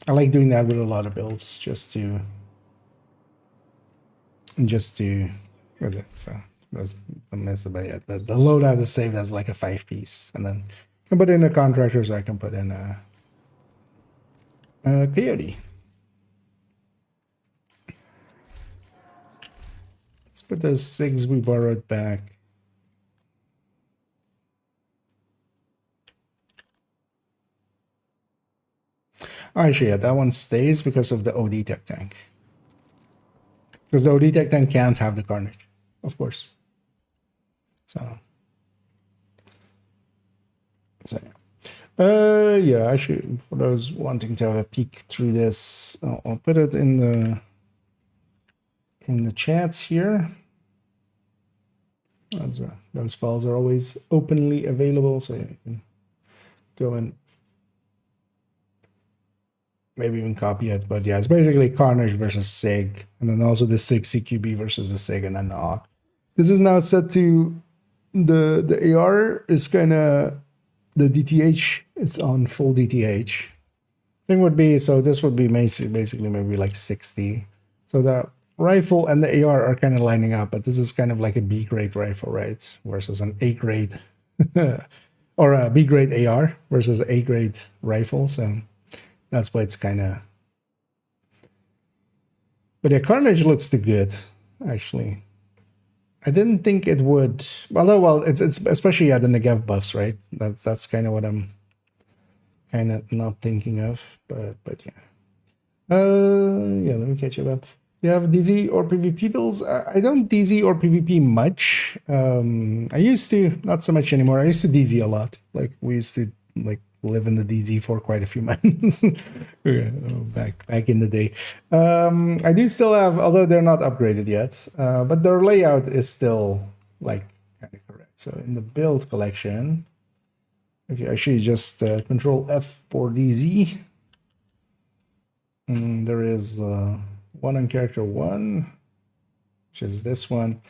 I like doing that with a lot of builds, just to what's it? So the loadout is saved as like a 5-piece, and then I can put in a Contractor, so I can put in a Coyote. Let's put those 6 we borrowed back. Actually, yeah, that one stays because of the OD Tech Tank. Because the OD Tech Tank can't have the Carnage, of course. So yeah, actually, for those wanting to have a peek through this, I'll put it in the chats here. Those files are always openly available, so you can go and maybe even copy it. But yeah, it's basically Carnage versus SIG, and then also the SIG CQB versus the SIG, and then the AUG. This is now set to the AR is kind of, the DTH is on full DTH. Thing would be, so this would be basically maybe like 60. So the rifle and the AR are kind of lining up, but this is kind of like a B grade rifle, right? Versus an A grade or a B grade AR versus an A grade rifle. So that's why it's kind of. But yeah, Carnage looks too good, actually. I didn't think it would. Well, it's especially the Negev buffs, right? That's kind of what I'm kind of not thinking of. But yeah. Yeah, let me catch you up. You have DZ or PvP builds? I don't DZ or PvP much. I used to, not so much anymore. I used to DZ a lot. Like we used to like live in the DZ for quite a few months. back in the day. I do still have, although they're not upgraded yet, but their layout is still like kind of correct. So in the build collection, if you actually just Control F for DZ, there is one on character 1, which is this one.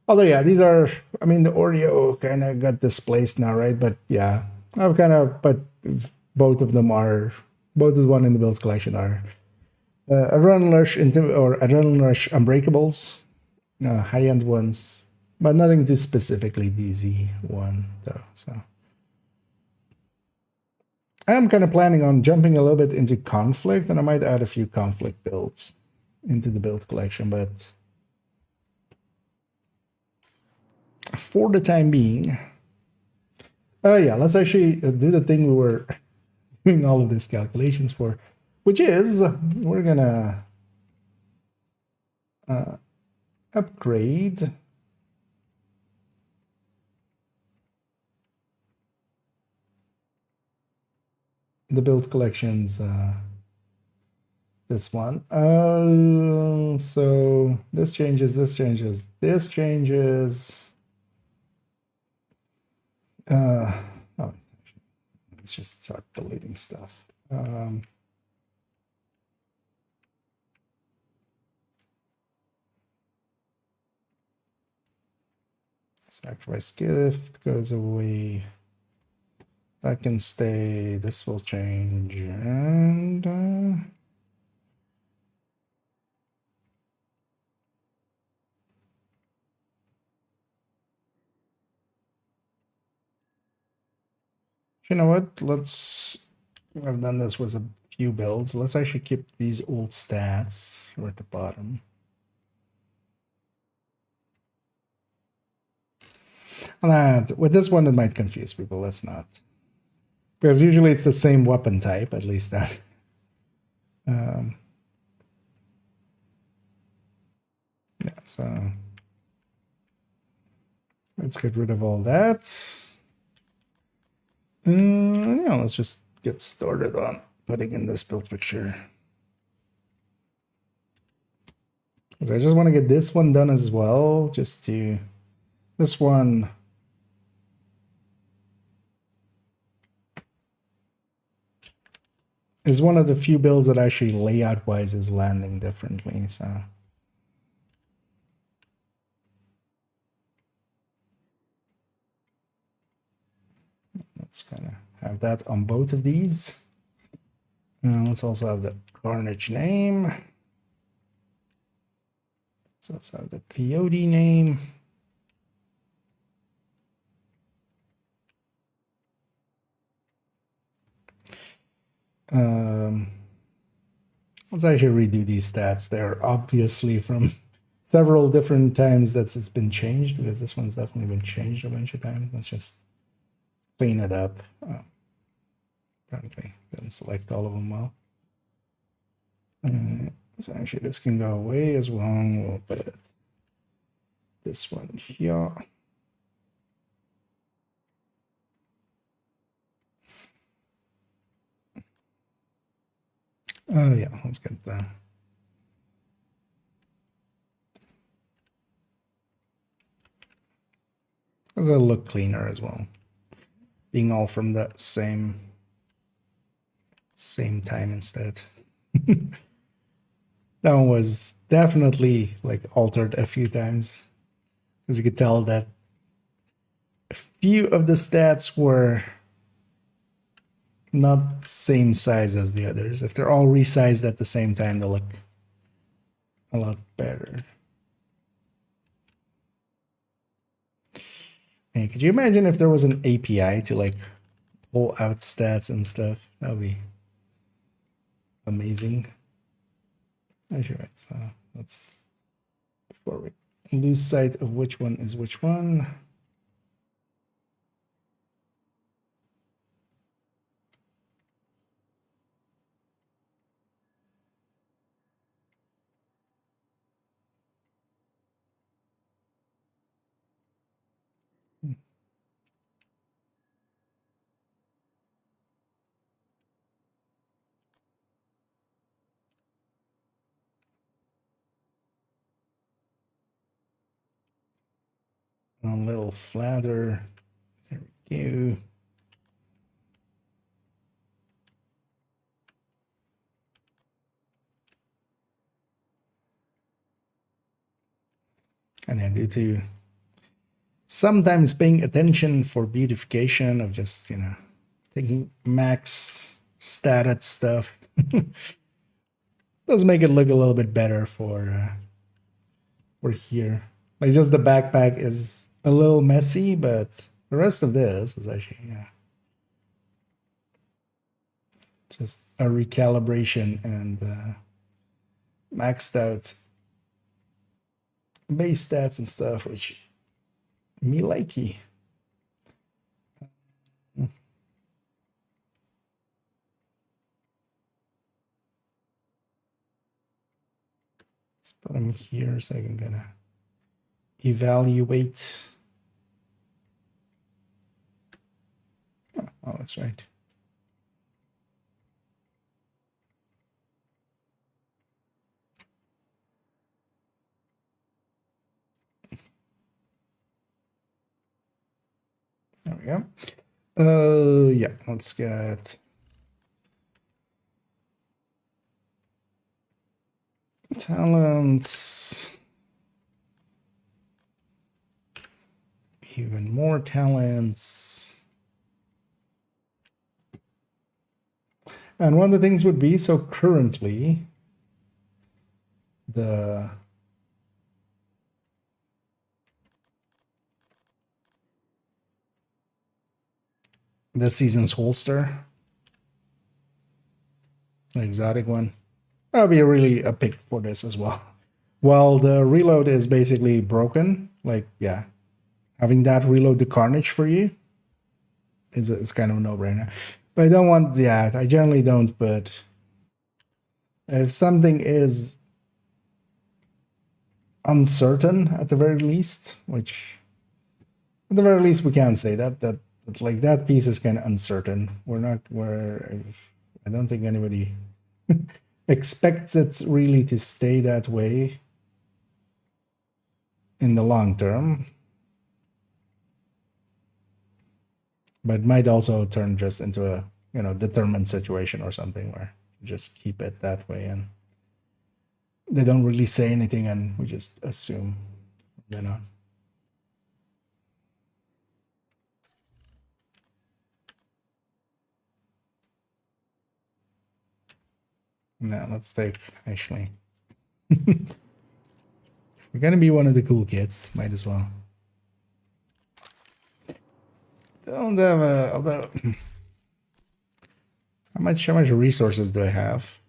Although yeah, these are, I mean, the Oreo kind of got displaced now, right? But yeah, I've kind of, but both of them are, both of the one in the builds collection are Adrenaline Rush or Adrenaline Rush Unbreakables, high-end ones, but nothing too specifically DZ1 though. So I'm kind of planning on jumping a little bit into conflict, and I might add a few conflict builds into the build collection, but for the time being, yeah, let's actually do the thing we were doing all of these calculations for, which is we're gonna upgrade the build collections. This one. So this changes, this changes, this changes. Oh, let's just start deleting stuff. Sacrifice gift goes away. That can stay. This will change. And you know what? I've done this with a few builds. Let's actually keep these old stats here at the bottom. And with this one, it might confuse people. Let's not. Because usually it's the same weapon type, at least that. Yeah, so let's get rid of all that. Yeah, let's just get started on putting in this build picture. I just want to get this one done as well, just to this one. Is one of the few builds that actually layout wise is landing differently, so let's kind of have that on both of these. Let's also have the Carnage name. Let's also have the Coyote name. Let's actually redo these stats. They're obviously from several different times that it's been changed, because this one's definitely been changed a bunch of times. Let's just clean it up. Apparently didn't select all of them well. So actually this can go away as well. We'll put this one here. Oh yeah, let's get that. It'll look cleaner as well, being all from the same time instead. That one was definitely like altered a few times, as you could tell that a few of the stats were not same size as the others. If they're all resized at the same time, they'll look a lot better. Hey, could you imagine if there was an API to like pull out stats and stuff? That would be amazing. Actually, right, so let's, before we lose sight of which one is which one. A little flatter. There we go. And I do too. Sometimes paying attention for beautification of just, you know, taking max stated stuff does make it look a little bit better for for here. Like just the backpack is a little messy, but the rest of this is actually, yeah, just a recalibration and maxed out base stats and stuff, which me likey. Let's put them here so I can kind of evaluate. Oh, that's right. There we go. Yeah, let's get talents. Even more talents. And one of the things would be, so currently the season's holster, the exotic one, that'll be really a pick for this as well. Well, the reload is basically broken. Like, yeah, having that reload the carnage for you is kind of a no-brainer. But I don't want, yeah, I generally don't, but if something is uncertain at the very least, which at the very least we can say that like that piece is kind of uncertain. I don't think anybody expects it really to stay that way in the long term. But it might also turn just into a, you know, determined situation or something where you just keep it that way and they don't really say anything and we just assume, you know. Now let's take, actually, if we're gonna be one of the cool kids, might as well. Don't have a, although, how much resources do I have?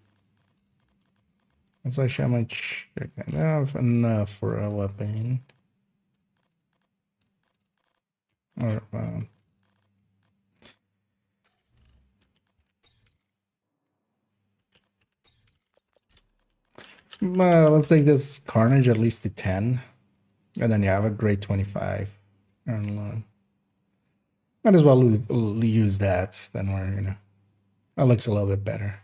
That's actually how much I have enough for a weapon. Or, let's take this carnage at least to 10. And then you have a grade 25. And might as well use that. Then we're, you know, that looks a little bit better.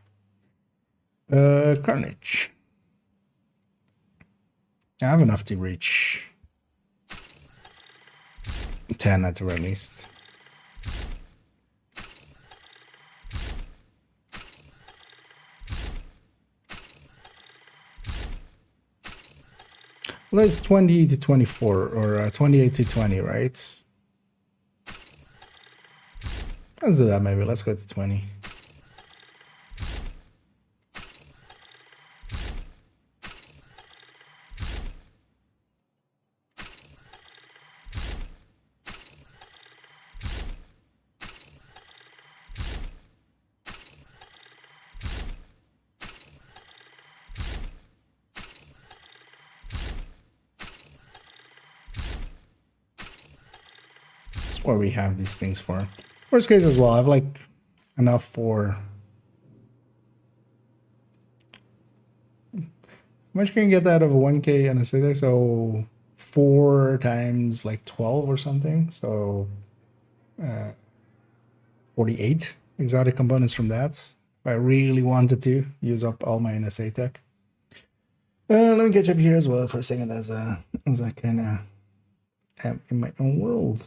Carnage. I have enough to reach 10 at the very least. Well, it's 20 to 24 or 28 to 20, right? Let's do that maybe. Let's go to 20. That's what we have these things for. Worst case as well, I have like enough for... How much can you get out of a 1k NSA? So 4 times like 12 or something. So 48 exotic components from that. If I really wanted to use up all my NSA tech. Let me catch up here as well for a second as I kind of am in my own world.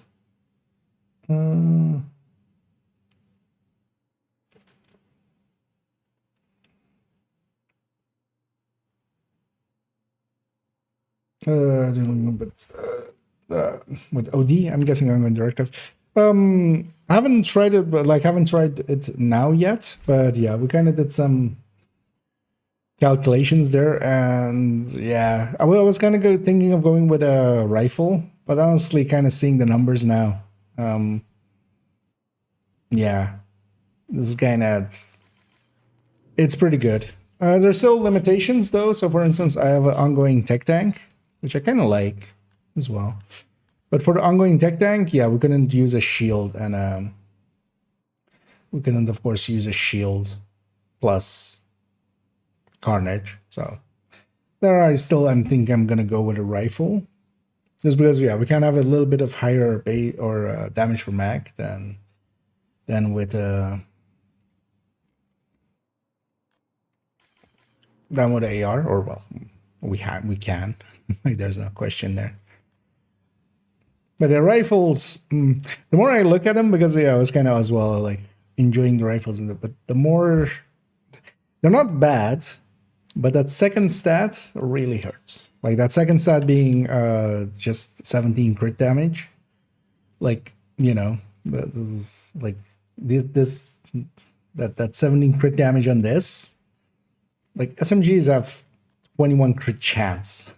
With OD, I'm guessing I'm going directive. I haven't tried it, but like haven't tried it now yet. But yeah, we kind of did some calculations there, and yeah, I was kind of thinking of going with a rifle, but honestly, kind of seeing the numbers now, yeah, this is kind of, it's pretty good. There's still limitations though. So for instance, I have an ongoing tech tank, which I kind of like as well. But for the ongoing tech tank, yeah, we couldn't use a shield, and we couldn't, of course, use a shield plus carnage. So there I still, I'm thinking I'm gonna go with a rifle, just because yeah, we can have a little bit of higher bait or damage per mag than with AR, or well, we can. Like there's no question there. But the rifles, the more I look at them, because yeah, I was kind of as well like enjoying the rifles, but the more, they're not bad, but that second stat really hurts. Like that second stat being just 17 crit damage. Like, you know, this is like that 17 crit damage on this. Like SMGs have 21 crit chance.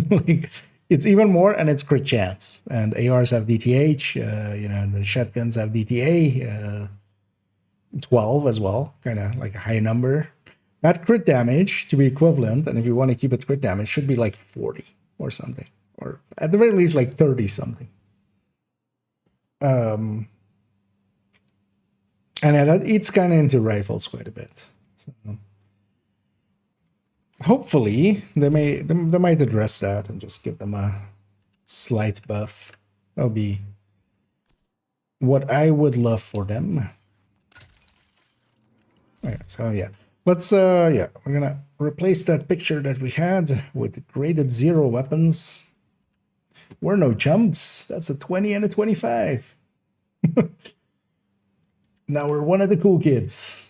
Like it's even more, and it's crit chance. And ARs have DTH. You know, the shotguns have DTA. 12 as well, kind of like a high number. That crit damage to be equivalent, and if you want to keep it crit damage, should be like 40 or something, or at the very least like 30 something. And yeah, that eats kind of into rifles quite a bit. So hopefully they might address that and just give them a slight buff. That'll be what I would love for them. Okay, so yeah, let's yeah, we're gonna replace that picture that we had with graded 0 weapons. We're no chumps. That's a 20 and a 25. Now we're one of the cool kids.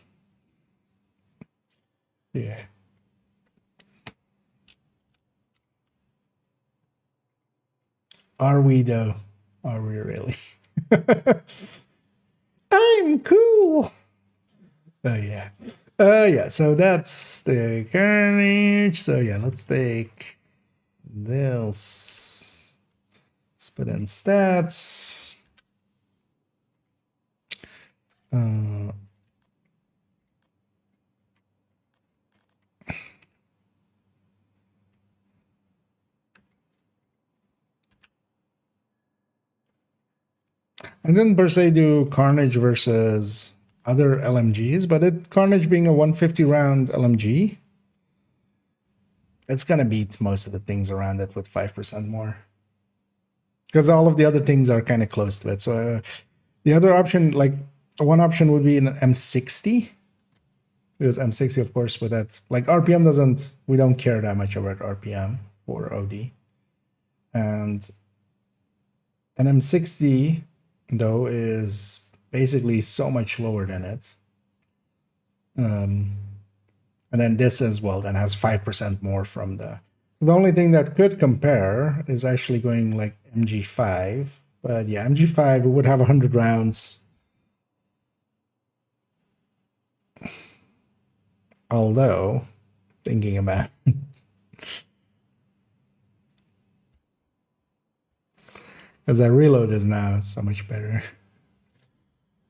Yeah. Are we though? Are we really? I'm cool. Oh yeah. Yeah, so that's the carnage. So yeah, let's take this. Let's put in stats. And then per se do carnage versus other LMGs, but carnage being a 150 round LMG, it's gonna beat most of the things around it with 5% more, because all of the other things are kind of close to it. So the other option, like one option, would be an M60, because M60, of course, with that, like RPM doesn't, we don't care that much about RPM for OD, and an M60 though is basically so much lower than it. And then this as well, that has 5% more from the. So the only thing that could compare is actually going like MG5. But yeah, MG5 would have 100 rounds. Although, thinking about it, as that reload is now so much better.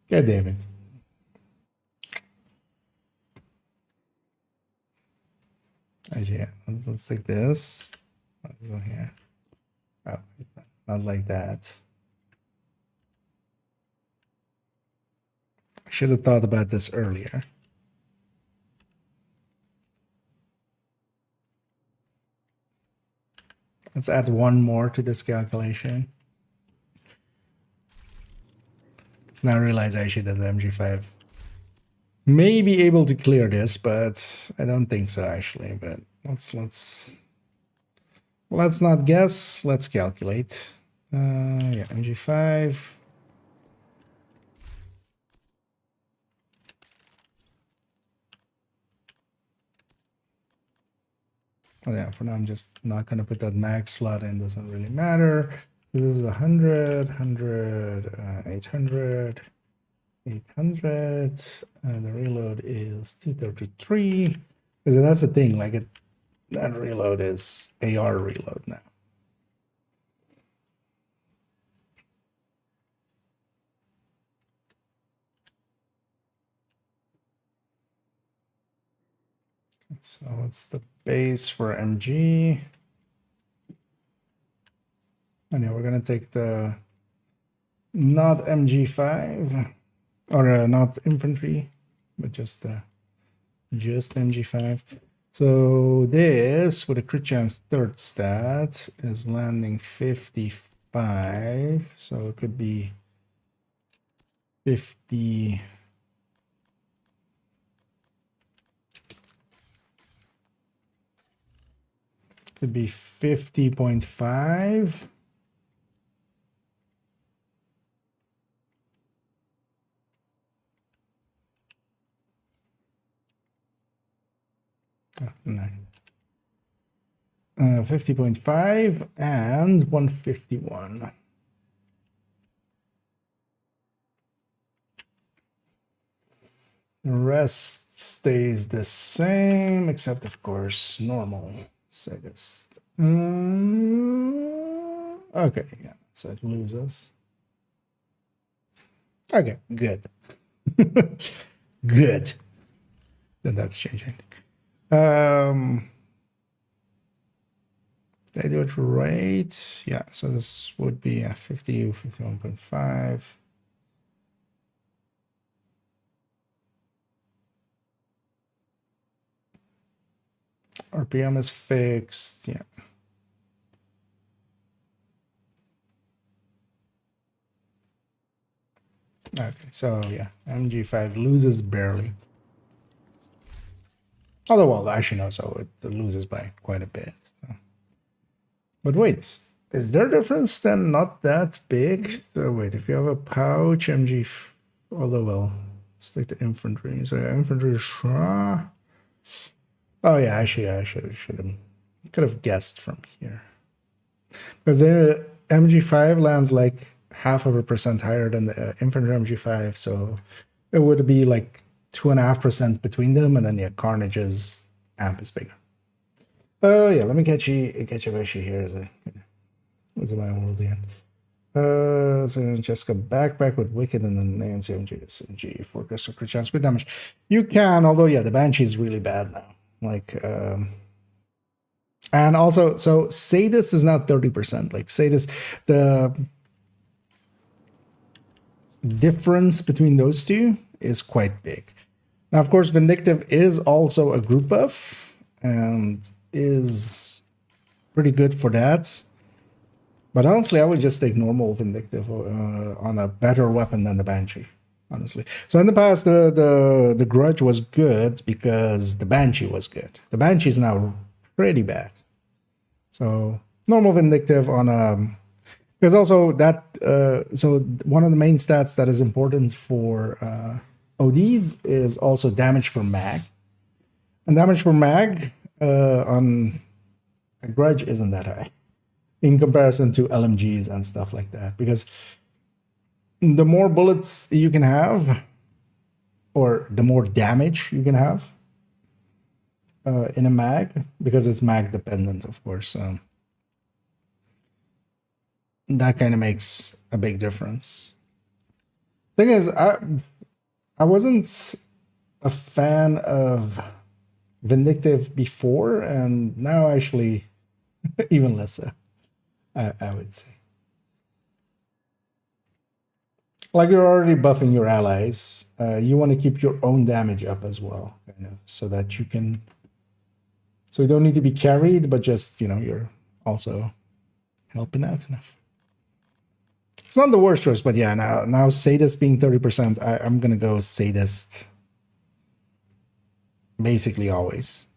God damn it. Actually, yeah, let's take this. What's on here? Oh, not like that. I should have thought about this earlier. Let's add one more to this calculation. So now I realize I actually did the MG5. May be able to clear this, but I don't think so actually. But let's not guess. Let's calculate. Yeah, MG5. Oh yeah, for now I'm just not gonna put that max slot in. Doesn't really matter. So this is 100, 100, 800. 800. The reload is 233. Because that's the thing, like that reload is AR reload now. So what's the base for MG? And yeah, we're gonna take the not MG5 or not infantry, but just MG5. So this with a crit chance third stat is landing 55. So it could be 50. Could be 50.5. Oh, 9. 50.5 and 151. The rest stays the same, except of course normal sadist. Okay, yeah, so it loses. Okay, good. Good. Then that's changing. Did I do it right? Yeah, so this would be a 50, 51.5. RPM is fixed, yeah. Okay, so yeah, MG5 loses barely. Although, well, actually no, so it loses by quite a bit. So. But wait, is there a difference then? Not that big? So wait, if you have a pouch, MG, although well, let's take the infantry. So yeah, infantry is... Oh yeah, actually I should have could have guessed from here. Because the MG5 lands like 0.5% higher than the infantry MG5, so it would be like 2.5% between them, and then yeah, Carnage's amp is bigger. Oh yeah, let me catch you here as a what's my world again. So Jessica backpack with Wicked and then AMC MG SMG for crystal crit chance good damage. You can, although yeah, the Banshee is really bad now. Like and also so Sadist is now 30%. Like Sadist, the difference between those two is quite big. Now, of course, Vindictive is also a group buff and is pretty good for that. But honestly, I would just take normal Vindictive on a better weapon than the Banshee, honestly. So in the past, the Grudge was good because the Banshee was good. The Banshee is now pretty bad. So normal Vindictive on a... There's also that... so one of the main stats that is important for ODs is also damage per mag. And damage per mag on a Grudge isn't that high in comparison to LMGs and stuff like that, because the more bullets you can have, or the more damage you can have in a mag, because it's mag dependent, of course. That kind of makes a big difference. Thing is, I wasn't a fan of Vindictive before, and now actually even less so. I would say. Like you're already buffing your allies, you want to keep your own damage up as well, kind of, so that you can. So you don't need to be carried, but just you're also helping out enough. It's not the worst choice, but yeah, now Sadist being 30%, I'm gonna go Sadist. Basically always.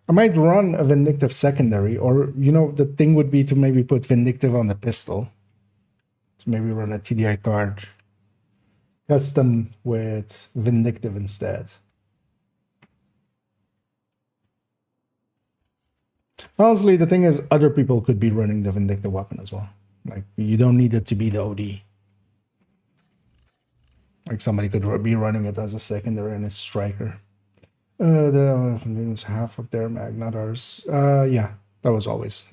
I might run a Vindictive secondary, or, the thing would be to maybe put Vindictive on the pistol. So maybe run a TDI card custom with Vindictive instead. Honestly, the thing is, other people could be running the Vindictive weapon as well. Like, you don't need it to be the OD. Like, somebody could be running it as a secondary and a striker. The half of their mag, not ours. Yeah, that was always.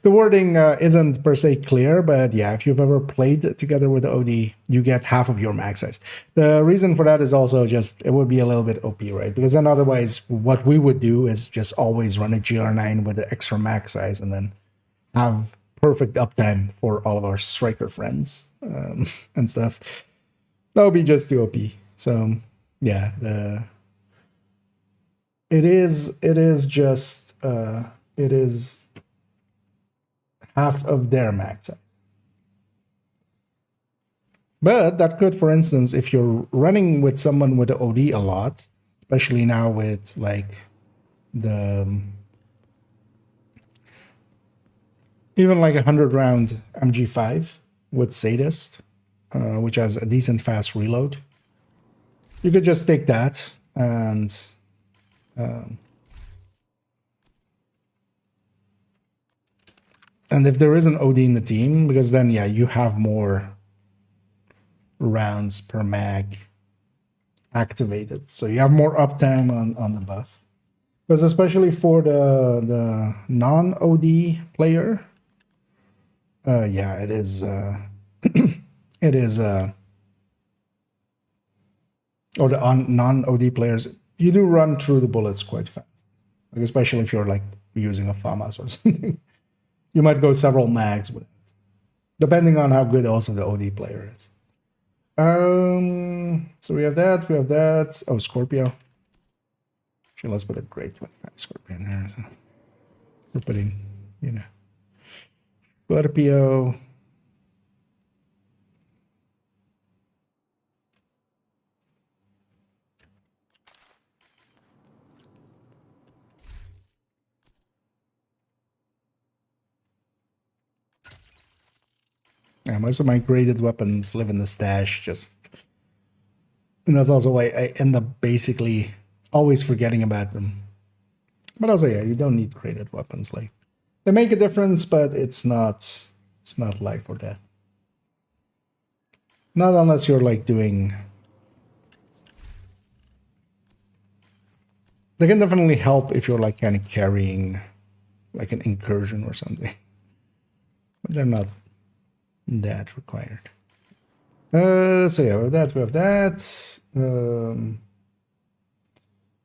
The wording isn't per se clear, but yeah, if you've ever played together with the OD, you get half of your mag size. The reason for that is also just it would be a little bit OP, right? Because then otherwise, what we would do is just always run a GR9 with the extra mag size, and then have perfect uptime for all of our striker friends and stuff. That would be just too OP. So yeah, it is just it is half of their max size. But that could, for instance, if you're running with someone with the OD a lot, especially now with like the even like 100-round MG5 with Sadist, which has a decent fast reload, you could just take that and if there is an OD in the team, because then yeah, you have more rounds per mag activated, so you have more uptime on the buff. Because especially for the non-OD player, yeah, it is it is or the non-OD players, you do run through the bullets quite fast, like especially if you're like using a FAMAS or something. You might go several mags with it, depending on how good also the OD player is. So we have that. Oh, Scorpio. Actually, let's put a grade 25 Scorpio in there. So we're putting, you know, Scorpio. Yeah, most of my graded weapons live in the stash, and that's also why I end up basically always forgetting about them. But also, yeah, you don't need graded weapons. Like, they make a difference, but it's not life or death. Not unless you're like doing. They can definitely help if you're like kind of carrying like an incursion or something. But they're not that required. So yeah, we have that.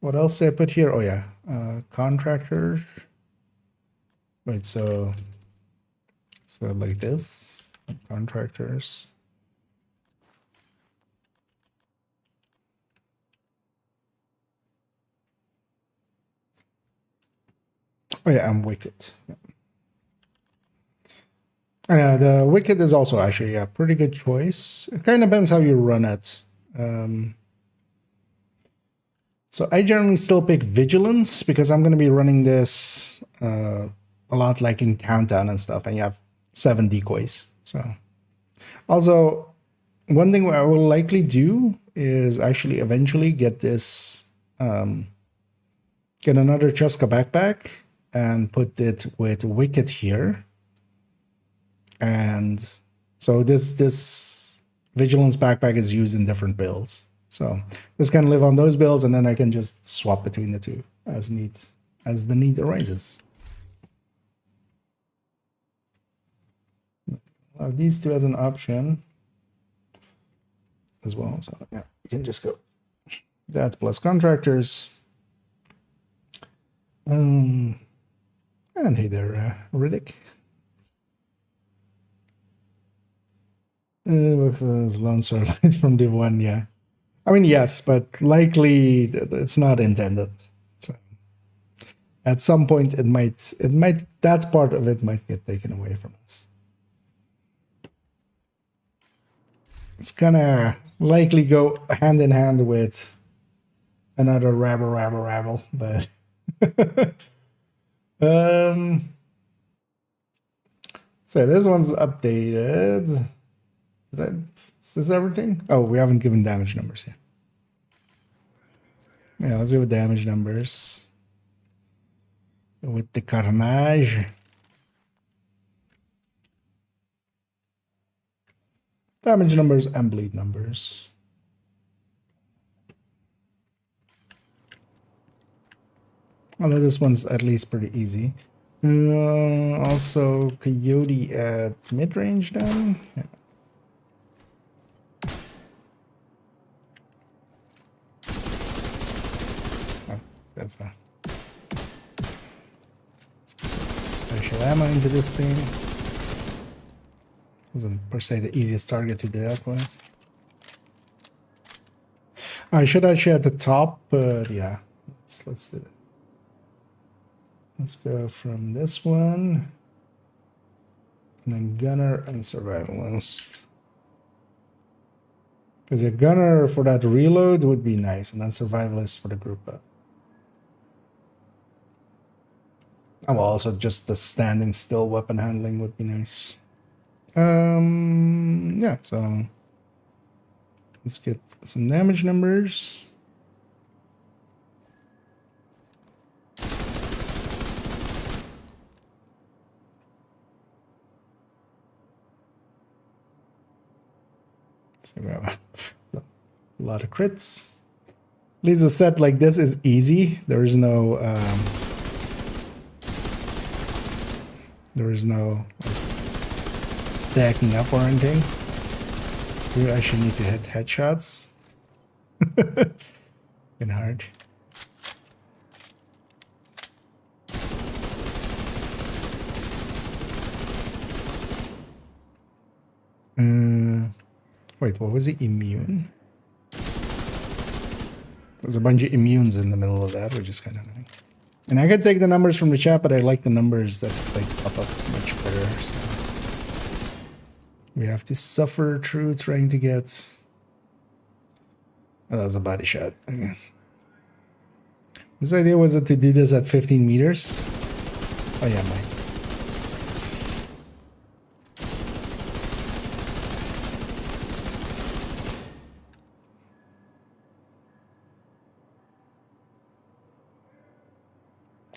What else did I put here? Oh yeah, contractors. Wait, so like this, contractors. Oh yeah, I'm Wicked. Yeah. The Wicked is also actually a pretty good choice. It kind of depends how you run it. So I generally still pick Vigilance because I'm going to be running this a lot like in Countdown and stuff, and you have 7 decoys. So also, one thing I will likely do is actually eventually get this, get another Cheska backpack and put it with Wicked here. And so this Vigilance backpack is used in different builds. So this can live on those builds, and then I can just swap between the two as the need arises. I'll have these two as an option as well. So yeah, you can just go that plus contractors. And hey there, Riddick. Lone Starlight from Div 1, yeah. I mean, yes, but likely it's not intended. So at some point, it might, that part of it might get taken away from us. It's gonna likely go hand in hand with another rabble, but so this one's updated. Is this everything? Oh, we haven't given damage numbers yet. Yeah, let's give it damage numbers with the Carnage. Damage numbers and bleed numbers. Although this one's at least pretty easy. Also, Coyote at mid-range then. Yeah. Oh, that's a... Let's get some special ammo into this thing. Wasn't per se the easiest target to do that with. I should actually at the top, but yeah, let's do it. Let's go from this one, and then gunner and survivalist. Because a gunner for that reload would be nice, and then survivalist for the group up. Oh, well, also just the standing still weapon handling would be nice. Yeah, so let's get some damage numbers. So we have a lot of crits. At least a set like this is easy. There is no stacking up or anything. You actually need to hit headshots. Been hard. Wait, what was it? Immune? There's a bunch of immunes in the middle of that, which is kind of nice. And I can take the numbers from the chat, but I like the numbers that like pop up much better. So we have to suffer through trying to get. Oh, that was a body shot. Okay. Whose idea was it to do this at 15 meters? Oh yeah, mine.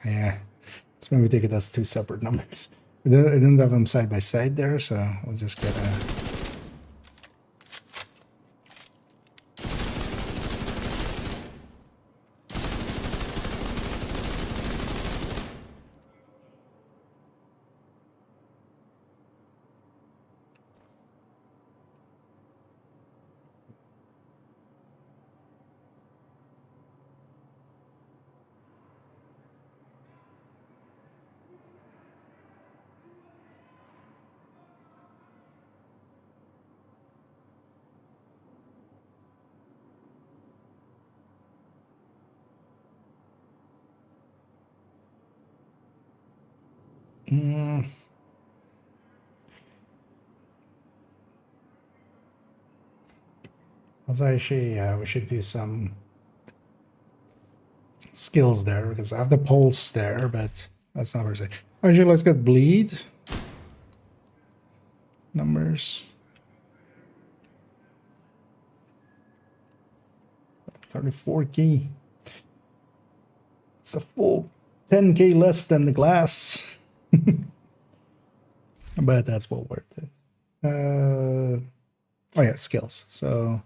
Yeah, let's maybe take it as two separate numbers. It didn't have them side by side there, so we'll just get a... Actually, we should do some skills there because I have the pulse there, but that's not per se. Actually, let's get bleed numbers. 34k. It's a full 10k less than the glass. But that's well worth it. Oh yeah, skills. So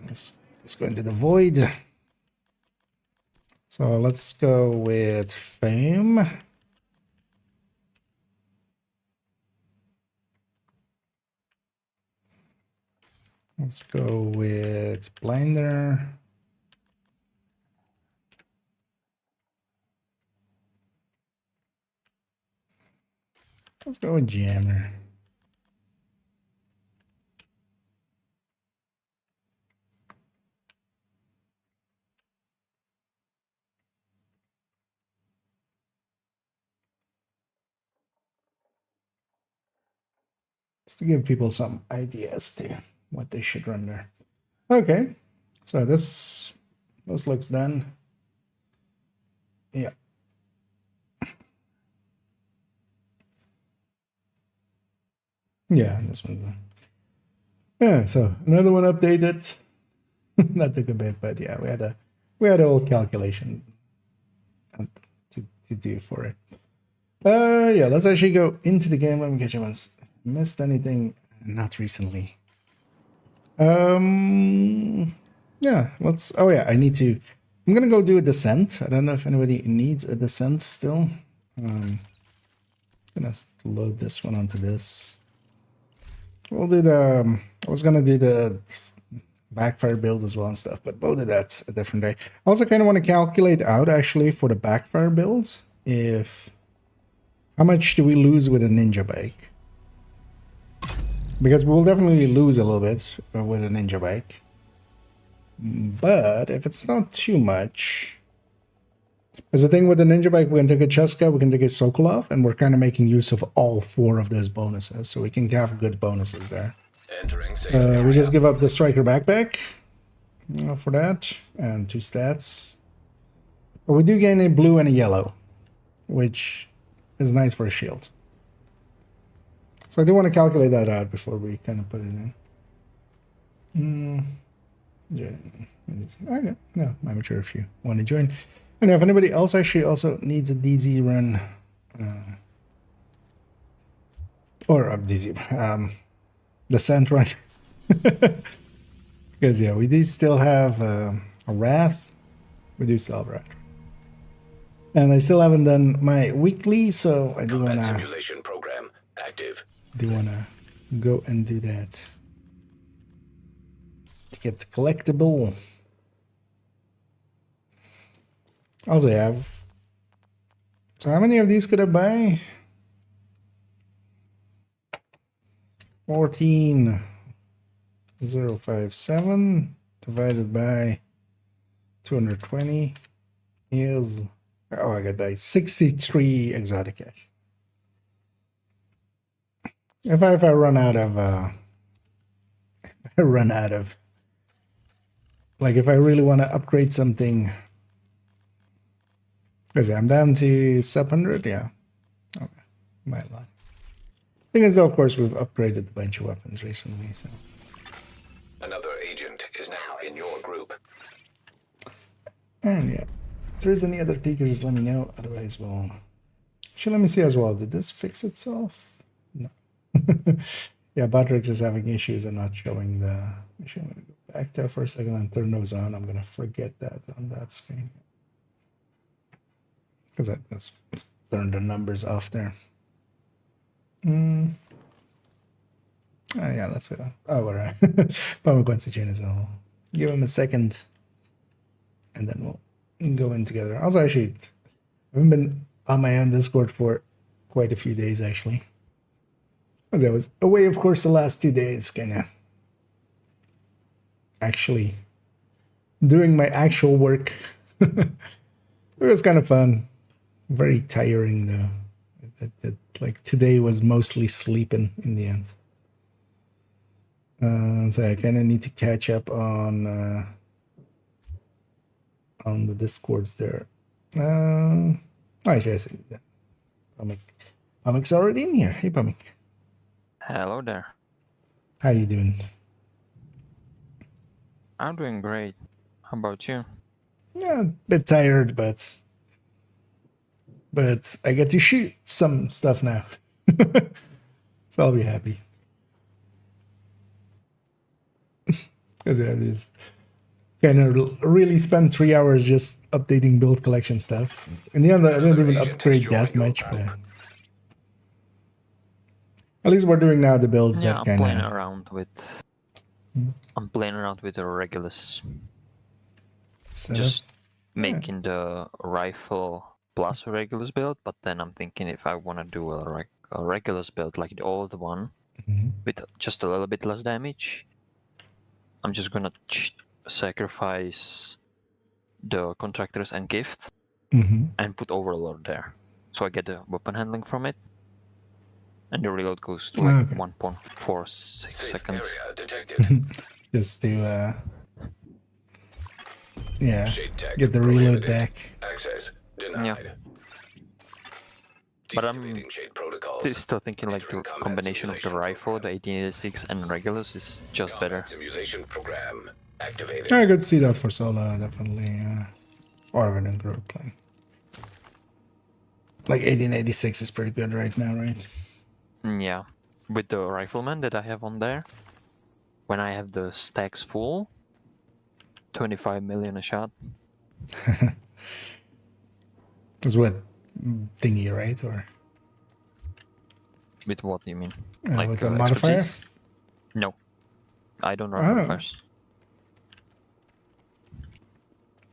let's go into the void. So let's go with fame. Let's go with blinder. Let's go with jammer. Just to give people some ideas to what they should run there. Okay, so this looks done. Yeah. Yeah, this one's done. Yeah, so another one updated. That took a bit, but yeah, we had a whole calculation to do for it. Yeah, let's actually go into the game. Let me get you once. Missed anything? Not recently. Yeah, let's. Oh yeah, I need to I'm gonna go do a descent. I don't know if anybody needs a descent still. Gonna load this one onto this. We'll do the. I was gonna do the backfire build as well and stuff, but we'll do that a different day. I also kind of want to calculate out actually for the backfire build if how much do we lose with a ninja bike, because we will definitely lose a little bit with a ninja bike, but if it's not too much. As the thing with the ninja bike, we can take a Cheska, we can take a Sokolov, and we're kind of making use of all 4 of those bonuses, so we can have good bonuses there.
Entering safe
We
area.
just give up the striker backpack for that, and 2 stats. But we do gain a blue and a yellow, which is nice for a shield. So I do want to calculate that out before we kind of put it in. Yeah. Okay, no, I'm sure if you want to join. And if anybody else actually also needs a DZ run, or a DZ, descent run. Because yeah, we do still have a Wrath. We do still have Wrath. And I still haven't done my weekly, so I do
Combat
wanna
simulation program active.
go and do that. To get the collectible. Also have. So how many of these could I buy? 14,057 divided by 220 is, oh, I got that 63 exotic cash. If I run out of like if I really want to upgrade something, because I'm down to 700, yeah. Okay, might lie. Thing is, though, of course, we've upgraded a bunch of weapons recently, so.
Another agent is now in your group.
And yeah, if there's any other takers, let me know. Otherwise, well, actually, let me see as well. Did this fix itself? No. Yeah, Batrix is having issues and not showing the. Actually, I'm gonna go back there for a second and turn those on. I'm gonna forget that on that screen because that's turn the numbers off there. Oh yeah, let's go. Oh, all right. Power chain as well. Give him a second, and then we'll go in together. Also, actually, I haven't been on my own Discord for quite a few days actually. As I was away, of course, the last 2 days, kind of actually doing my actual work. It was kind of fun. Very tiring though. Like today was mostly sleeping in the end. So I kind of need to catch up on the Discords there. Actually, I see that. Pamik's already in here. Hey, Pamik.
Hello there.
How you doing?
I'm doing great. How about you?
Yeah, a bit tired, but I get to shoot some stuff now. So I'll be happy. Because I just kind of really spent 3 hours just updating build collection stuff. In the end, I didn't even upgrade that much, but at least we're doing now the builds
Yeah,
that
I'm
kind
playing
of.
around with. I'm playing around with the Regulus, just making the rifle plus Regulus build. But then I'm thinking if I want to do a Regulus build like the old one with just a little bit less damage, I'm just gonna sacrifice the contractors and gift and put Overlord there, so I get the weapon handling from it. And the reload goes to like 1.46 seconds.
Area detected.
Just to yeah,
Shade tech
get the reload
prohibited.
back.
Access denied.
Yeah. But I'm
Deactivating shade protocols.
still thinking like the
Entering combat
combination of the
simulation
rifle, the
program.
1886 and Regulus is just better.
Combat simulation program activated.
I could see that for solo, definitely. Orvin and Groot playing. Like 1886 is pretty good right now, right?
Yeah, with the rifleman that I have on there, when I have the stacks full, 25 million a shot.
Is what thingy, right? Or
With what do you mean?
with the modifier?
expertise? No. I don't run
Oh.
modifiers.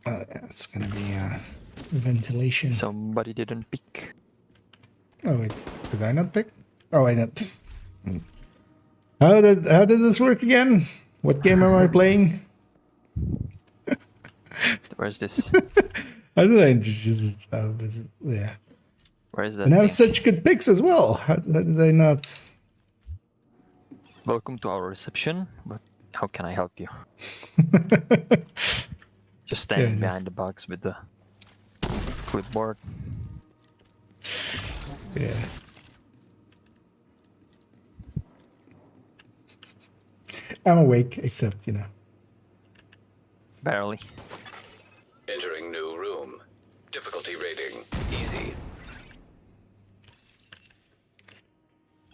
It's gonna be ventilation.
Somebody didn't pick.
Oh wait, did I not pick? Oh, I didn't. How did this work again? What game am I playing?
Where's this?
How did I just yeah.
Where is that
And I have
thing?
such good picks as well. How did I not?
Welcome to our reception, but how can I help you? Just standing behind the box with the clipboard.
Yeah. I'm awake, except, you know.
Barely.
Entering new room. Difficulty rating easy.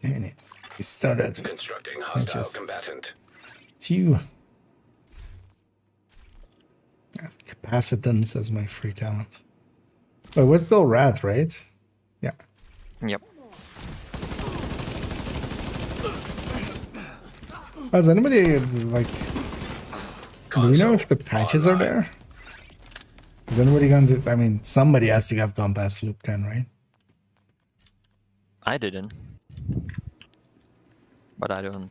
And it started
Constructing hostile
just-
combatant.
to capacitance as my free talent. But we're still rat, right? Yeah.
Yep.
Has anybody like? Do we know if the patches are there? Is anybody going to? I mean, somebody has to have gone past loop 10, right?
I didn't. But I don't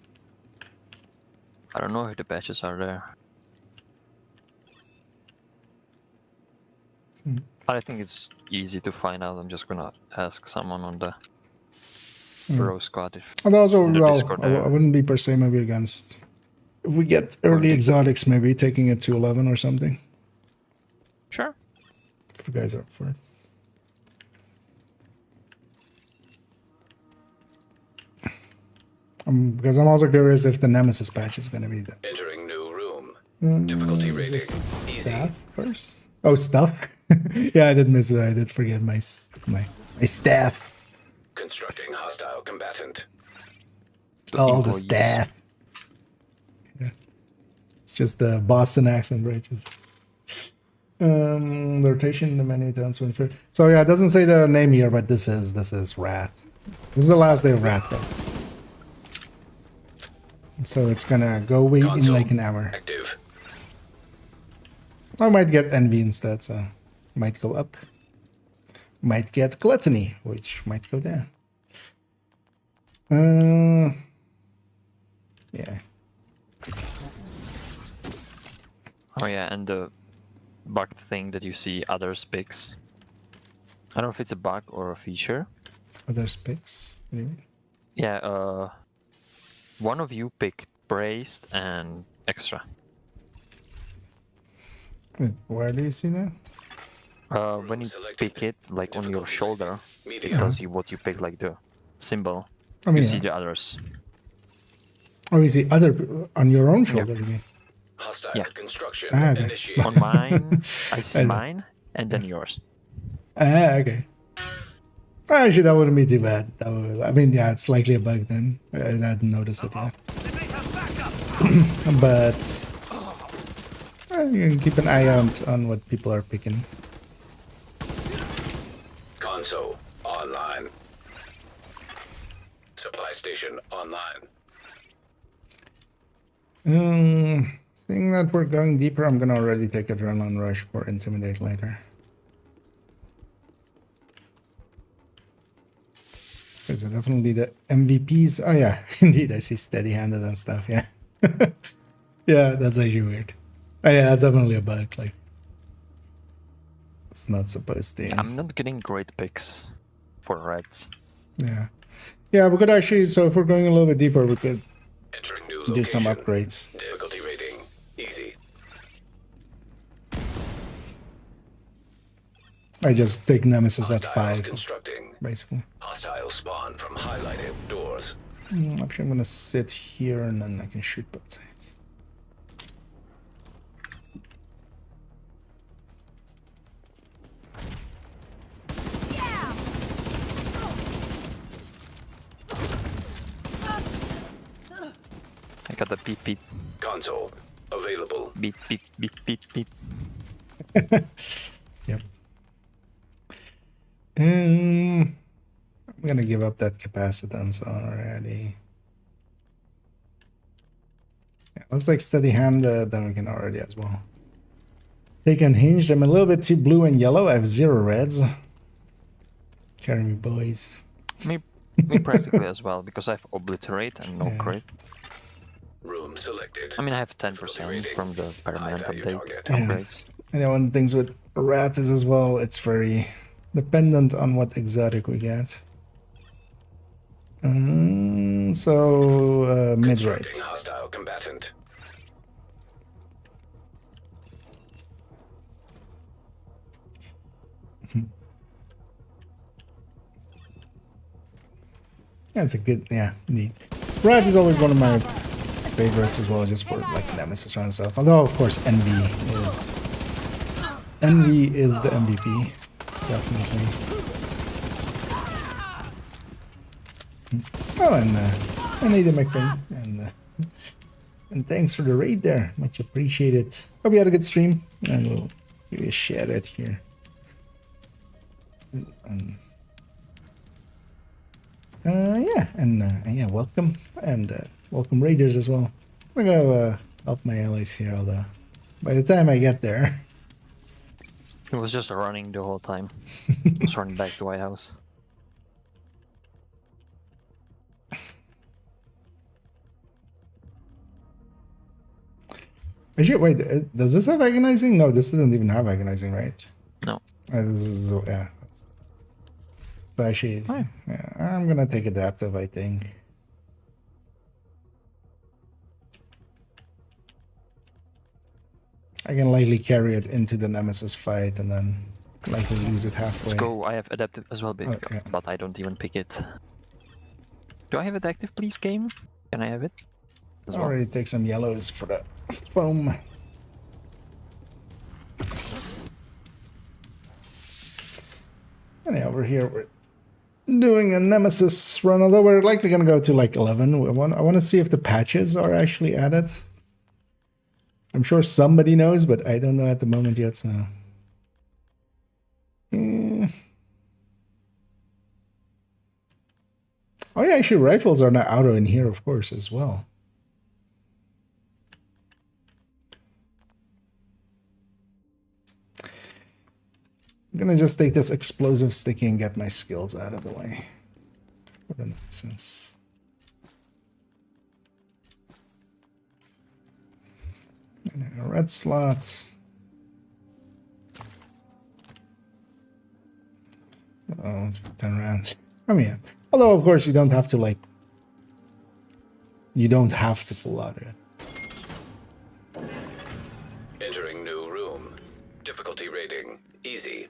know if the patches are there. But I think it's easy to find out. I'm just gonna ask someone on the bro squad if
And also,
in the
well,
Discord
I
there.
wouldn't be per se maybe against. If we get early exotics, maybe taking it to 11 or something.
Sure.
If you guys are up for it. Because I'm also curious if the Nemesis patch is going to be the
Entering new room. Difficulty rating easy.
staff first. Oh, stuff. Yeah, I did miss it. I did forget my staff.
Constructing hostile combatant.
All the
employees.
staff. Yeah. It's just the Boston accent, right? Just the rotation in the menu turns when first. So yeah, it doesn't say the name here, but this is Rat. This is the last day of Rat though. So it's gonna go away in
Console
like an hour.
active.
I might get envy instead, so might go up. Might get gluttony, which might go down. Yeah.
Oh yeah, and the bug thing that you see others picks. I don't know if it's a bug or a feature.
Other specs. What do you mean?
Yeah, one of you picked braced and extra.
Wait, where do you see that?
When you pick it, like on your shoulder, it
Medium.
tells you what you pick, like the symbol.
I mean,
You see the others.
oh, you see other on your own shoulder. You mean?
Hostile
Yeah.
construction
Ah, okay.
initiated.
On mine, I see
I know.
mine, and then yours.
Ah, okay. Actually, that wouldn't be too bad. That would, I mean, yeah, it's likely a bug then. I didn't notice it yet. But you can keep an eye out on what people are picking.
Console online. Supply station online.
Seeing that we're going deeper, I'm gonna already take Adrenaline Rush for Intimidate later. Is it definitely the MVPs? Oh yeah, indeed, I see steady-handed and stuff, yeah. Yeah, that's actually weird. Oh yeah, that's definitely a bug, like... It's not supposed to.
I'm not getting great picks for reds.
Yeah. Yeah, we could actually, so if we're going a little bit deeper, we could
Entering new
do some
location.
upgrades.
Difficulty rating easy.
I just take Nemesis at
Hostiles
5,
constructing.
basically.
Hostile spawn from highlighted doors.
Actually, I'm gonna sit here and then I can shoot both sides.
I got the beep beep
Console available.
beep beep beep beep beep.
Yep. I'm gonna give up that capacitance already. Yeah, let's like steady hand, then we can already as well. Take unhinged. I'm a little bit too blue and yellow. I have 0 reds. Carry me, boys.
Me practically as well, because I have obliterate and no
Yeah.
crit.
Room selected.
I mean, I have 10% from the permanent
High value
updates,
target.
upgrades.
I know one of the things with rats is as well, it's very dependent on what exotic we get. So mid right.
Constructing hostile combatant.
That's a good, yeah, neat. Rat is always one of my favorites as well, just for like nemesis and stuff. Although of course Envy is the MVP, definitely. Oh, and Nathan McFinn, and thanks for the raid there, much appreciated. Hope you had a good stream, and we'll give you a shout out here. Yeah, welcome, and welcome raiders as well. I'm gonna go help my allies here, although by the time I get there,
It was just running the whole time. I was running back to White House.
actually, wait, does this have agonizing? No, this doesn't even have agonizing, right?
No.
This is, yeah. So actually, yeah, I'm gonna take adaptive, I think. I can likely carry it into the nemesis fight and then likely lose it halfway.
Let's go. I have adaptive as well,
Oh, yeah.
but I don't even pick it. Do I have adaptive, please, game? Can I have it? As well?
Already take some yellows for the foam. And yeah, over here we're doing a nemesis run, although we're likely gonna go to like 11. I want to see if the patches are actually added. I'm sure somebody knows, but I don't know at the moment yet, so. Oh yeah, actually rifles are now auto in here, of course, as well. I'm gonna just take this explosive sticky and get my skills out of the way. What a nonsense. And a red slot. Oh, 10 rounds. I mean, yeah. Although, of course, you don't have to, like... You don't have to full auto it.
Entering new room. Difficulty rating. Easy.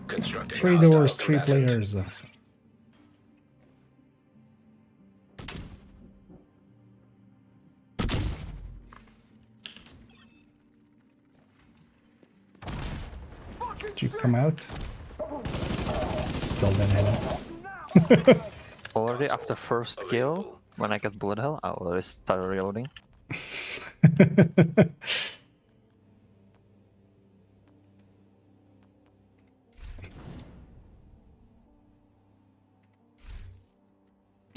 Constructing
3
hostile
doors, 3
combatant.
players. So. Did you come out? Still didn't hit.
Already after first kill, when I got bullet hell, I already started reloading.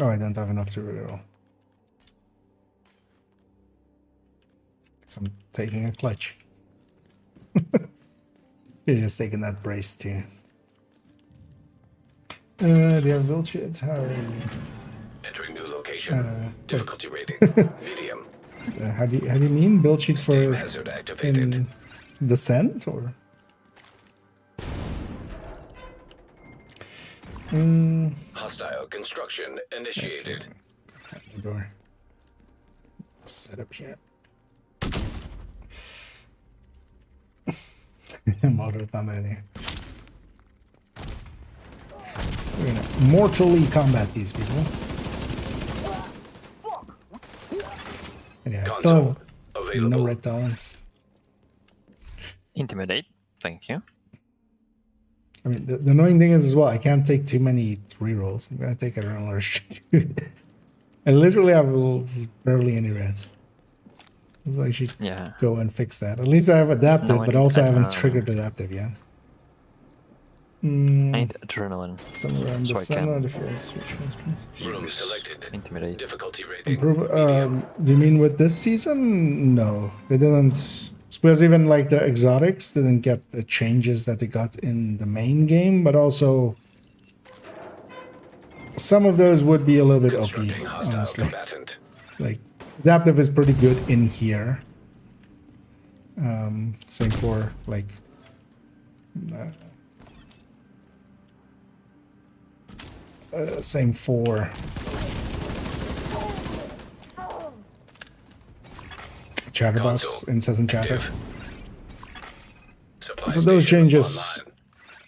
Oh, I don't have enough to reroll. So I'm taking a clutch. You're just taking that brace too. Do you have bullshit? How are you?
Entering new location. Difficulty rating. Medium.
How do you mean build sheet
Steam
for
hazard activated.
in descent or?
Hostile construction initiated.
The door. Set up here. Mortal combat here. We're gonna mortally combat these people. And yeah, I still
Console
have
available.
no red talents.
Intimidate. Thank you.
I mean, the annoying thing is as well, I can't take too many rerolls. I'm gonna take a roller shoot. I literally have barely any reds. So I should
Yeah.
go and fix that. At least I have adaptive,
No, I
but
need
also I haven't
adrenaline.
triggered adaptive yet.
I need adrenaline.
Somewhere in the
So I
center,
can-
the fields, which ones, please?
Room selected.
Intimidate.
Difficulty rating.
Improve,
medium.
do you mean with this season? No, they didn't. Because even like the exotics didn't get the changes that they got in the main game, but also some of those would be a little bit OP,
Constructing hostile
honestly.
combatant.
Like adaptive is pretty good in here. Same for like same for chatterbox,
Console.
incessant chatter.
Active. Supply
So those
station
changes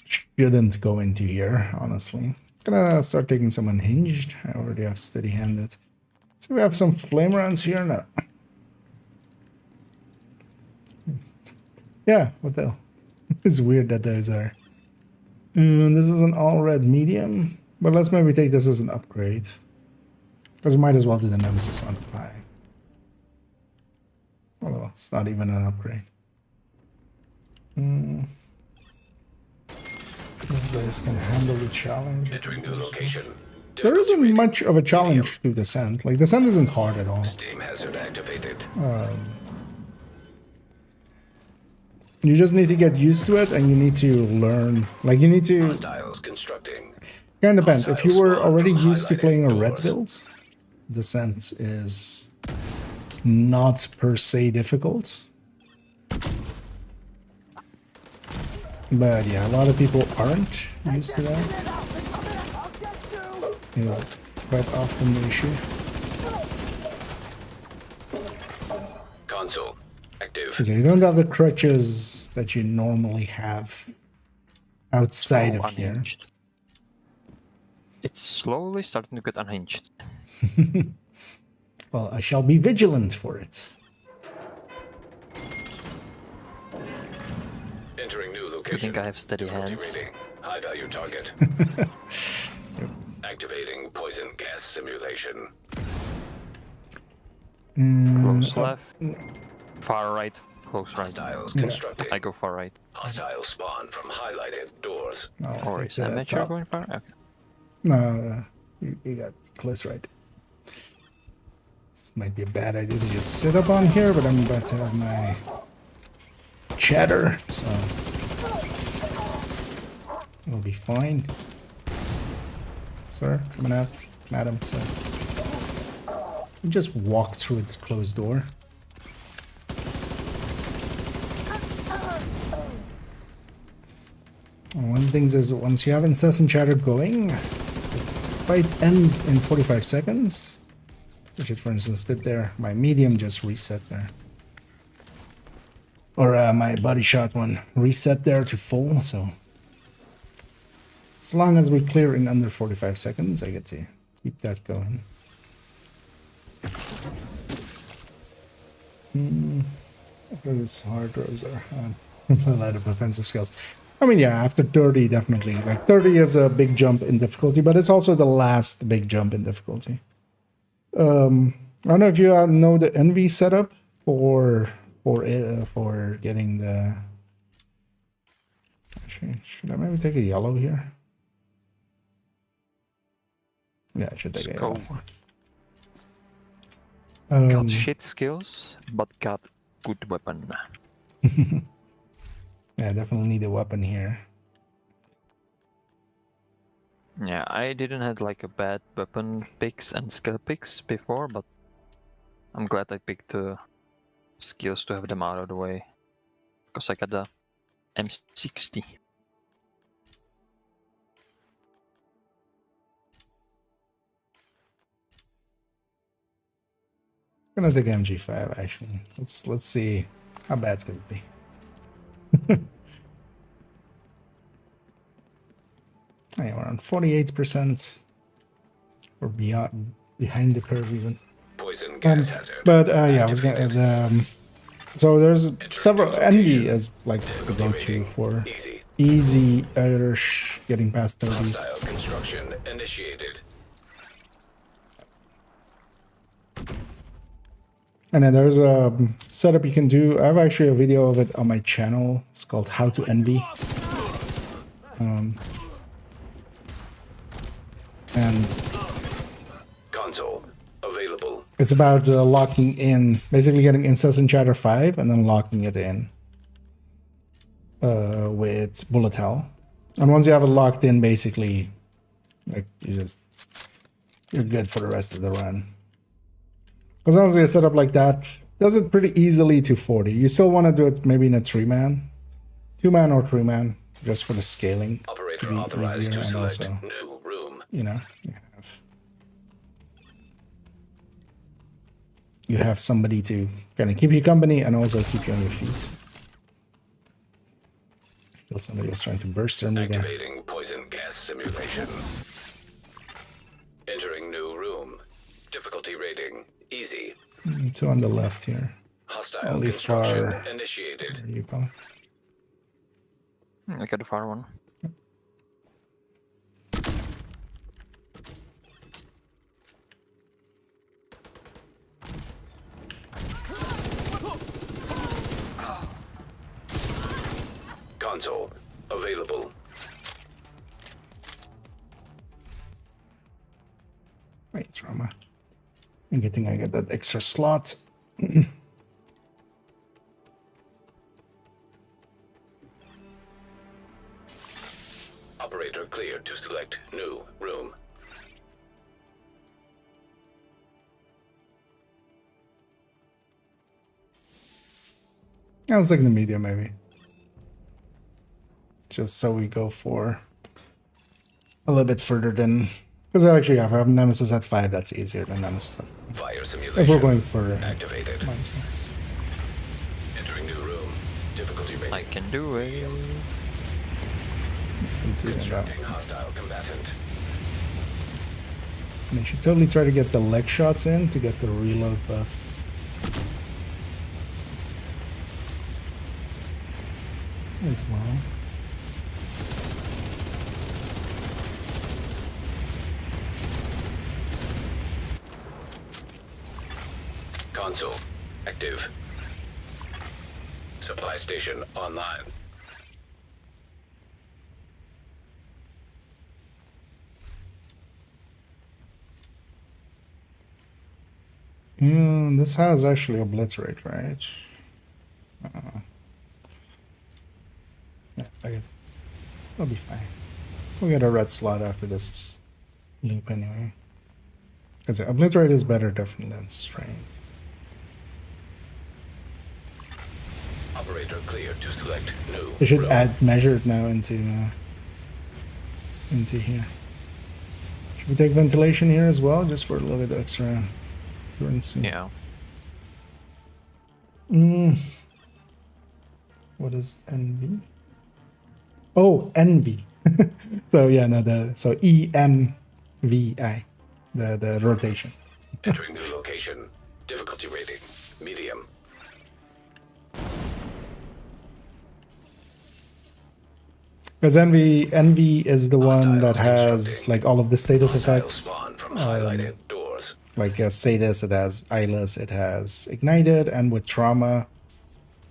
shouldn't go into here, honestly. Gonna start taking some unhinged. I already have steady-handed. So we have some flame rounds here now. Yeah, what the hell? It's weird that those are. This is an all-red medium. But let's maybe take this as an upgrade. Because we might as well do the nemesis on 5. Although it's not even an upgrade. Those guys can handle the challenge.
Entering new location.
There
Difficulty
isn't
rating.
much of a challenge to descent. Like, descent isn't hard at all.
Steam hazard activated.
You just need to get used to it, and you need to learn. Like, you need to...
Hostiles constructing.
Kind of depends. If you were already used to
Highlighted
playing a red
doors.
build, descent is not per se difficult. But yeah, a lot of people aren't used to that. Is quite often the issue.
Console. Active.
Because you don't have the crutches that you normally have outside of here.
Unhinged. It's slowly starting to get unhinged.
Well, I shall be vigilant for it.
Entering new
I
location.
think I have steady
Difficulty
hands.
rating. High value target. Activating poison gas simulation.
Close left. Far right. Close right.
Hostiles constructing.
I go far right.
Hostile spawn from highlighted doors.
I'll
Or
take
is
the
amateur
top.
going far? Okay.
No, you got close right. This might be a bad idea to just sit up on here, but I'm about to have my chatter, so we'll be fine. Sir, coming out. Madam, sir. You just walk through the closed door. And one of the things is, once you have incessant chatter going, the fight ends in 45 seconds. Which it, for instance, did there. My medium just reset there. Or my body shot one reset there to full, so... As long as we clear in under 45 seconds, I get to keep that going. Those hard throws are a lot of offensive skills. I mean, yeah, after 30, definitely. Like, 30 is a big jump in difficulty, but it's also the last big jump in difficulty. I don't know if you know the envy setup for getting the... Actually, should I maybe take a yellow here? Yeah, I should take a
Go.
yellow.
Got shit skills, but got good weapon.
Yeah, definitely need a weapon here.
Yeah, I didn't have like a bad weapon picks and skill picks before, but I'm glad I picked the skills to have them out of the way. Because I got the M60.
I'm gonna take MG5 actually. Let's see how bad it's gonna be. Hey, we're on 48%. We're behind the curve even.
Poison gas hazard.
But yeah, I was gonna. So there's several. Envy as like the go-to for
Easy.
easy Irish getting past 30s.
Hostile construction initiated.
And then there's a setup you can do. I have actually a video of it on my channel. It's called How to Envy. And
Console available.
it's about locking in, basically getting Incessant Chatter 5 and then locking it in with Bullet Hell. And once you have it locked in, basically, like you're good for the rest of the run. As long as you set up like that, does it pretty easily to 40. You still want to do it maybe in a 3-man, 2-man or 3-man, just for the scaling
Operator
to be
authorized
easier,
to
and
select
also,
new room.
you know, you have somebody to kind of keep you company and also keep you on your feet. I feel somebody was trying to burst through me there.
Activating poison gas simulation. Entering new room. Difficulty rating easy.
2 on the left here.
Hostile
Only
construction
far.
initiated.
You probably.
I got the far one.
Console available.
Wait, trauma. I'm getting I get that extra slot.
Operator cleared to select new room.
I was like the medium maybe. Just so we go for a little bit further than, because I actually have Nemesis at 5. That's easier than Nemesis at 5.
Fire simulation.
If we're going for
activated.
-1.
Entering new room. Difficulty rating.
I can do it.
Constructing hostile combatant.
And you should totally try to get the leg shots in to get the reload buff. As well.
Console active. Supply station online.
Yeah, this has actually obliterate, right? Yeah, it'll be fine. We'll get a red slot after this loop anyway. Because obliterate is better definitely than strain.
Operator cleared to select new
They should
room.
add measured now into here. Should we take ventilation here as well, just for a little bit extra currency?
Yeah.
What is envy? Oh, envy. So yeah, no, so ENVI, the rotation.
Entering new location. Difficulty rating medium.
Because envy is the one that
Hostiles
has
constructing.
like all of the status
Hostile
effects.
spawn from highlighted doors.
Like Sadis, it has Eyeless, it has Ignited, and with Trauma.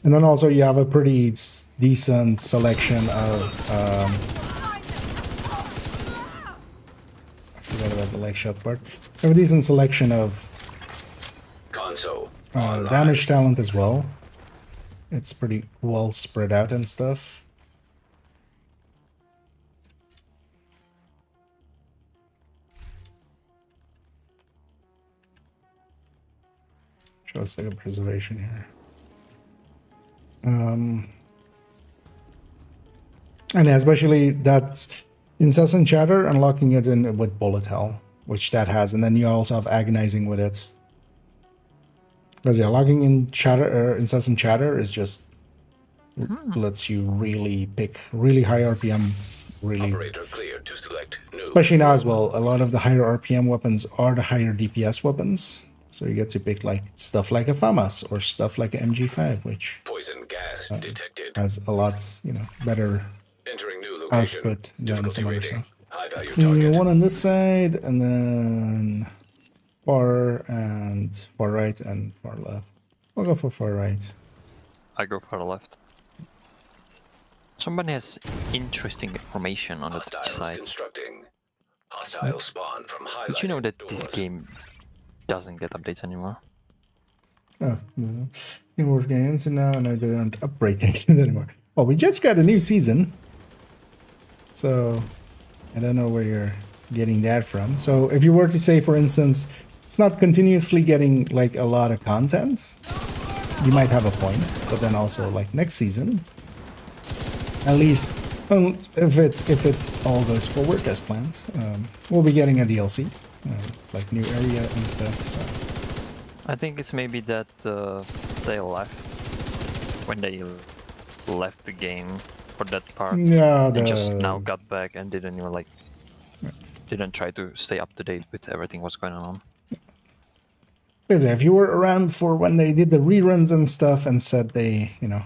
And then also you have a pretty decent selection of I forgot about the leg shot part. You have a decent selection of
Console online.
damage talent as well. It's pretty well spread out and stuff. Let's take a preservation here. And especially that incessant chatter, unlocking it in with bullet hell, which that has, and then you also have agonizing with it. Because yeah, locking in chatter or incessant chatter is just lets you really pick really high RPM, really.
Operator cleared to select new.
Especially now as well, a lot of the higher RPM weapons are the higher DPS weapons. So you get to pick like stuff like a FAMAS or stuff like a MG5, which
Poison gas detected.
has a lot, better
Entering new location.
output than
Difficulty
some other
rating.
stuff.
High value target.
One on this side, and then far right and far left. I'll go for far right.
I go for the left. Somebody has interesting information on the
Hostiles
side.
constructing. Hostile spawn from highlighted
Did you know that this
doors.
game doesn't get updates anymore?
Oh, no. It's been working into now, and I didn't upgrade things anymore. Well, we just got a new season, so I don't know where you're getting that from. So if you were to say, for instance, it's not continuously getting like a lot of content, you might have a point. But then also like next season, at least if it all goes forward as planned, we'll be getting a DLC, like new area and stuff. So.
I think it's maybe that they left when they left the game for that part.
Yeah,
And just now got back and didn't even like didn't try to stay up to date with everything what's going on.
Because if you were around for when they did the reruns and stuff and said they, you know,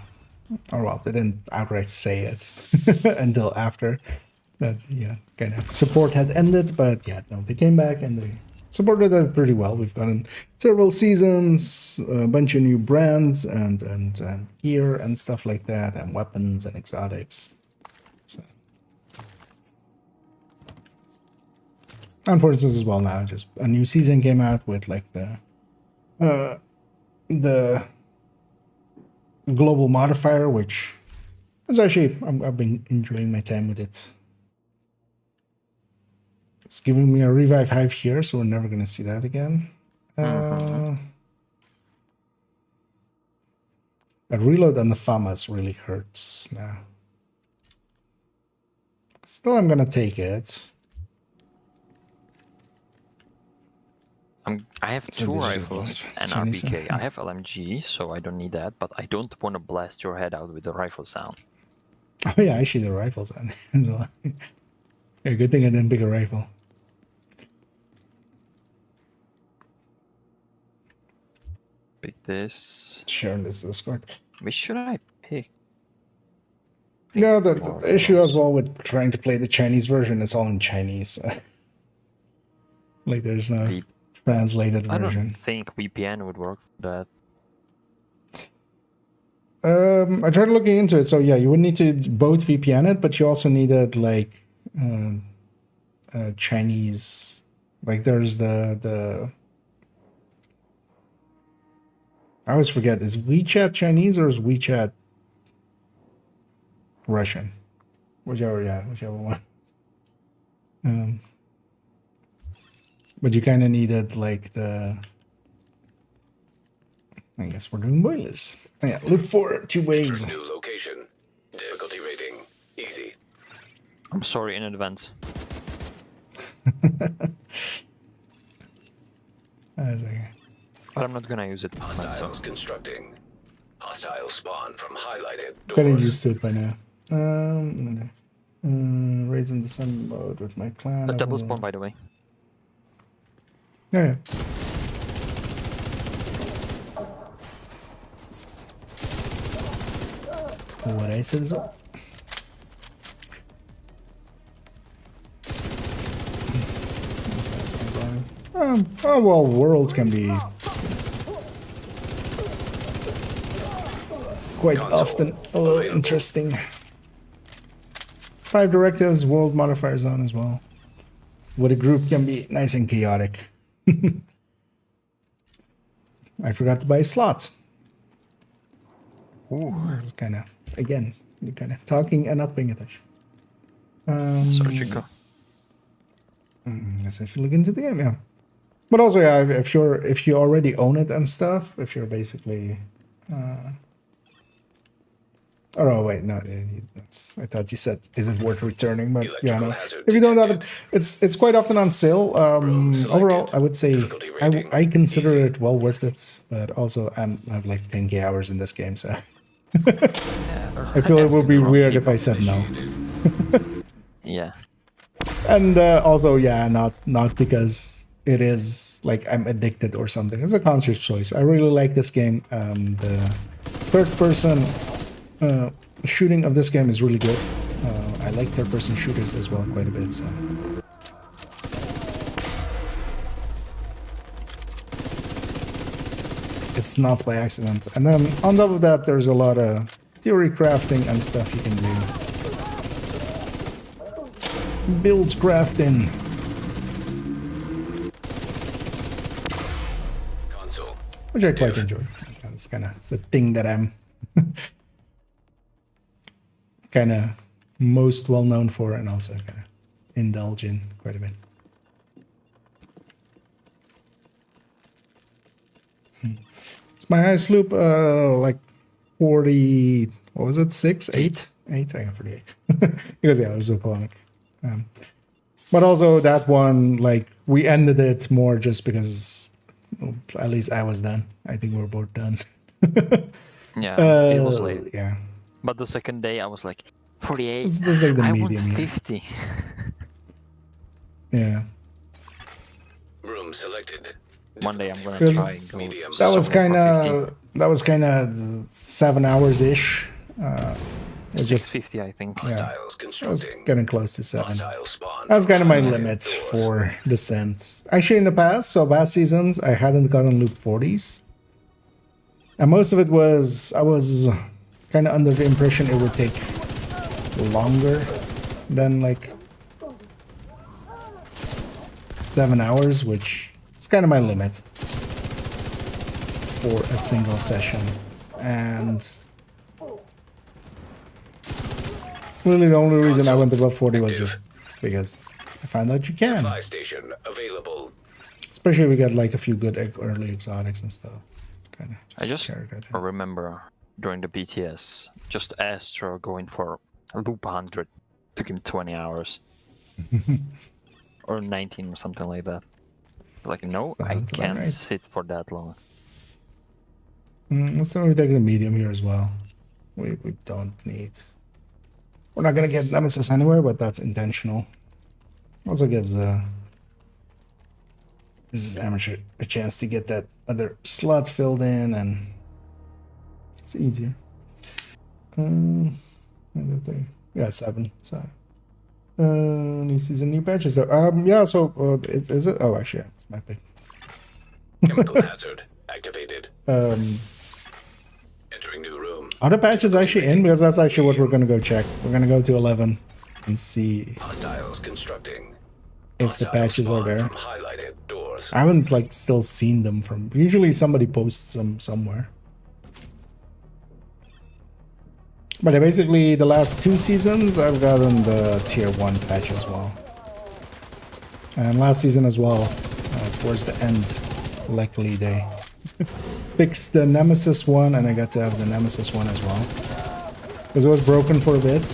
or well, they didn't outright say it until after that, yeah, kind of support had ended. But yeah, no, they came back and they supported it pretty well. We've gotten several seasons, a bunch of new brands and gear and stuff like that, and weapons and exotics. So. And for instance, as well now, just a new season came out with like the global modifier, which is actually I've been enjoying my time with it. It's giving me a revive hive here, so we're never gonna see that again. The reload on the FAMAS really hurts now. Still, I'm gonna take it.
I have
It's a
two
digital
rifles
bullet.
and
Chinese
RPK.
sound.
I have LMG, so I don't need that, but I don't want to blast your head out with the rifle sound.
Oh yeah, actually the rifles on there as well. Yeah, good thing I didn't pick a rifle.
Pick this.
Share in this Discord.
Which should I pick?
No, the issue as well with trying to play the Chinese version, it's all in Chinese. Like there's no
V-
translated
I
version.
don't think VPN would work for that.
I tried looking into it, so yeah, you would need to both VPN it, but you also needed like Chinese. Like there's the. I always forget, is WeChat Chinese or is WeChat Russian? Whichever one. But you kind of needed like the. I guess we're doing boilers. Oh, yeah, look for 2 waves.
New location. Difficulty rating. Easy.
I'm sorry in advance. But I'm not gonna use it
Hostiles
myself.
constructing. Hostile spawn from highlighted
Kind of
doors.
used to it by now. Raising the sun mode with my clan.
A double spawn, by the way.
Yeah. What I said as well. Oh well, worlds can be quite often a little interesting. 5 directives, world modifiers on as well. What a group can be nice and chaotic. I forgot to buy slots.
Ooh.
Kind of, again, you're kind of talking and not paying attention.
Sorry, Chico.
I guess I should look into the game, yeah. But also, yeah, if you already own it and stuff, if you're basically, oh wait, no, I thought you said, is it worth returning? But yeah, no. If you don't have it, it's quite often on sale. Overall, I would say I consider it well worth it. But also, I have like 10k hours in this game, so I feel it would be weird if I said no.
Yeah.
And also, yeah, not because it is like I'm addicted or something. It's a conscious choice. I really like this game. The third-person shooting of this game is really good. I like third-person shooters as well quite a bit. So. it's not by accident. And then on top of that, there's a lot of theory crafting and stuff you can do. Builds crafting.
Console.
Which I quite enjoy. That's kind of the thing that I'm kind of most well known for, and also kind of indulge in quite a bit. It's my highest loop, like 40. What was it? 6, 8, 8. I got 48 because yeah, I was Zooponic. But also that one, like we ended it more just because, well, at least I was done. I think we were both done.
Yeah, it was late.
Yeah.
But the second day I was like, 48.
This is like the
I
medium
want
here.
50.
Yeah.
Room selected.
One day I'm gonna
Because
try and go.
medium.
That was
somewhere for 50.
kind of 7 hours ish. It was just
650, I think.
yeah.
Hostiles
I was
constructing.
getting close to 7.
Hostile spawn.
That's kind of my
Highlighted
limit
doors.
for descent. Actually, in the past, so past seasons, I hadn't gotten loop 40s. And most of it was, I was kind of under the impression it would take longer than like 7 hours, which is kind of my limit for a single session. And really the only reason I went above 40 was just because I found out you can.
Supply station available.
Especially if we got like a few good early exotics and stuff. Kind of
I just
carried that in.
remember during the BTS, just Astro going for loop 100 took him 20 hours. Or 19 or something like that. Like, no, I
Sounds about
can't
right.
sit for that long.
Let's see if we take the medium here as well. We don't need. We're not gonna get Nemesis anywhere, but that's intentional. Also gives this amateur a chance to get that other slot filled in, and it's easier. Another thing. Yeah, 7. So new season, new patches. So, yeah. So is it? Oh, actually, yeah, it's my pick.
Chemical hazard activated. Entering new room.
Are the patches actually in? Because that's actually what we're gonna go check. We're gonna go to 11 and see
Hostiles constructing.
if the
Hostile
patches are
spawn
there.
From highlighted doors.
I haven't like still seen them from. Usually somebody posts them somewhere. But basically, the last 2 seasons, I've gotten the tier 1 patch as well. And last season as well, towards the end, luckily they fixed the Nemesis one, and I got to have the Nemesis one as well. Because it was broken for a bit.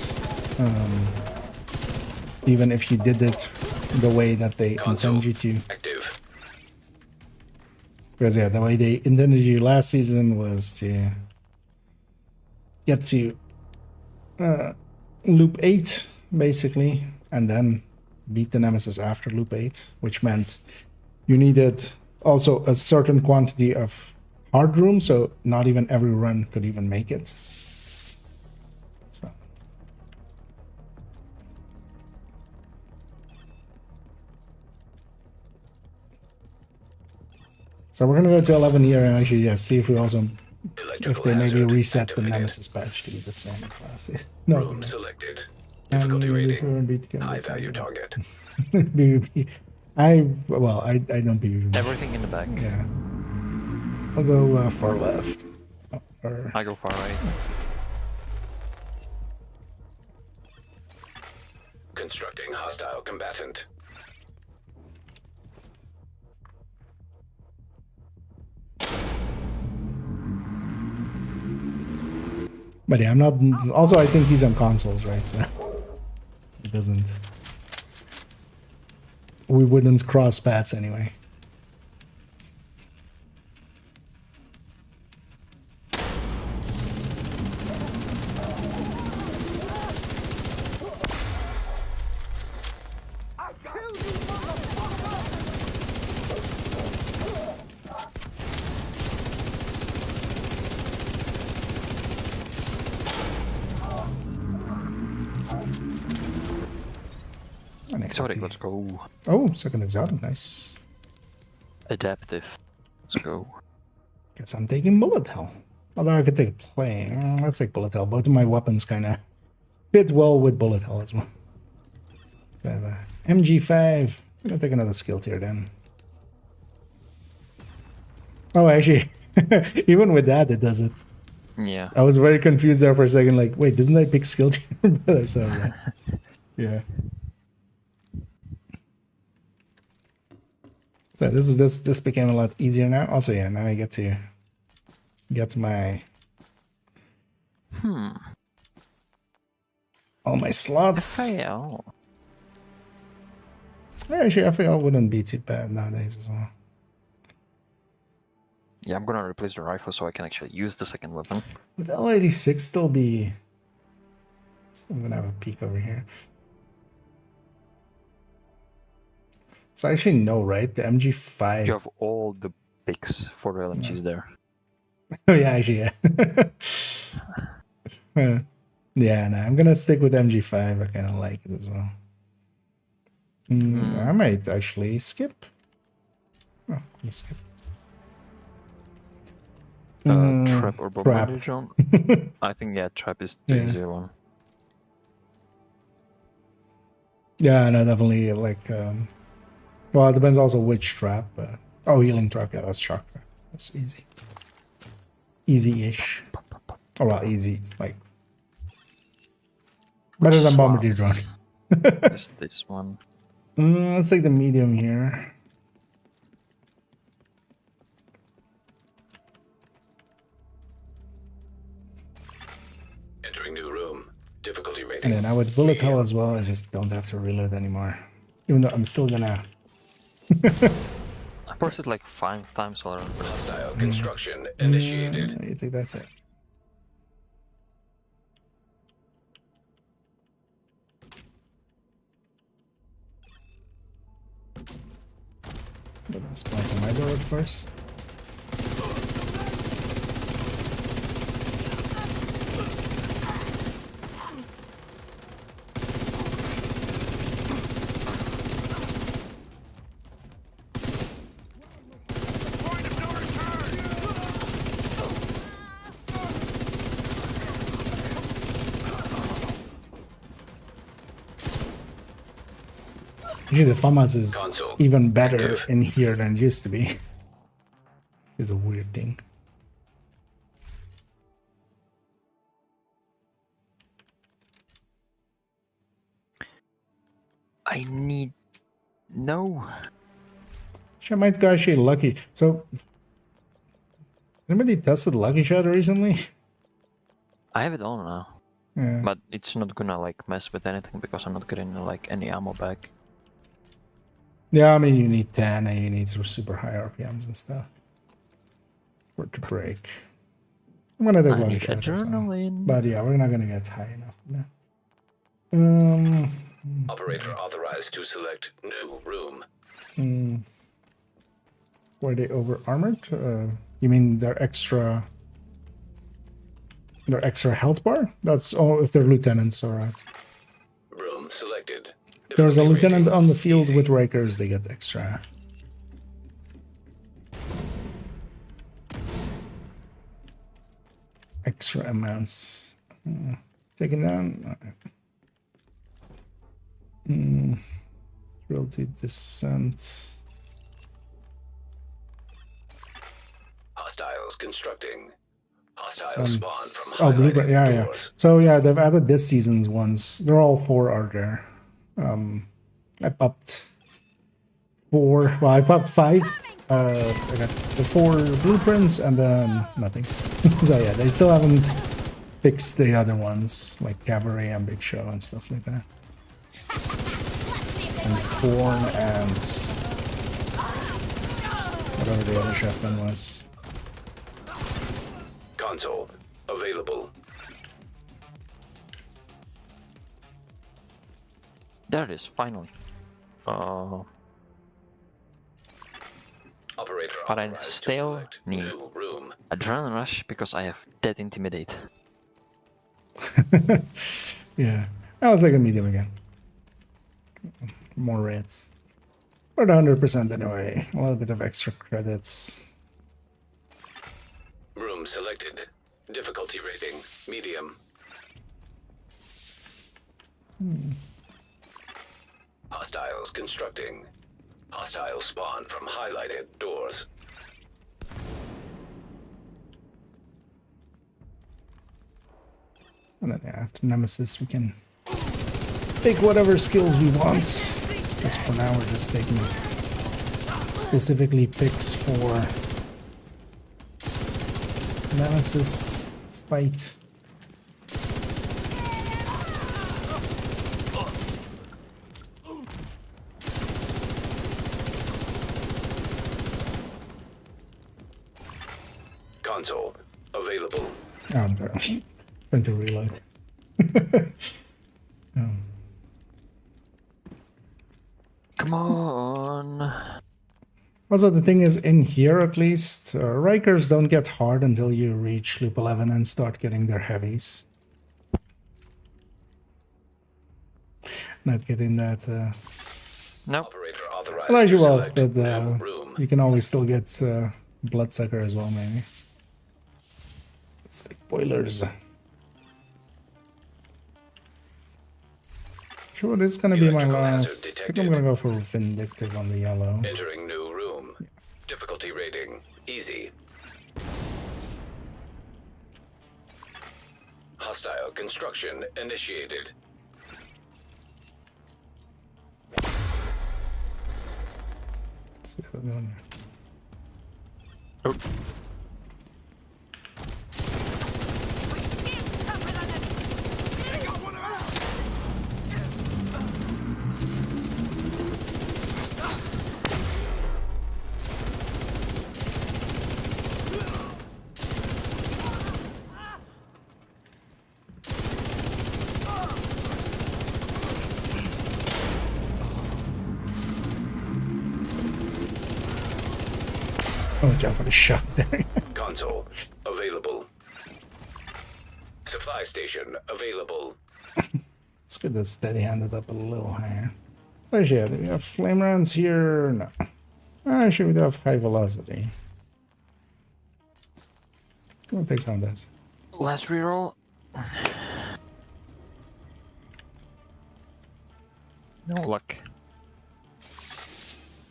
Even if you did it the way that they intend you to.
Active.
Because yeah, the way they intended you last season was to get to loop 8, basically, and then beat the Nemesis after loop 8, which meant you needed also a certain quantity of hard room, so not even every run could even make it. So we're gonna go to 11 here and actually, yeah, see if we also, if they maybe
hazard
reset the
activated.
Nemesis patch to be the same as last season. No,
Room
yes.
selected.
And
Difficulty
we
rating.
beat the
High value target.
PvP. I don't PvP.
Everything in the back.
Yeah. I'll go far left. Or
I go far right.
Constructing hostile combatant.
but yeah, I'm not. Also, I think these are consoles, right? So it doesn't. We wouldn't cross paths anyway.
Exotic, let's go.
Oh, second exotic, nice.
Adaptive. Let's go.
Guess I'm taking bullet hell. Although I could take plane. Let's take bullet hell. Both of my weapons kind of fit well with bullet hell as well. So I have a MG5. I'm gonna take another skill tier then. Oh, actually, even with that, it does it.
Yeah.
I was very confused there for a second. Like, wait, didn't I pick skill tier? But I saw that. Yeah. So this became a lot easier now. Also, yeah, now I get to get my all my slots.
FAL.
Actually, FAL wouldn't be too bad nowadays as well.
Yeah, I'm gonna replace the rifle so I can actually use the second weapon.
Would L86 still be? I'm gonna have a peek over here. So actually no, right? The MG5.
You have all the picks for the LMGs there.
Oh yeah, actually yeah. Yeah, no, I'm gonna stick with MG5. I kind of like it as well. I might actually skip. Oh, I'm gonna skip.
Trap or bomb
trap.
bandage on? I think yeah, trap is the
Yeah.
easier one.
Yeah, no, definitely like. Well, it depends also which trap. Oh, healing trap. Yeah, that's shock trap. That's easy. Easy-ish. Oh well, easy. Like better than bombardier drone.
Is this one?
Let's take the medium here.
Entering new room. Difficulty rating.
And then now with bullet hell as well, I just don't have to reload anymore. Even though I'm still gonna.
I pressed it like 5 times already.
Hostile construction initiated.
You think that's it? Doesn't spawn on my door, of course. Actually, the FAMAS is
Console
even better
active.
in here than it used to be. It's a weird thing.
I need... No.
I might go actually lucky. So, anybody tested Lucky Shot recently?
I have it on now.
Yeah.
But it's not gonna like mess with anything because I'm not getting like any ammo back.
Yeah, I mean, you need 10 and you need super high RPMs and stuff for it to break. I'm gonna take
I
Lucky
need
Shot as well.
adrenaline.
But yeah, we're not gonna get high enough for that.
Operator authorized to select new room.
Were they over armored? You mean their extra health bar? That's all if they're lieutenants, alright.
Room selected.
If there's a
Difficulty
lieutenant
rating
on the field
easy.
with Rikers, they get extra. Extra amounts. Taken down. Alright. Realty descent.
Hostiles constructing. Hostiles
Some,
spawn from
oh, blueprint.
highlighted
Yeah, yeah.
doors.
So yeah, they've added this season's ones. They're all 4 are there. I popped 4. Well, I popped 5. I got the 4 blueprints and then nothing. So yeah, they still haven't fixed the other ones like Cabaret and Big Show and stuff like that. And Corn and whatever the other chefman was.
Console available.
There it is, finally.
Operator
But I
authorized to
still
select
need
new room.
adrenaline rush because I have dead intimidate.
Yeah. I was like a medium again. More reds. Or the 100% anyway. A little bit of extra credits.
room selected. Difficulty rating, medium. Hostiles constructing. Hostiles spawn from highlighted doors.
And then after Nemesis, we can pick whatever skills we want. Just for now, we're just taking specifically picks for Nemesis fight.
Console available.
Oh, I'm trying to reload.
Come on.
Also, the thing is, in here at least, Rikers don't get hard until you reach loop 11 and start getting their heavies. Not getting that.
Nope.
Operator authorized
Well,
to
actually, well,
select
but
new room.
you can always still get Bloodsucker as well, maybe. It's like boilers. Sure, this is gonna be my
Electrical hazard
last. I think I'm
detected.
gonna go for Vindictive on the yellow.
Entering new room. Difficulty rating, easy. Hostile construction initiated.
See the other one.
Oh.
Oh, jump for the shot there.
Console available. Supply station available.
Let's get this steady-handed up a little higher. So yeah, do we have flame rounds here? No. Actually, we do have high velocity. We'll take some of this.
Last reroll. No luck.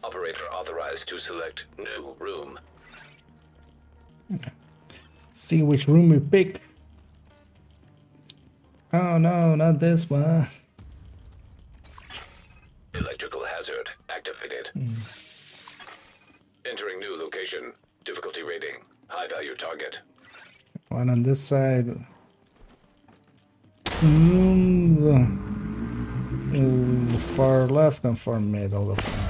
Operator authorized to select new room.
See which room we pick. Oh no, not this one.
Electrical hazard activated. Entering new location. Difficulty rating, high value target.
One on this side. Far left and far mid, all the front.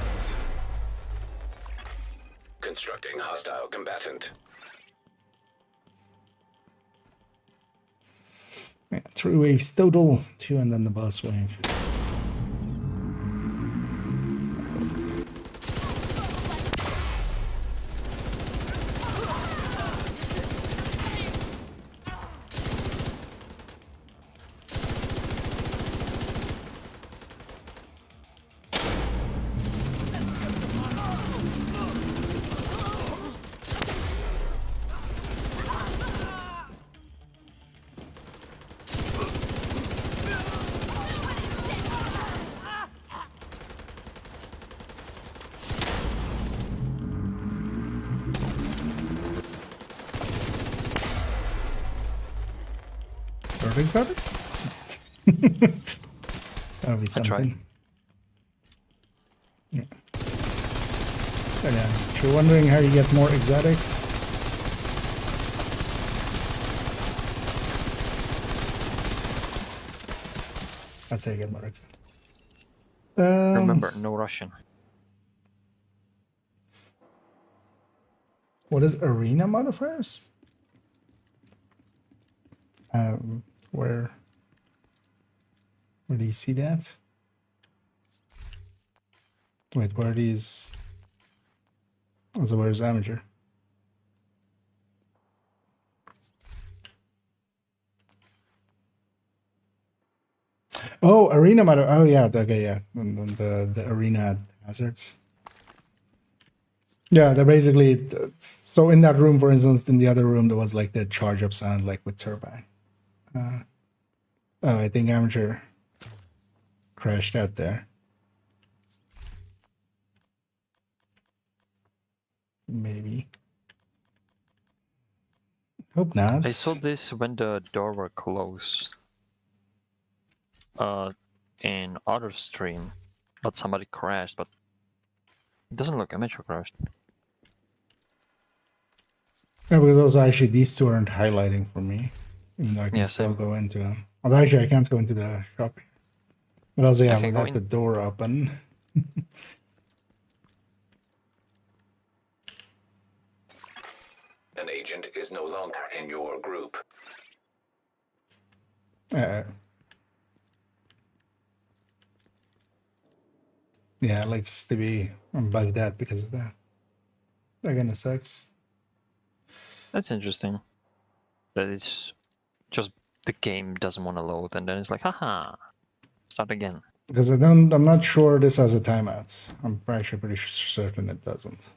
Constructing hostile combatant.
Yeah, 3 waves total, 2 and then the boss wave. Perfect at it? That'll be
tried.
something. Yeah. But yeah, if you're wondering how you get more exotics, that's how you get more exotics.
Remember, no Russian.
What is arena modifiers? Where do you see that? Wait, where are these? Oh, so where's amateur? Oh, arena mod. Oh yeah, okay, yeah. And then the arena hazards. Yeah, they're basically so in that room, for instance, in the other room there was like the charge up sound like with turbine. Oh, I think amateur crashed out there. Maybe. Hope not.
I saw this when the door were closed. In other stream, but somebody crashed, but it doesn't look amateur crashed.
Yeah, because also actually these two aren't highlighting for me, even though I can
Yeah,
still
same.
go into them. Although actually I can't go into the shop. But also, yeah,
can go
without
in.
the door open.
An agent is no longer in your group.
Yeah, it likes to be bugged out because of that. That kind of sucks.
That's interesting. That it's just the game doesn't want to load, and then it's like, haha, start again.
Because I'm not sure this has a timeout. I'm actually pretty certain it doesn't.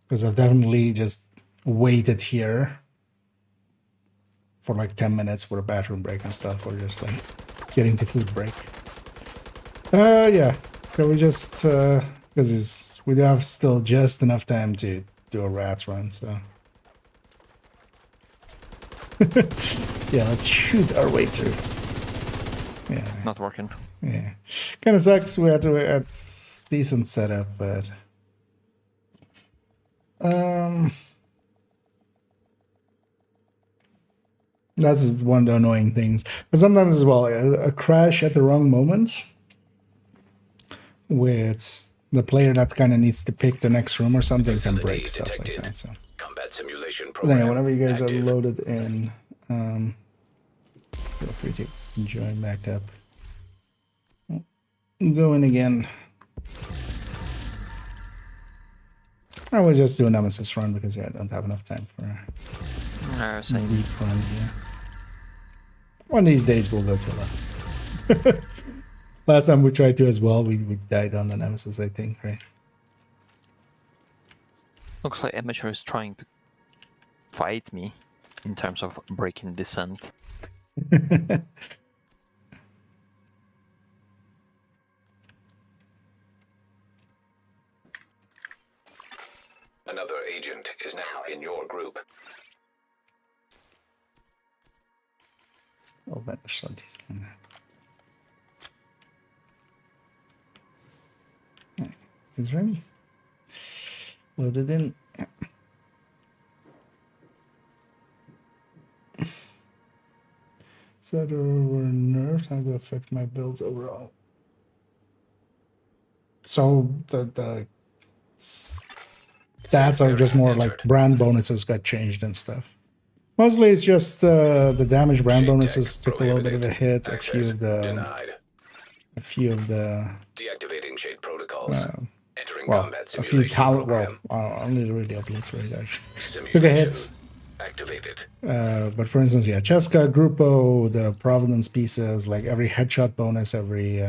Because I've definitely just waited here for like 10 minutes for a bathroom break and stuff, or just like getting to food break. Yeah. So we just, because we have still just enough time to do a rat run, so. Yeah, let's shoot our way through. Yeah.
Not working.
Yeah. Kind of sucks. We had decent setup, but. That's one of the annoying things. But sometimes as well, a crash at the wrong moment with the player that kind of needs to pick the next room or something can
Facility
break stuff like
detected.
that. So
Combat simulation
but anyway,
program.
whenever you guys
active.
are loaded in, feel free to join back up. Go in again. I was just doing Nemesis run because I don't have enough time for a
Same.
deep run here. One of these days we'll go to a lot. Last time we tried to as well, we died on the Nemesis, I think, right?
Looks like amateur is trying to fight me in terms of breaking descent.
Another agent is now in your group.
Oh, man, there's so decent. Is there any? Loaded in. Yeah. So there were nerfs, how to affect my builds overall. So the stats are just more like brand bonuses got changed and stuff. Mostly it's just the damage brand
Shade
bonuses
tech
took a little bit of a
prohibited.
hit.
Access
A few of the
Deactivating shade protocols. Entering
well,
combat
a few
simulation
talent. Well,
program.
only the really updates for it actually.
Simulation
Took a hit.
activated.
But for instance, yeah, Cheska, Grupo, the Providence pieces, like every headshot bonus, every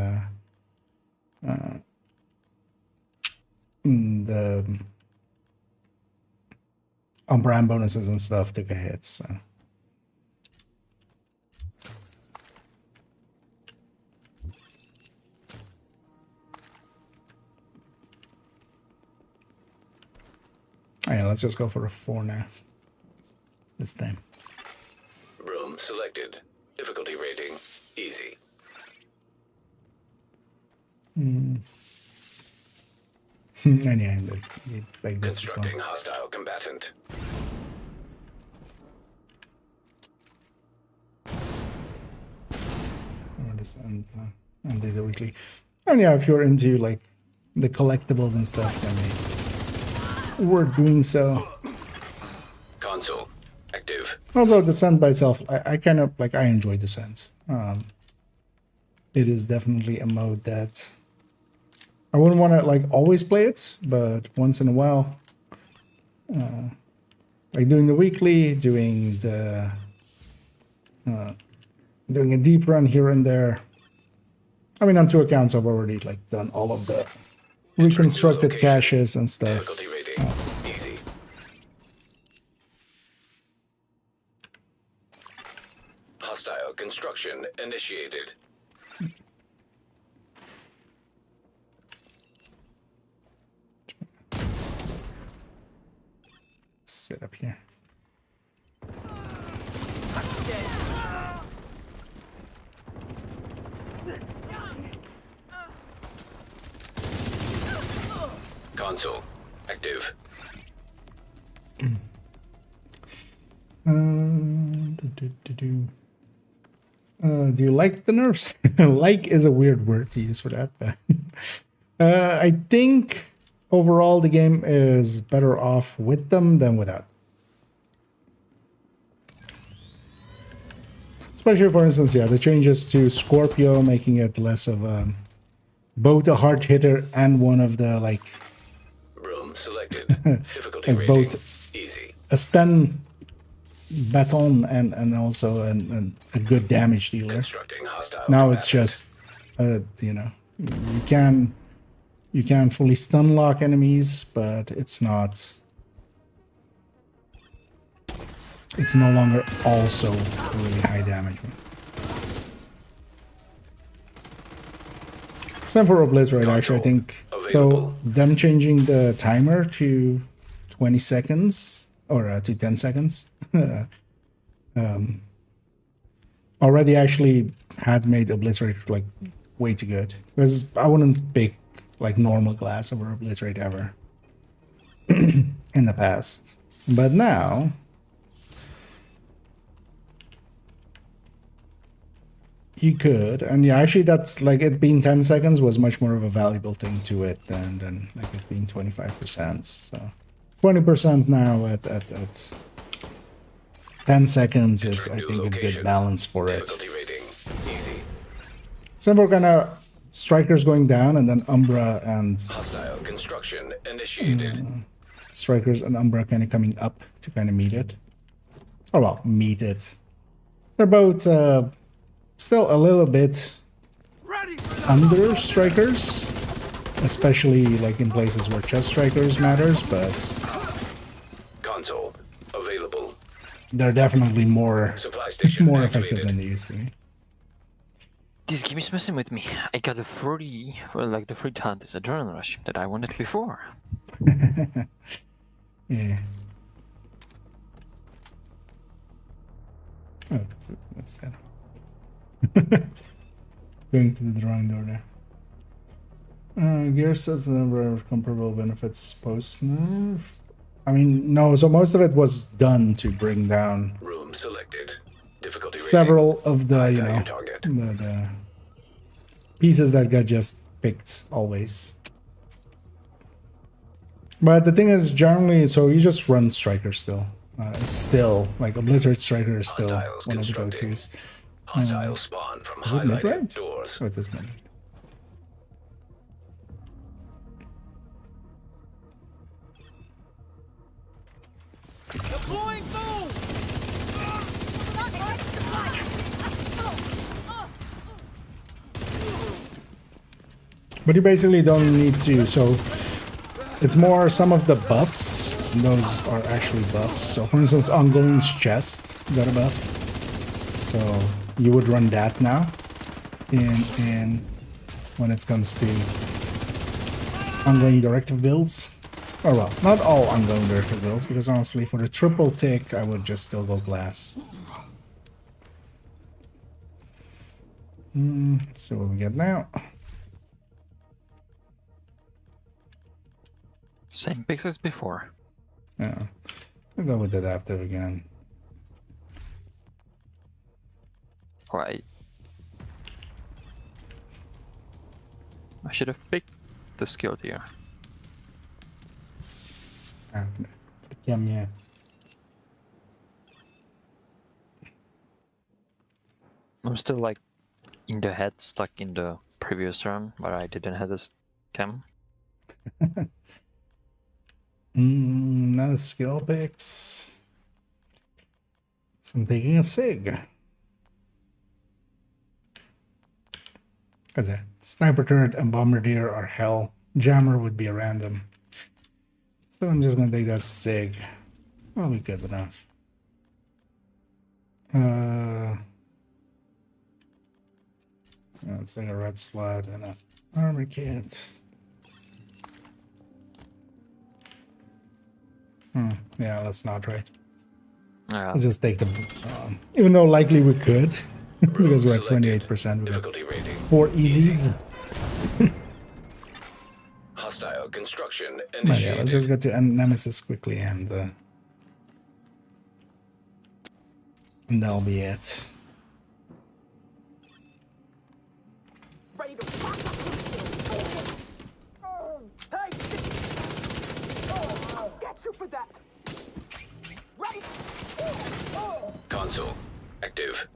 the on brand bonuses and stuff took a hit. So yeah, let's just go for a 4 now. This time.
Room selected. Difficulty rating easy.
And yeah, like this as well.
Constructing hostile combatant.
And do the weekly. And yeah, if you're into like the collectibles and stuff, then we're doing so.
Console active.
Also, Descent by itself, I kind of like, I enjoy Descent. It is definitely a mode that I wouldn't want to like always play it, but once in a while, like doing the weekly, doing the doing a deep run here and there. I mean, on 2 accounts, I've already like done all of the reconstructed
location.
caches and stuff.
Difficulty rating. Easy. Hostile construction initiated.
Sit up here.
Console active.
Do you like the nerfs? Like is a weird word to use for that. But I think overall the game is better off with them than without. Especially, for instance, yeah, the changes to Scorpio, making it less of both a hard hitter and one of the like
Room selected. Difficulty
like
rating.
both
Easy.
a stun baton and also a good damage dealer.
Constructing hostile.
Now it's
combatants.
just you know, you can fully stun lock enemies, but it's no longer also really high damage. Same for Obliterate, actually, I think. So them changing the timer to 20 seconds or to 10 seconds already actually had made Obliterate like way too good. Because I wouldn't pick like normal class over Obliterate ever in the past. But now you could, and yeah, actually that's like it being 10 seconds was much more of a valuable thing to it than like it being 25%. So 20% now at 10 seconds is, I think, a good balance for it.
Difficulty rating. Easy.
So we're gonna strikers going down and then Umbra and
Hostile construction initiated.
strikers and Umbra kind of coming up to kind of meet it. Oh well, meet it. They're both still a little bit under strikers, especially like in places where chest strikers matters, but
Console available.
they're definitely more
Supply station
more
activated.
effective than they used to be.
This game is messing with me. I got the free talent is Adrenaline Rush that I wanted before.
Yeah. Oh, that's that. Going to the drawing door there. Gear says the number of comparable benefits post nerf. I mean, no, so most of it was done to bring down
Room selected. Difficulty
several of the, you
value
know,
target.
the pieces that got just picked always. But the thing is, generally, so you just run Striker still. It's still, like, Obliterate Striker is still
Hostiles
one of the
constructing.
go-tos.
Hostile spawn from
Is it
highlighted
mid-range?
doors.
Oh, it is mid.
Deploying boom!
But you basically don't need to, so it's more some of the buffs. Those are actually buffs. So for instance, Ongoing's chest got a buff. So you would run that now in when it comes to ongoing directive builds. Or well, not all ongoing directive builds, because honestly for the triple tick I would just still go glass. Let's see what we get now.
Same picks as before.
Yeah, we'll go with adaptive again.
Right. I should have picked the skill tier.
Yeah.
I'm still like in the head, stuck in the previous run where I didn't have this chem.
No skill picks. So I'm taking a Sig. Cause Sniper turret and bombardier are hell. Jammer would be a random. So I'm just gonna take that Sig. That'll be good enough. It's like a red slot and an armor kit. Yeah, let's not, right?
Yeah.
Let's just take the... even though likely we could. Because we're at
Selected.
28%. We got
Difficulty rating.
4 easies.
Hostile construction
But yeah,
initiated.
let's just get to Nemesis quickly and that'll be it.
Ready to rock up. Hey! Get you for that! Ready!
Console active.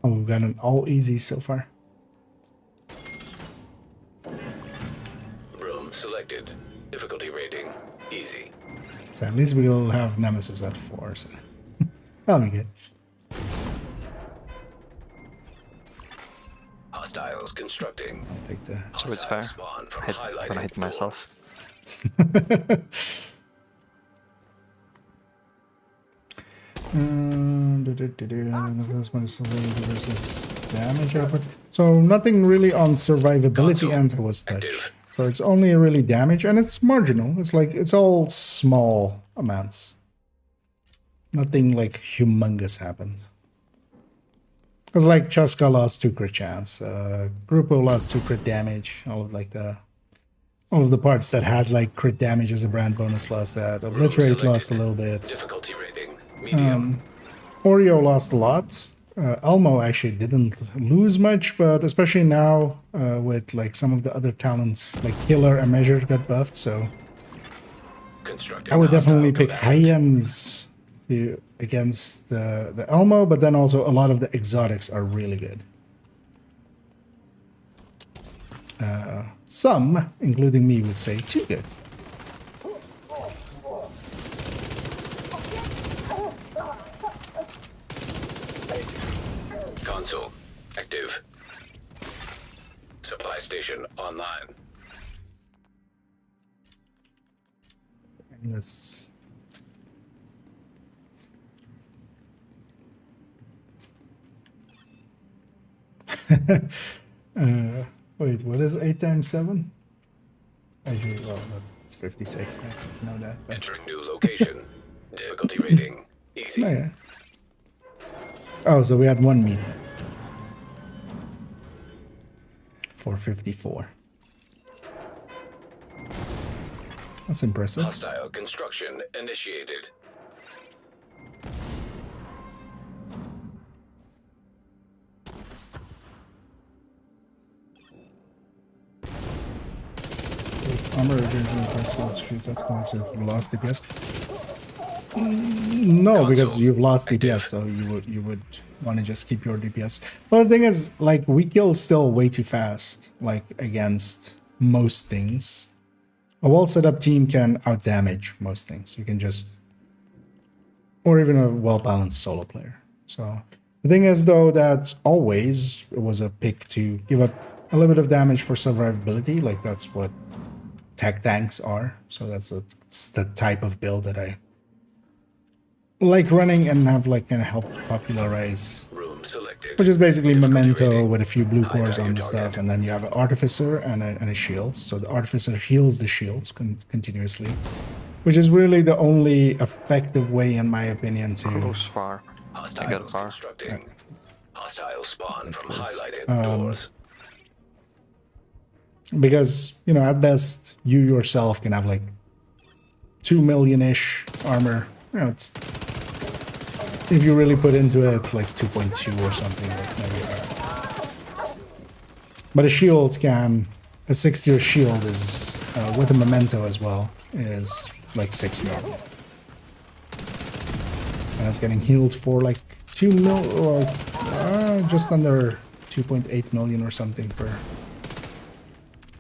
Oh, we've got an all easy so far.
Room selected. Difficulty rating easy.
So at least we'll have Nemesis at 4. So that'll be good.
Hostiles constructing.
I'll take the...
So it's fair.
Spawn from
Hit, when I
highlighted
hit
floor.
myself.
Versus damage output. So nothing really on survivability
Console
was touched.
active.
So it's only really damage, and it's marginal. It's like it's all small amounts. Nothing like humongous happened. Because like Chaska lost 2 crit chance, Grupo lost 2 crit damage, all of the parts that had like crit damage as a brand bonus lost that. Obliterate lost a little bit.
Difficulty rating medium.
Oreo lost a lot. Elmo actually didn't lose much, but especially now with like some of the other talents, like Killer and Measure got buffed, so
Constructing
I would definitely
hostile
pick
combatant.
high-ends against the Elmo, but then also a lot of the exotics are really good. Some, including me, would say too good.
Console active. Supply station online.
Let's... wait, what is 8 times 7? Actually, well, that's 56. I know that. But...
Entering new location. Difficulty rating easy.
Oh, yeah. Oh, so we had 1 medium. 454. That's impressive.
Hostile construction initiated.
Armor originally press shoots that's going to you lost DPS. No, because you've lost DPS, so you would want to just keep your DPS. Well, the thing is, like, we kill still way too fast, like against most things. A well set up team can out damage most things. You can just, or even a well balanced solo player. So the thing is, though, that always it was a pick to give up a little bit of damage for survivability. Like that's what tech tanks are. So it's the type of build that I like running and have like kind of help popularize.
Room selected.
Which is basically
Difficulty
memento
rating.
with a few blue cores
value
on the
target.
stuff, and then you have an artificer and a shield. So the artificer heals the shields continuously, which is really the only effective way, in my opinion, to
Close far. I got
Hostiles
far.
constructing. Hostile spawn from
was,
highlighted doors.
because at best you yourself can have like 2 million-ish armor. It's, if you really put into it, like 2.2 or something. Like maybe. But a shield can, a 6-tier shield is with a memento as well is like 6 million. And it's getting healed for like 2 mil, or just under 2.8 million or something per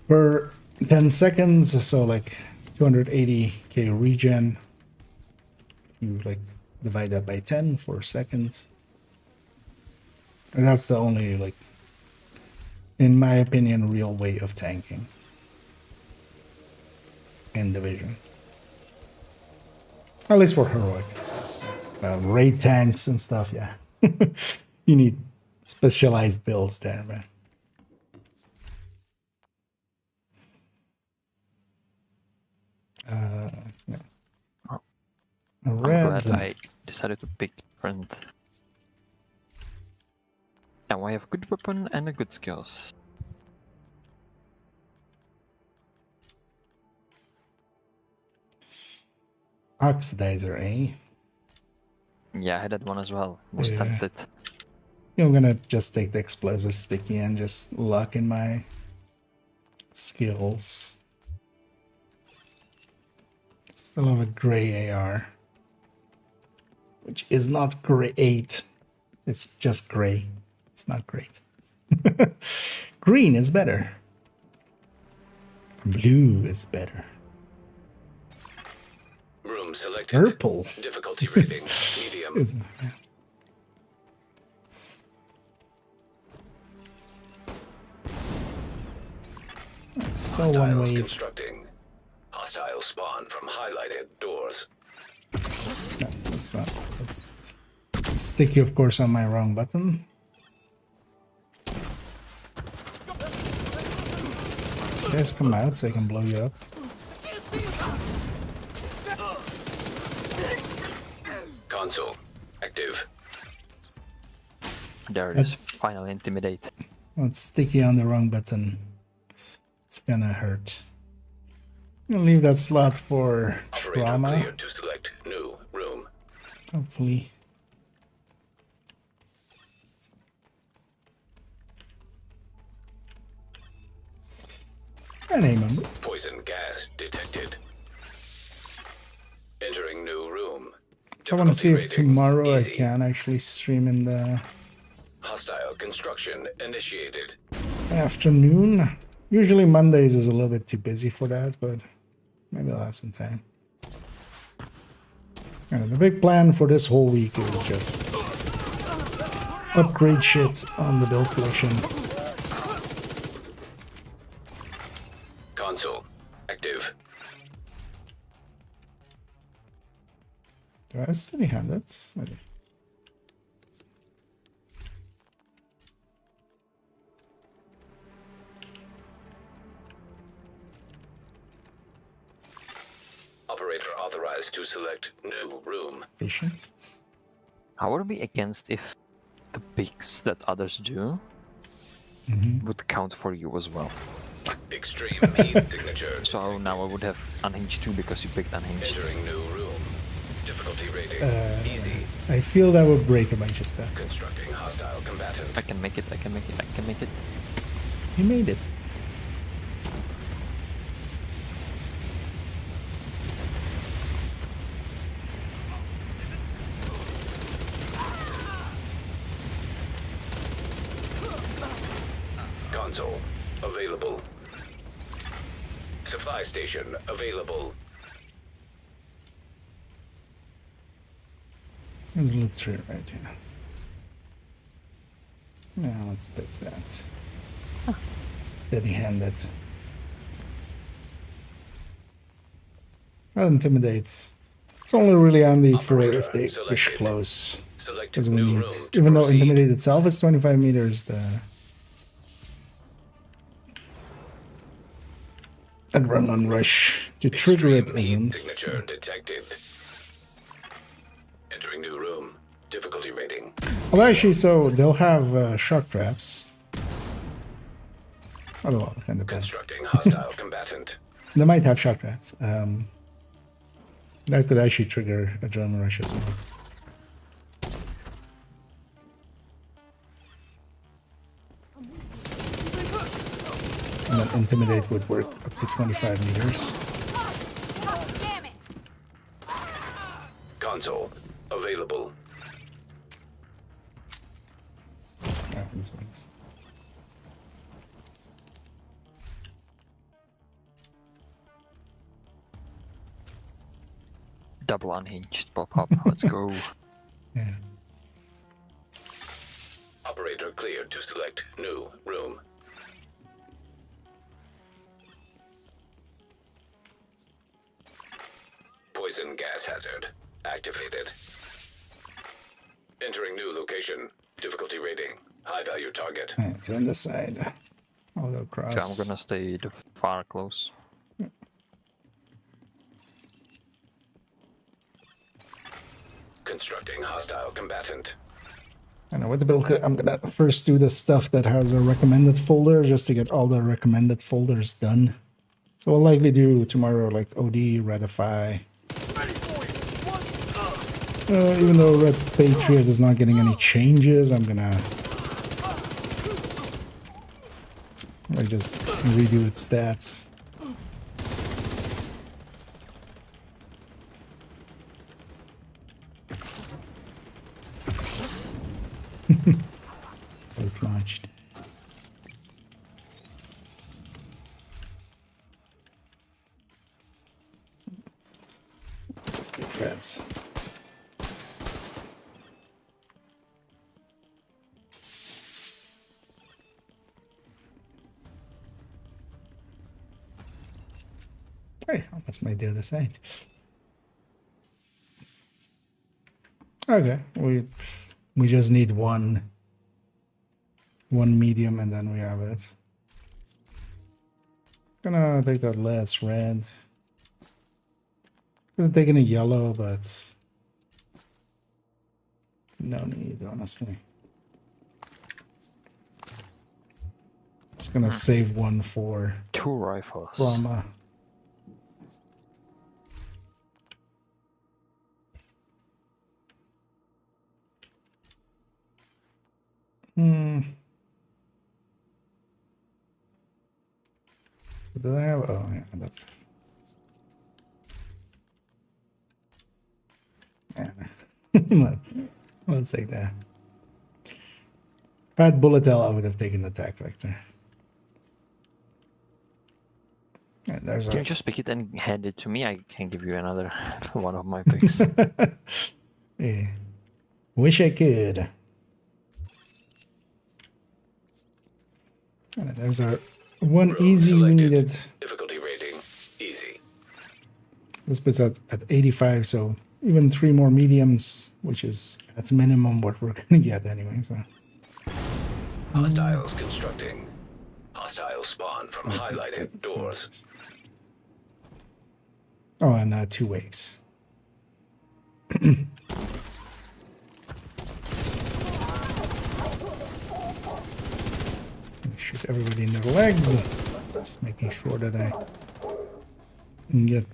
per 10 seconds, so like 280k regen. If you like divide that by 10 for seconds. And that's the only, like, in my opinion, real way of tanking in Division. At least for heroic and stuff. Raid tanks and stuff, yeah. You need specialized builds there, man. Yeah.
Oh,
A
I'm
red.
glad I decided to pick different. Now I have a good weapon and a good skills.
Oxidizer, eh?
Yeah, I had that one as well. Was
Yeah.
tempted.
I'm gonna just take the explosive sticky and just lock in my skills. Still have a gray AR, which is not great. It's just gray. It's not great. Green is better. Blue is better.
Room selected.
Purple
Difficulty rating medium.
is. Still one
Hostiles
wave.
constructing. Hostile spawn from highlighted doors.
No, that's not. That's sticky, of course, on my wrong button. You guys come out so I can blow you up.
Console active.
There it is.
That's-
Finally intimidate.
Well, it's sticky on the wrong button. It's gonna hurt. I'm gonna leave that slot for
Operator
trauma.
cleared to select new room.
Hopefully. And a member.
Poison gas detected. Entering new room.
So I want to see if
Difficulty rating
tomorrow
easy.
I can actually stream in the
Hostile construction initiated.
afternoon. Usually Mondays is a little bit too busy for that, but maybe I'll have some time. And the big plan for this whole week is just upgrade shit on the build collection.
Console active.
Do I have steady handed? I do.
Operator authorized to select new room.
Efficient.
I would be against if the picks that others do would count for you as well.
Extreme heat signature.
So now I would have unhinged too because you picked unhinged.
Entering new room. Difficulty rating easy.
I feel that would break a bunch of stuff.
Constructing hostile combatant.
I can make it, I can make it, I can make it.
You made it.
Console available. Supply station available.
Let's look through it right here. Yeah, let's take that. Steady-handed. That intimidates. It's only really handy for if they push
Selected.
close.
Select
Because we
new
need,
room to
even though
proceed.
intimidate itself is 25 meters, the adrenaline rush to trigger it
Extreme heat
isn't.
signature detected. Entering new room. Difficulty rating.
Well, actually, so they'll have shock traps. Oh, well, kind of depends.
Constructing hostile combatant.
They might have shock traps. That could actually trigger adrenaline rush as well. And then intimidate would work up to 25 meters.
Damn it!
Console available.
Yeah, these things.
Double unhinged pop up. Let's go.
Yeah.
Operator cleared to select new room. Poison gas hazard activated. Entering new location. Difficulty rating. High value target.
Alright, turn this side. I'll go
Okay,
across.
I'm gonna stay the far close.
Constructing hostile combatant.
I know with the build kit, I'm gonna first do the stuff that has a recommended folder just to get all the recommended folders done. So we'll likely do tomorrow like OD, Redify. Even though Red Patriot is not getting any changes, I'm gonna like just redo its stats. Both launched. Just the reds. Hey, almost made the other side. Okay, we just need one medium and then we have it. Gonna take that last red. Could have taken a yellow, but no need, honestly. Just gonna save one for
2 rifles.
Brahma. Did I have? Oh, yeah, that's. Yeah, let's take that. If I had bullet hell, I would have taken the attack vector. Yeah, there's
Can you just pick it and hand it to me? I can give you another one of my picks.
Yeah. Wish I could. And there's our one
Room
easy we
selected.
needed.
Difficulty rating. Easy.
This puts at 85, so even 3 more mediums, which is at minimum what we're gonna get anyway. So
Hostiles constructing. Hostile spawn from highlighted doors.
oh, and 2 waves. Shoot everybody in their legs. Just making sure that I can get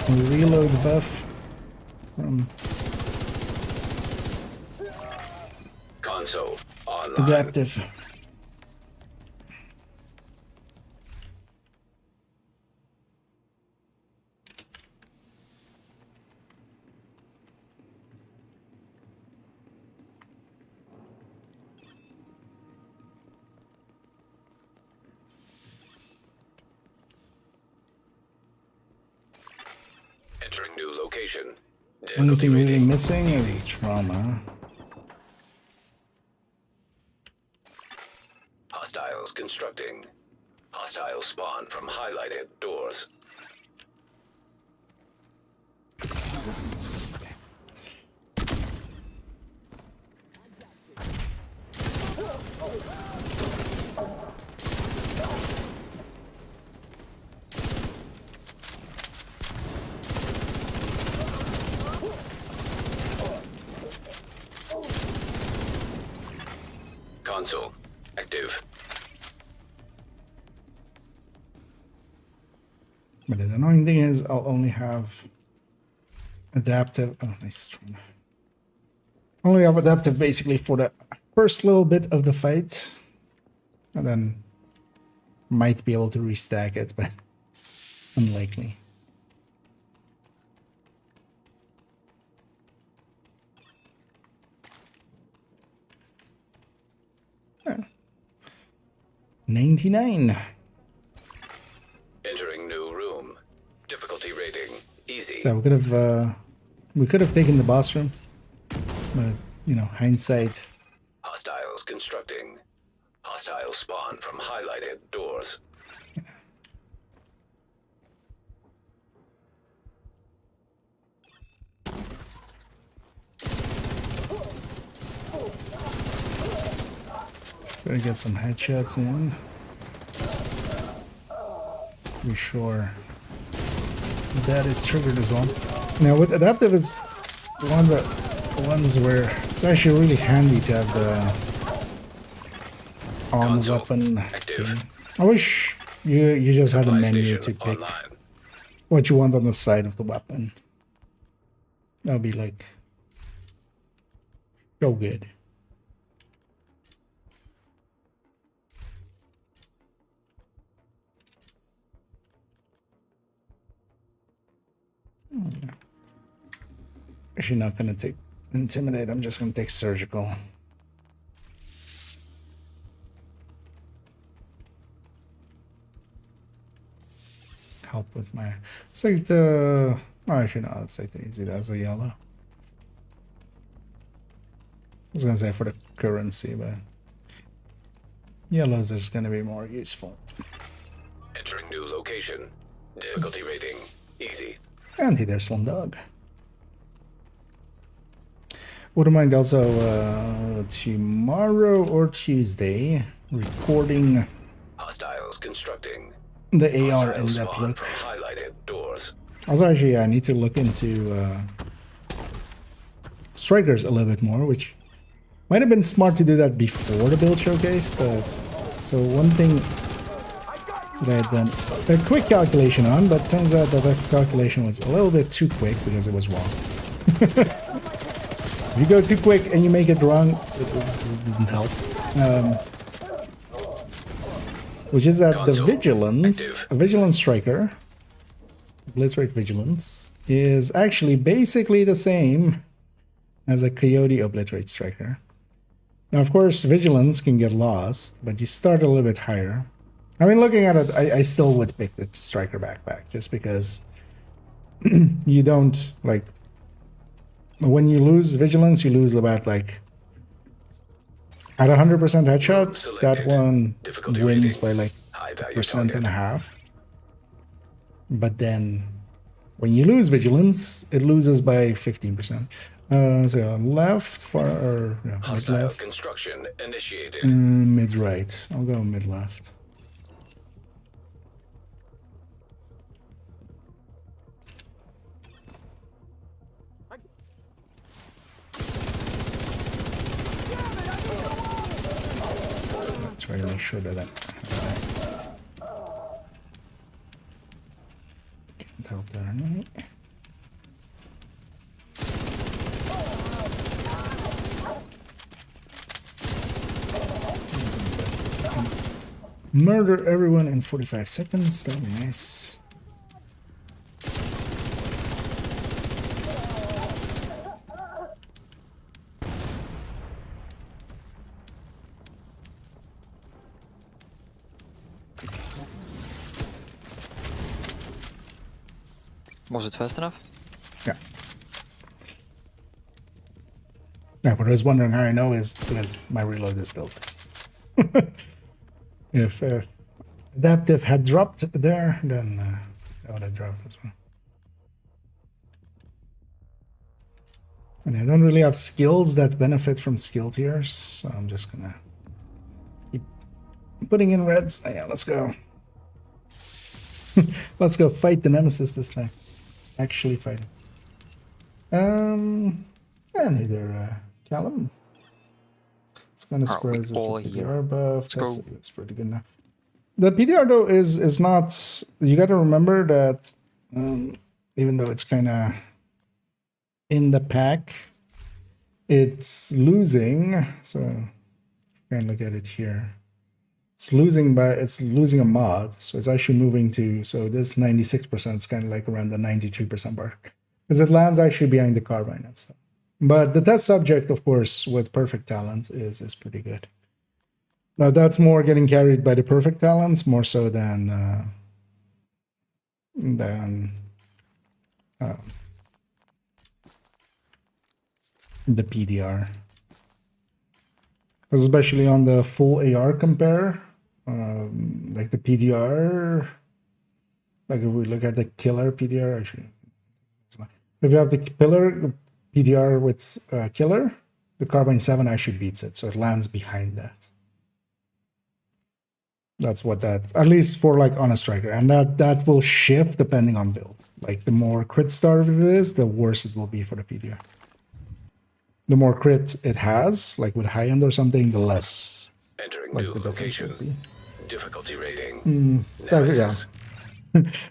reload buff from
Console online.
adaptive.
Entering new location.
Only
Difficulty
thing really
rating.
missing is trauma.
Hostiles constructing. Hostile spawn from highlighted doors. Console active.
But the annoying thing is I'll only have adaptive. Oh, nice trauma. Only have adaptive basically for the first little bit of the fight. And then might be able to restack it, but unlikely. Yeah. 99.
Difficulty rating easy.
So we could have taken the boss room, but you know, hindsight.
Hostiles constructing. Hostile spawn from highlighted doors.
Better get some headshots in. Just to be sure that is triggered as well. Now with adaptive is one of the ones where it's actually really handy to have the on
Console
weapon
active.
thing. I wish you just had a
Supply
menu
station
to pick
online.
what you want on the side of the weapon. That would be like so good. Actually not gonna take intimidate, I'm just gonna take surgical. Help with my, let's take the, oh, actually no, let's take the easy, that's a yellow. I was gonna say for the currency, but yellows is gonna be more useful.
Entering new location. Difficulty rating easy.
And hey there, Slum Dog. Wouldn't mind also tomorrow or Tuesday recording
Hostiles constructing.
the AR
Hostile
in-depth
spawn
look.
from highlighted doors.
Also, actually, I need to look into strikers a little bit more, which might have been smart to do that before the build showcase, but so one thing that I had done a quick calculation on, but turns out that calculation was a little bit too quick because it was wrong. If you go too quick and you make it wrong, it didn't help. Which is that the
Console
vigilance,
active.
a vigilance striker, blitz rate vigilance, is actually basically the same as a coyote obliterate striker. Now, of course, vigilance can get lost, but you start a little bit higher. I mean, looking at it, I still would pick the striker backpack just because you don't like. When you lose vigilance, you lose about like at 100% headshots. That
Selected.
one
Difficulty
wins
rating.
by like
High value
1.5%. But then when you lose vigilance, it loses by 15%. So left, far, or yeah, mid
Hostile
left,
construction initiated.
mid right. I'll go mid left. Try to make sure that can't help there. Right? Murder everyone in 45 seconds. That'd be nice.
Was it fast enough?
Yeah. Yeah, but I was wondering how I know is because my reload is still this. If adaptive had dropped there, then that would have dropped as well. And I don't really have skills that benefit from skill tiers, so I'm just gonna keep putting in reds. Oh, yeah, let's go. Let's go fight the nemesis this time. Actually fight him. And hey there, Callum. It's gonna
Aren't we
spread
all
with the
here?
PDR buff.
Let's
That's
go.
it's pretty good now. The PDR though is not. You got to remember that even though it's kind of in the pack, it's losing. So try and look at it here. It's losing a mod, so it's actually moving to, so this 96% is kind of like around the 93% mark. Because it lands actually behind the carbine and stuff. But the test subject, of course, with perfect talent is pretty good. Now that's more getting carried by the perfect talent, more so than And then the PDR. Especially on the full AR compare, like the PDR, like if we look at the killer PDR, actually, if you have the killer PDR with killer, the Carbine 7 actually beats it, so it lands behind that. That's what that, at least for like on a striker, and that will shift depending on build. Like the more crit starved it is, the worse it will be for the PDR. The more crit it has, like with high end or something, the less
Entering
like
new
the difference will
location.
be.
Difficulty rating.
So yeah,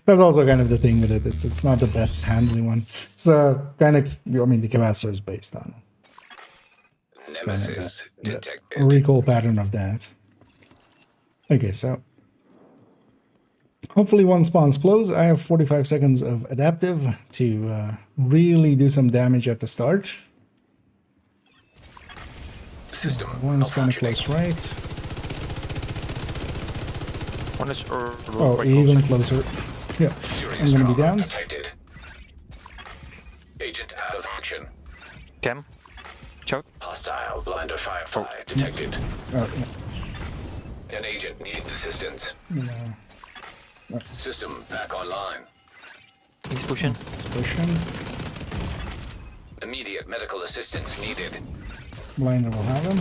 that's also kind of the thing with it. It's not the best handling one. So kind of, I mean, the capacitor is based on it. It's kind of
Nemesis
the
detected.
recall pattern of that. Okay, so hopefully one spawn's close. I have 45 seconds of adaptive to really do some damage at the start.
System
One's kind of
malfunctioning.
close right.
One is
Oh,
quite
even
close.
closer. Yeah,
Serious
I'm gonna be
trauma
downed.
detected. Agent out of action.
Cam. Choke.
Hostile blinder firefly detected.
Oh,
An agent needs assistance.
yeah.
System back online.
He's pushing.
It's pushing.
Immediate medical assistance needed.
Blinder will have him.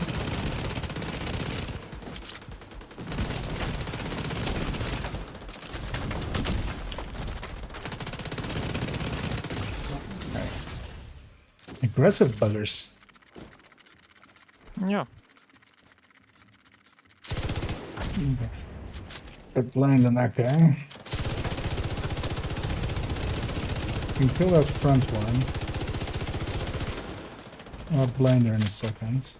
Aggressive buggers.
Yeah.
Get blind on that guy. You can kill that front one. I'll blind her in a second.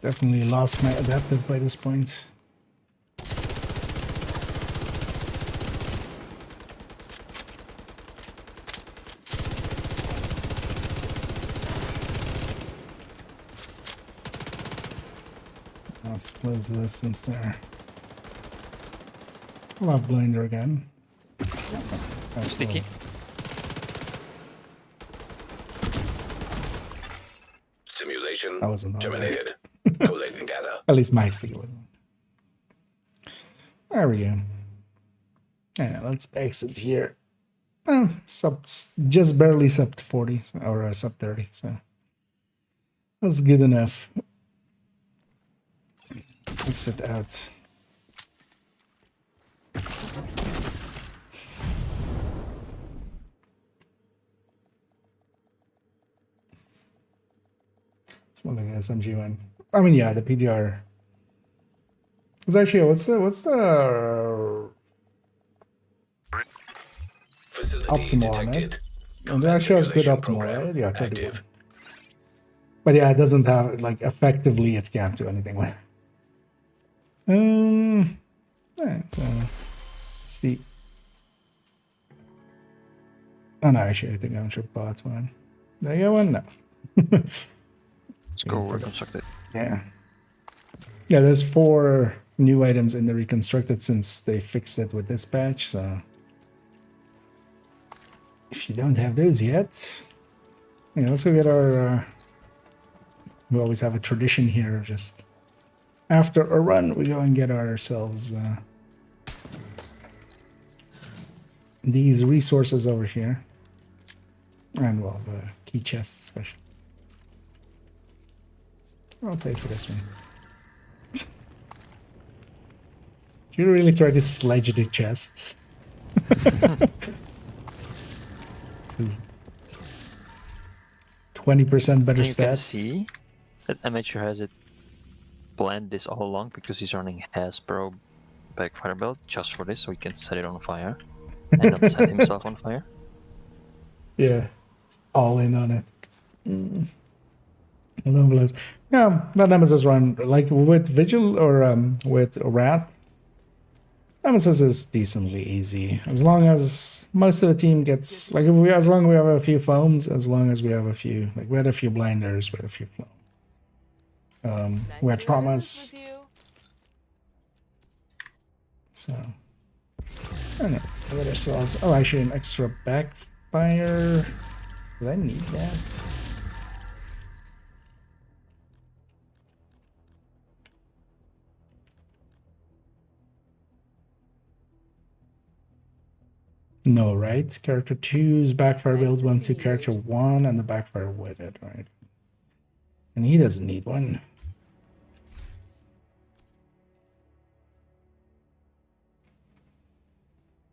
Definitely lost my adaptive by this point. Let's close the distance there. I'll have blinder again.
Sticky.
Simulation
That wasn't on there.
terminated. Collate and gather.
At least my sticky wasn't. There we go. Yeah, let's exit here. Just barely sub 40 or sub 30, so that's good enough. Exit out. It's more like an SMG one. I mean, yeah, the PDR. It's actually what's the
Facility
optimal on it?
detected.
And it actually has good
Simulation
optimal,
program
right? Yeah, 31.
active.
But yeah, it doesn't have like effectively it can't do anything with. Yeah, so let's see. Oh no, actually I think I should bot one. There you go one? No.
Let's go reconstruct it.
Yeah. Yeah, there's 4 new items in the reconstructed since they fixed it with this patch, so if you don't have those yet, yeah, let's go get our we always have a tradition here, just after a run we go and get ourselves these resources over here, and well, the key chest especially. I'll pay for this one. You really try to sledge the chest. Just 20% better
And you can
stats.
see that Amateur has it planned this all along because he's running Hasbro backfire belt just for this, so he can set it on fire and not set himself on fire.
Yeah, all in on it. Marvelous. Yeah, that Nemesis run, like with Vigil or with Rat, Nemesis is decently easy as long as most of the team gets like as long as we have a few foams, as long as we have a few like we had a few blinders, we had a few foam. We had traumas. So I don't know. What ourselves. Oh, actually, an extra backfire. Do I need that? No, right? Character 2's backfire build went to character 1 and the backfire with it, right? And he doesn't need one.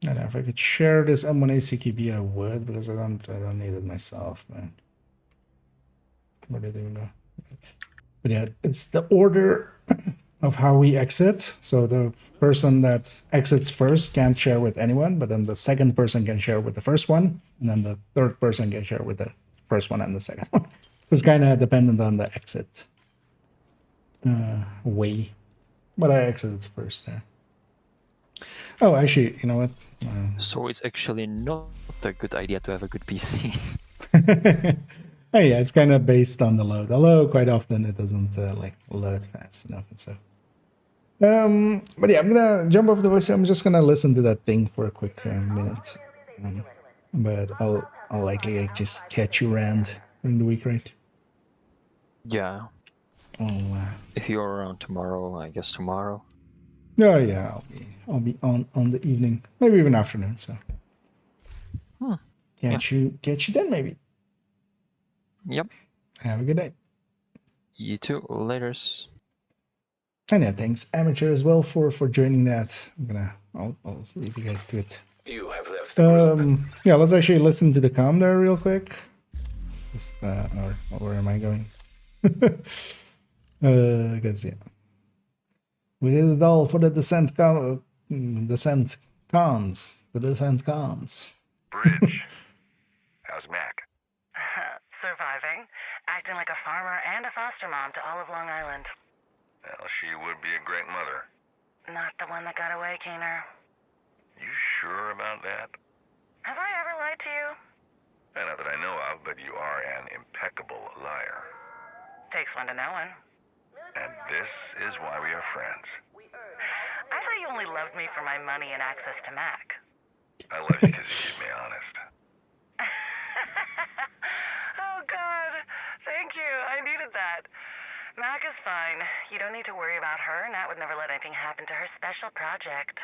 I don't know if I could share this M1A CQB, I would, because I don't need it myself, man. Where did they go? But yeah, it's the order of how we exit. So the person that exits first can't share with anyone, but then the second person can share with the first one, and then the third person can share with the first one and the second one. So it's kind of dependent on the exit way. But I exited first there. Oh, actually, you know what?
So it's actually not a good idea to have a good PC.
Oh yeah, it's kind of based on the load. Although quite often it doesn't like load fast enough and stuff. But yeah, I'm gonna jump off the voice. I'm just gonna listen to that thing for a quick minute. But I'll likely like, just catch you around during the week, right?
Yeah.
Oh.
If you're around tomorrow, I guess tomorrow.
Oh yeah, I'll be on the evening, maybe even afternoon. So. Get you then maybe.
Yep.
Have a good day.
You too. Laters.
And yeah, thanks Amateur as well for joining that. I'll leave you guys to it.
You have left the group.
Yeah, let's actually listen to the comm there real quick. Just or where am I going? I guess yeah. We did it all for the descent comms. The descent comms.
Bridge. How's Mac?
Surviving, acting like a farmer and a foster mom to all of Long Island.
Well, she would be a great mother.
Not the one that got away, Keener.
You sure about that?
Have I ever lied to you?
Not that I know of, but you are an impeccable liar.
Takes one to know one.
And this is why we are friends.
I thought you only loved me for my money and access to Mac.
I love you because you keep me honest.
Oh, God. Thank you. I needed that. Mac is fine. You don't need to worry about her. Nat would never let anything happen to her special project.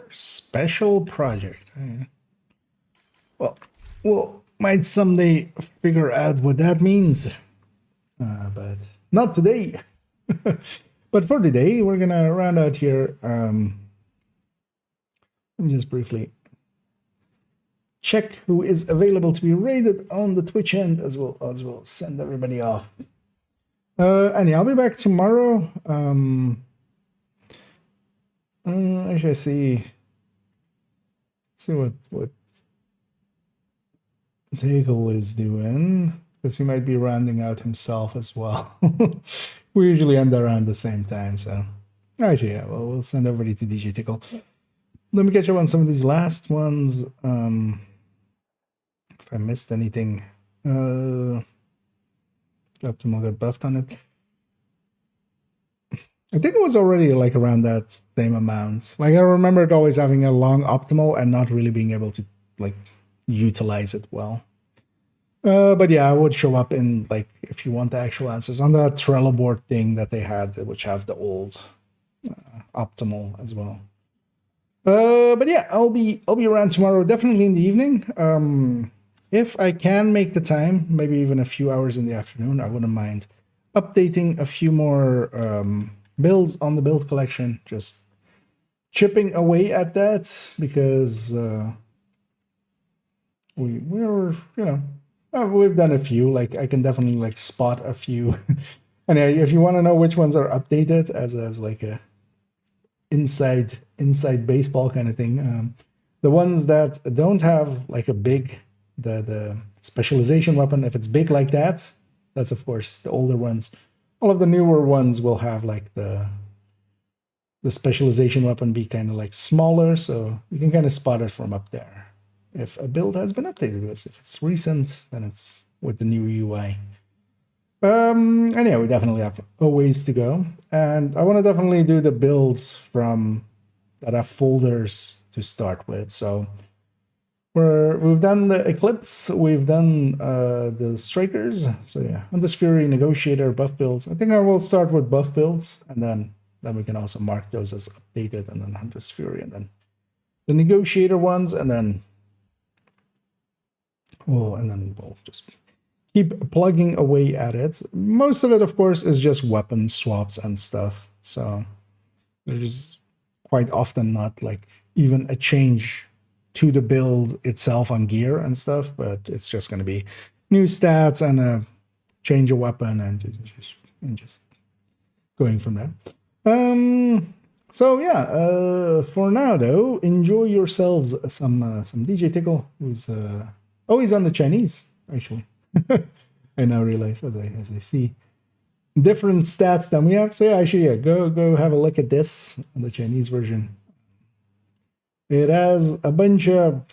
Special project. Well, might someday figure out what that means. But not today. But for today, we're gonna round out here. Let me just briefly check who is available to be raided on the Twitch end as well send everybody off. And I'll be back tomorrow. Actually see what Tegel is doing, because he might be rounding out himself as well. We usually end around the same time, so actually yeah, well, we'll send everybody to DJ Tickle. Let me catch up on some of these last ones. If I missed anything, Optimal got buffed on it. I think it was already like around that same amount. Like I remember it always having a long optimal and not really being able to like utilize it well. But yeah, I would show up in like if you want the actual answers on that Trello board thing that they had, which have the old optimal as well. But yeah, I'll be around tomorrow, definitely in the evening. If I can make the time, maybe even a few hours in the afternoon, I wouldn't mind updating a few more builds on the build collection, just chipping away at that, because we're we've done a few. Like I can definitely like spot a few. And if you want to know which ones are updated as like a inside baseball kind of thing, the ones that don't have like a big the specialization weapon, if it's big like that, that's of course the older ones. All of the newer ones will have like the the specialization weapon be kind of like smaller, so you can kind of spot it from up there. If a build has been updated with, if it's recent, then it's with the new UI. And yeah, we definitely have a ways to go. And I want to definitely do the builds from that have folders to start with. So we've done the Eclipse, we've done the Strikers. So yeah, Hunter's Fury, Negotiator, buff builds. I think I will start with buff builds, and then we can also mark those as updated, and then Hunter's Fury, and then the Negotiator ones, and then we'll just keep plugging away at it. Most of it, of course, is just weapon swaps and stuff. So there's quite often not like even a change to the build itself on gear and stuff, but it's just going to be new stats and a change of weapon and just going from there. So yeah, for now though, enjoy yourselves some DJ Tickle, who's he's on the Chinese actually. I now realize as I see different stats than we have. So yeah, actually, yeah, go have a look at this on the Chinese version. It has a bunch of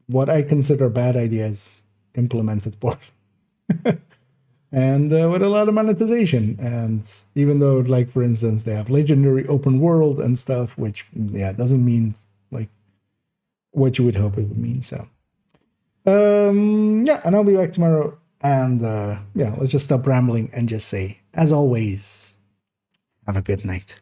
what I consider bad ideas implemented for, and with a lot of monetization. And even though, like for instance, they have legendary open world and stuff, which yeah doesn't mean like what you would hope it would mean. So yeah, and I'll be back tomorrow. And yeah, let's just stop rambling and just say, as always, have a good night.